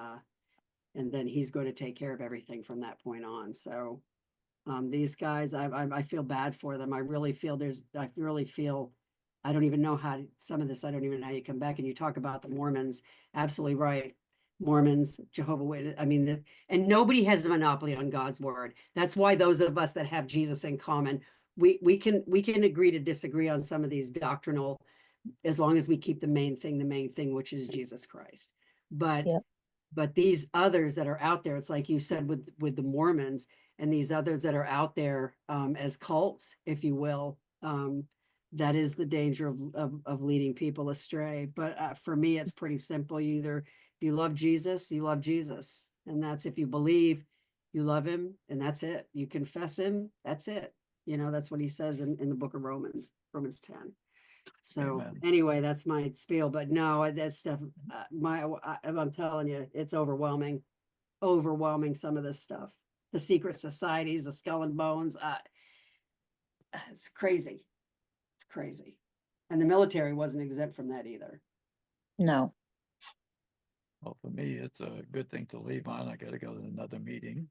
then he's going to take care of everything from that point on. So these guys, I feel bad for them. I really feel I don't even know how some of this. I don't even know how you come back. And you talk about the Mormons. Absolutely right. Mormons, Jehovah Witness. I mean, and nobody has a monopoly on God's word. That's why those of us that have Jesus in common, we can agree to disagree on some of these doctrinal, as long as we keep the main thing, which is Jesus Christ. But Yep. but these others that are out there, it's like you said with the Mormons and these others that are out there as cults, if you will. That is the danger of leading people astray. But for me, it's pretty simple. If you love Jesus, you love Jesus. And that's if you believe you love him, and that's it. You confess him, that's it. You know, that's what he says in the book of Romans 10. So Amen. anyway, that's my spiel. But no, that stuff, I'm telling you, it's overwhelming. Some of this stuff. The secret societies, the skull and bones. It's crazy. It's crazy. And the military wasn't exempt from that either. No. Well, for me, it's a good thing to leave on. I got to go to another meeting.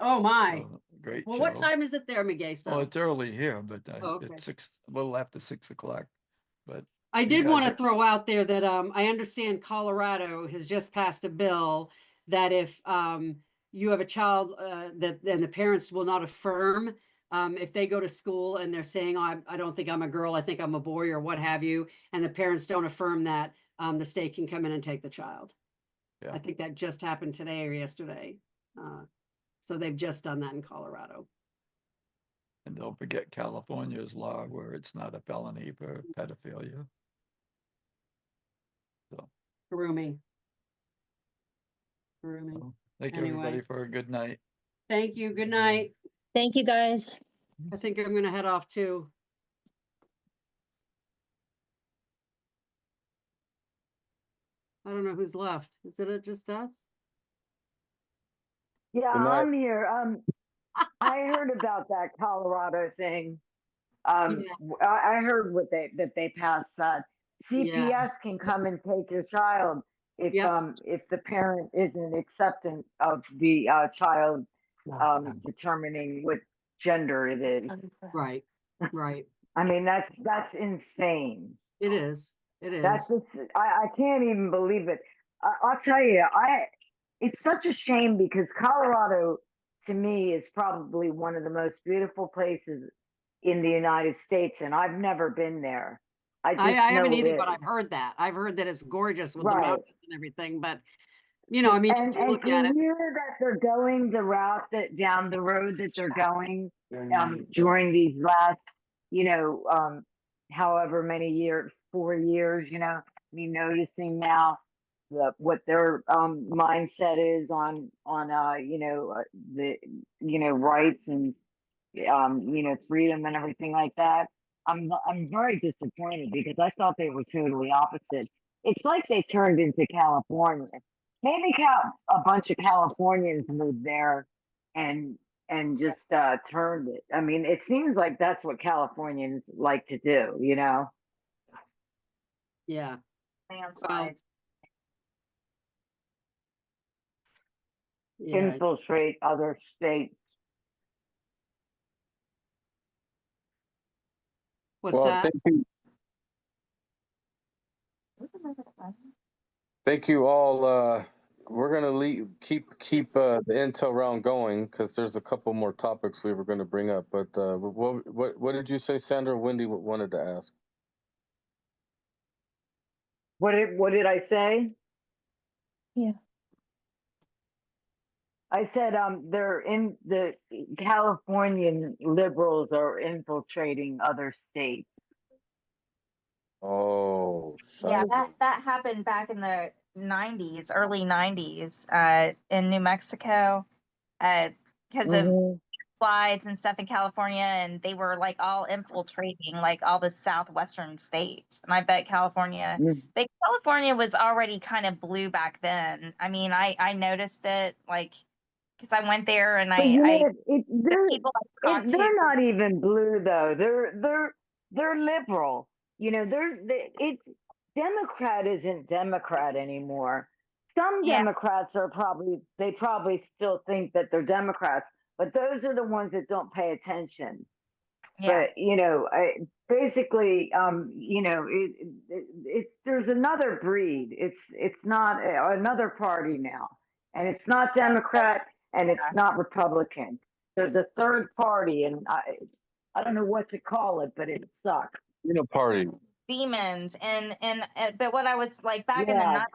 Oh my. So, great Well, show. what time is it there, Miguel? Oh, it's early here, but Okay. it's a little after 6 o'clock. But I you did guys want to are- throw out there that I understand Colorado has just passed a bill that if you have a child that then the parents will not affirm if they go to school and they're saying, oh, I don't think I'm a girl, I think I'm a boy, or what have you, and the parents don't affirm that, the state can come in and take the child. Yeah. I think that just happened today or yesterday. So they've just done that in Colorado. And don't forget California's law where it's not a felony for pedophilia. So, Grooming. thank you, Anyway. everybody, for a good night. Thank you. Good night. Thank you, guys. I think I'm going to head off too. I don't know who's left. Is it just us? Yeah, Good night. I'm here. I heard about that Colorado thing. I heard that they passed that CPS can come and take your child if the parent isn't acceptant of the child determining what gender it is. Right. Right. I mean, that's insane. It is. It is. That's just I can't even believe it. I'll tell you, it's such a shame because Colorado to me is probably one of the most beautiful places in the United States, and I've never been there. I haven't know either, it but I've is. heard that. I've heard that it's gorgeous with the Right. mountains and everything, but you know, I mean, And you look at to it. hear that they're going the route that down the road that they're going during these last, however many years, 4 years, me noticing now what their mindset is on the rights and freedom and everything like that. I'm very disappointed because I thought they were totally opposite. It's like they turned into California. Maybe a bunch of Californians moved there and just turned it. I mean, it seems like that's what Californians like to do, Yeah. Landslides. Yeah. infiltrate other states. What's that? Thank you all. We're gonna keep the intel round going because there's a couple more topics we were going to bring up. But what did you say, Sandra? Wendy wanted to ask. What did I say? Yeah. I said, they're in the Californian liberals are infiltrating other states. Oh, Yeah, scheiße. that happened back in the 90s, early 90s, in New Mexico, because of Mhm. slides and stuff in California, and they were like all infiltrating like all the southwestern states. And I bet California, Mm. but California was already kind of blue back then. I mean, I noticed it like because I went there and But you know, the people I talked to. they're not even blue though. They're liberal. You know, it's Democrat isn't Democrat anymore. Some Yeah. Democrats they probably still think that they're Democrats, but those are the ones that don't pay attention. Yeah. But you know, basically, you know, it's there's another breed. It's not another party now, and it's not Democrat and it's not Republican. There's a third party, and I don't know what to call it, but it sucks. Party. Demons and but what I was like back in the Yes.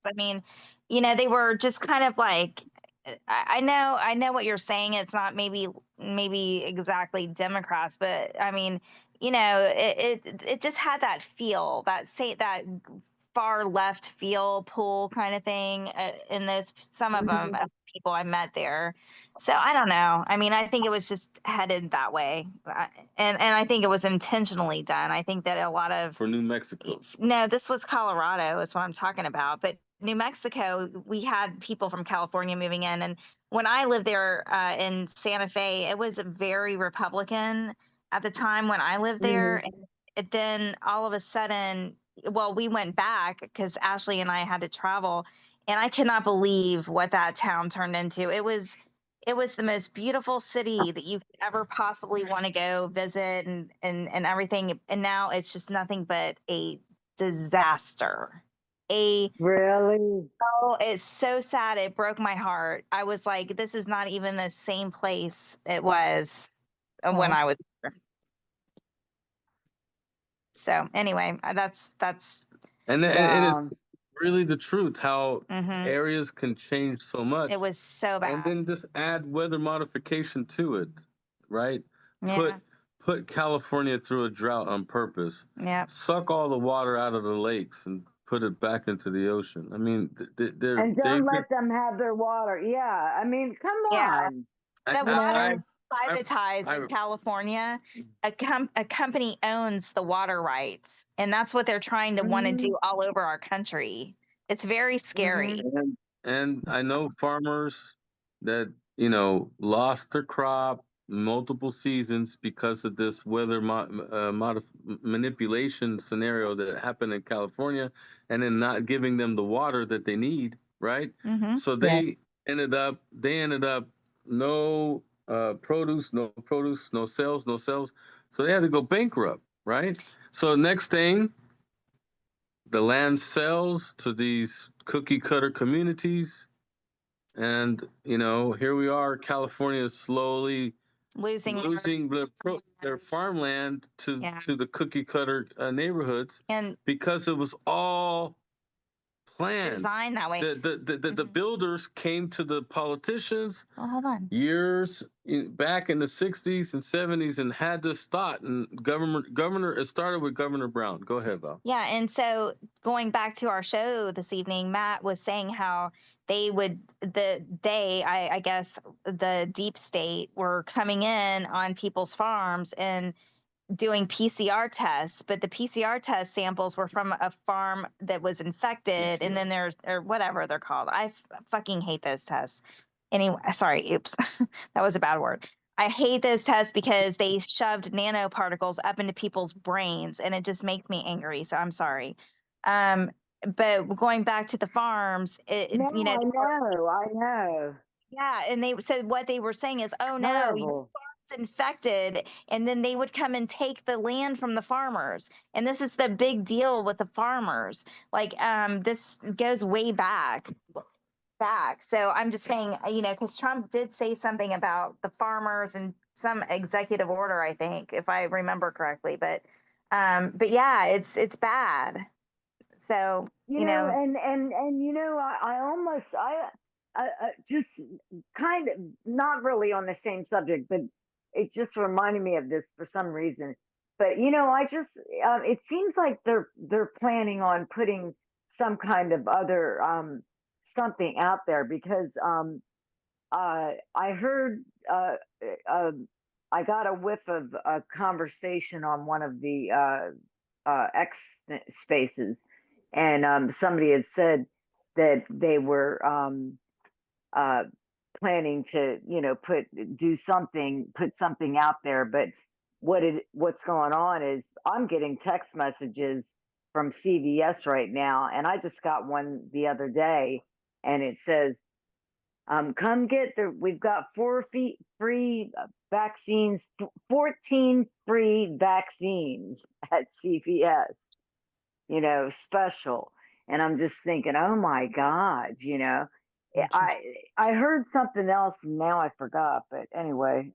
90s, I mean, you know, they were just kind of like I know what you're saying. It's not maybe exactly Democrats, but I mean, you know, it just had that feel, that far left feel pull kind of thing in those some of them people I met there. So I don't know. I mean, I think it was just headed that way, and I think it was intentionally done. I think that a lot of For New Mexico. no, this was Colorado is what I'm talking about. But New Mexico, we had people from California moving in. And when I lived there in Santa Fe, it was very Republican at the time when I lived there. And then all of a sudden, well, we went back because Ashley and I had to travel. And I could not believe what that town turned into. It was the most beautiful city that you could ever possibly want to go visit and everything. And now it's just nothing but a disaster. Really? Oh, it's so sad. It broke my heart. I was like, this is not even the same place it was when I was there. So anyway, that's And it is Wow. really the truth how Mhm. areas can change so much. It was so bad. And then just add weather modification to it, right? Yeah. Put California through a drought on purpose. Yeah. Suck all the water out of the lakes and put it back into the ocean. I mean, And don't let them have their water. Yeah. I mean, come Yeah. on. The You water know? is privatized in California. A company owns the water rights, and that's what they're trying to want to do all over our country. It's very scary. And I know farmers that, lost their crop multiple seasons because of this weather manipulation scenario that happened in California, and then not giving them the water that they need, right? Mhm. So they ended up no produce, no sales. So they had to go bankrupt, right? So next thing, the land sells to these cookie cutter communities. And, here we are, California is slowly losing their farmland to the cookie cutter neighborhoods, and because it was all planned. designed that way. The builders came to the politicians hold on. years back in the 60s and 70s and had this thought. And it started with Governor Brown. Go ahead, Val. Yeah, and so going back to our show this evening, Matt was saying how I guess the deep state were coming in on people's farms and doing PCR tests, but the PCR test samples were from a farm that was infected, and then or whatever they're called. I fucking hate those tests. Anyway, sorry, oops, that was a bad word. I hate those tests because they shoved nanoparticles up into people's brains, and it just makes me angry. So I'm sorry. But going back to the farms, I know. Yeah, and they said what they were saying is, oh no, your Terrible. farm's infected, and then they would come and take the land from the farmers. And this is the big deal with the farmers. Like, this goes way back. So I'm just saying, because Trump did say something about the farmers and some executive order, I think, if I remember correctly. But yeah, it's bad. So And I just kind of not really on the same subject, but it just reminded me of this for some reason. But I just it seems like they're planning on putting some kind of other something out there because I heard I got a whiff of a conversation on one of the X spaces, and somebody had said that they were planning to put something out there. But what's going on is I'm getting text messages from CVS right now, and I just got one the other day, and it says, come we've got 4 free vaccines, 14 free vaccines at CVS, special. And I'm just thinking, oh my God, I heard something else and now I forgot. But anyway,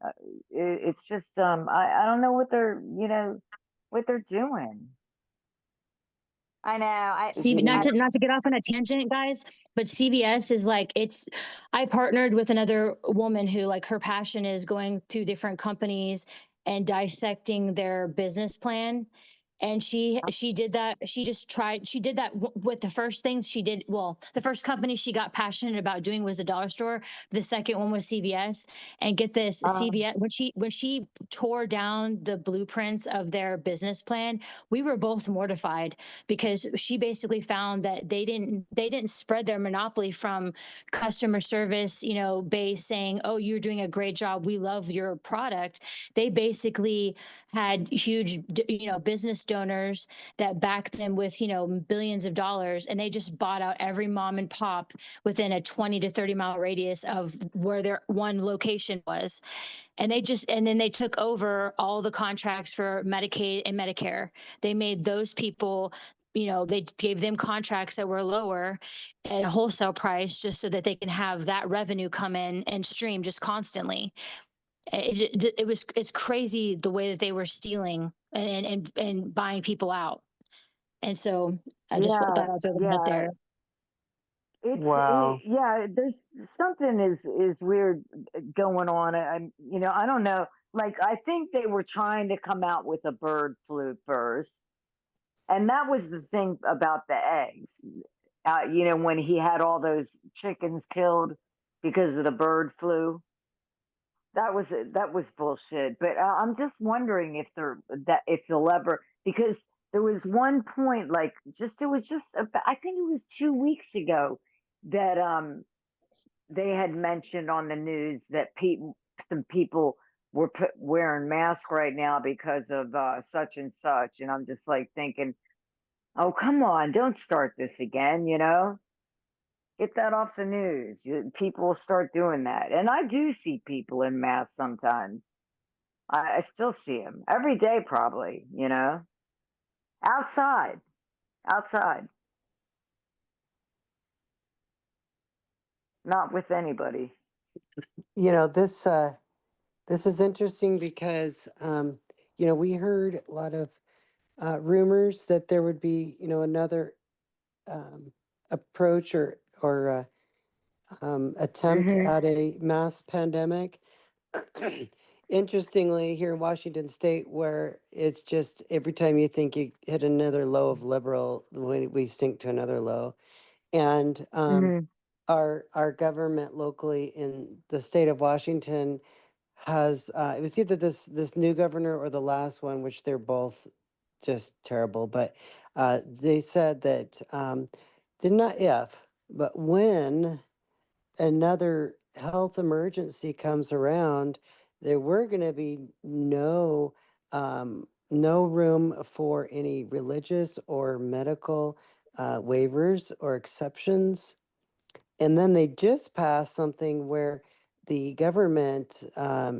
it's just I don't know what they're doing. I know. Not to get off on a tangent, guys, but CVS is like I partnered with another woman who like her passion is going to different companies and dissecting their business plan. And she did that. She did that with the first things she did. Well, the first company she got passionate about doing was the dollar store. The second one was CVS. And get this, CVS, when she tore down the blueprints of their business plan, we were both mortified because she basically found that they didn't spread their monopoly from customer service, base saying, oh, you're doing a great job, we love your product. They basically had huge, business donors that backed them with, billions of dollars. And they just bought out every mom and pop within a 20 to 30 mile radius of where their one location was. And then they took over all the contracts for Medicaid and Medicare. They made those people, they gave them contracts that were lower at wholesale price just so that they can have that revenue come in and stream just constantly. It's crazy the way that they were stealing and buying people out. And so I just thought I'd throw that out there. Wow. There's something is weird going on. I don't know. Like, I think they were trying to come out with a bird flu first. And that was the thing about the eggs. When he had all those chickens killed because of the bird flu. That was bullshit. But I'm just wondering if they'll ever, because there was one point, like I think it was 2 weeks ago that they had mentioned on the news that some people were wearing masks right now because of such and such, and I'm just like thinking, oh come on, don't start this again, Get that off the news. People will start doing that. And I do see people in masks sometimes. I still see them every day, probably, outside. Not with anybody. This is interesting because, we heard a lot of rumors that there would be, another approach or attempt at a mass pandemic. Interestingly, here in Washington State, where it's just every time you think you hit another low of liberal, we sink to another low. And our government locally in the state of Washington has it was either this new governor or the last one, which they're both just terrible. But they said that did not if, but when another health emergency comes around, there were going to be no room for any religious or medical waivers or exceptions. And then they just passed something where the government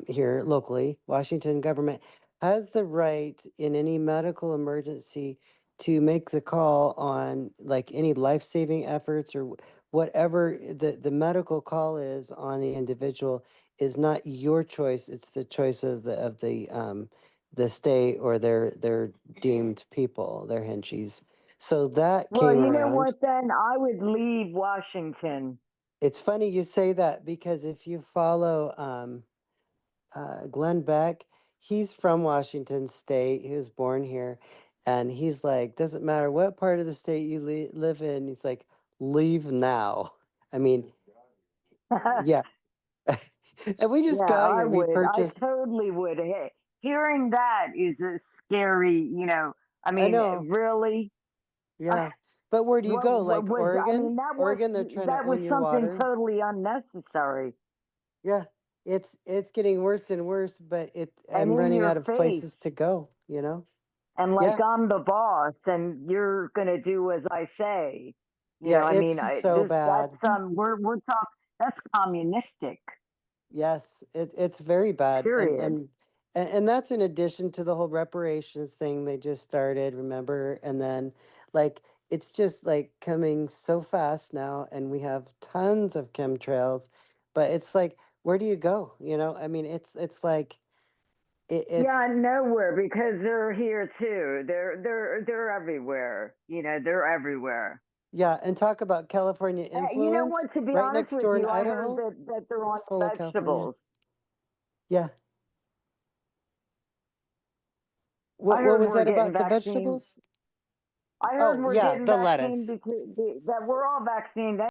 here locally, Washington government, has the right in any medical emergency to make the call on like any life-saving efforts or whatever the medical call is on the individual is not your choice. It's the choice of the state or their deemed people, their henchies. So that Well, came you know around. what? Then I would leave Washington It's funny you say that because if you follow Glenn Beck, he's from Washington State. He was born here. And he's like, doesn't matter what part of the state you live in. He's like, leave now. I mean, yeah. And we just Yeah, got I here. We would. I purchased. totally would. Hey, hearing that is a scary, I I mean, know. really? Yeah. But where do you go? What Like was, I Oregon? mean, Oregon, they're trying to that was own your something water. totally unnecessary Yeah. It's getting worse and worse, but and I'm in running your out of face. places to go, you know? And Yeah. like I'm the boss and you're going to do as I say. Yeah, I mean, it's so bad. we're talking, that's communistic, Yes, it's very bad, period. and that's in addition to the whole reparations thing they just started, remember? And then, like, it's just like coming so fast now, and we have tons of chemtrails, but it's like, where do you go? I mean, it's like Yeah, it's nowhere because they're here too. They're everywhere. They're everywhere. yeah, and talk about California You know influence. what? To be Right honest next with door in you, I heard Idaho, that they're on it's full of California. vegetables. Yeah. I What heard was we're that getting about the vaccine. vegetables? I heard Oh we're yeah, getting the vaccine lettuce. because that we're all vaccinated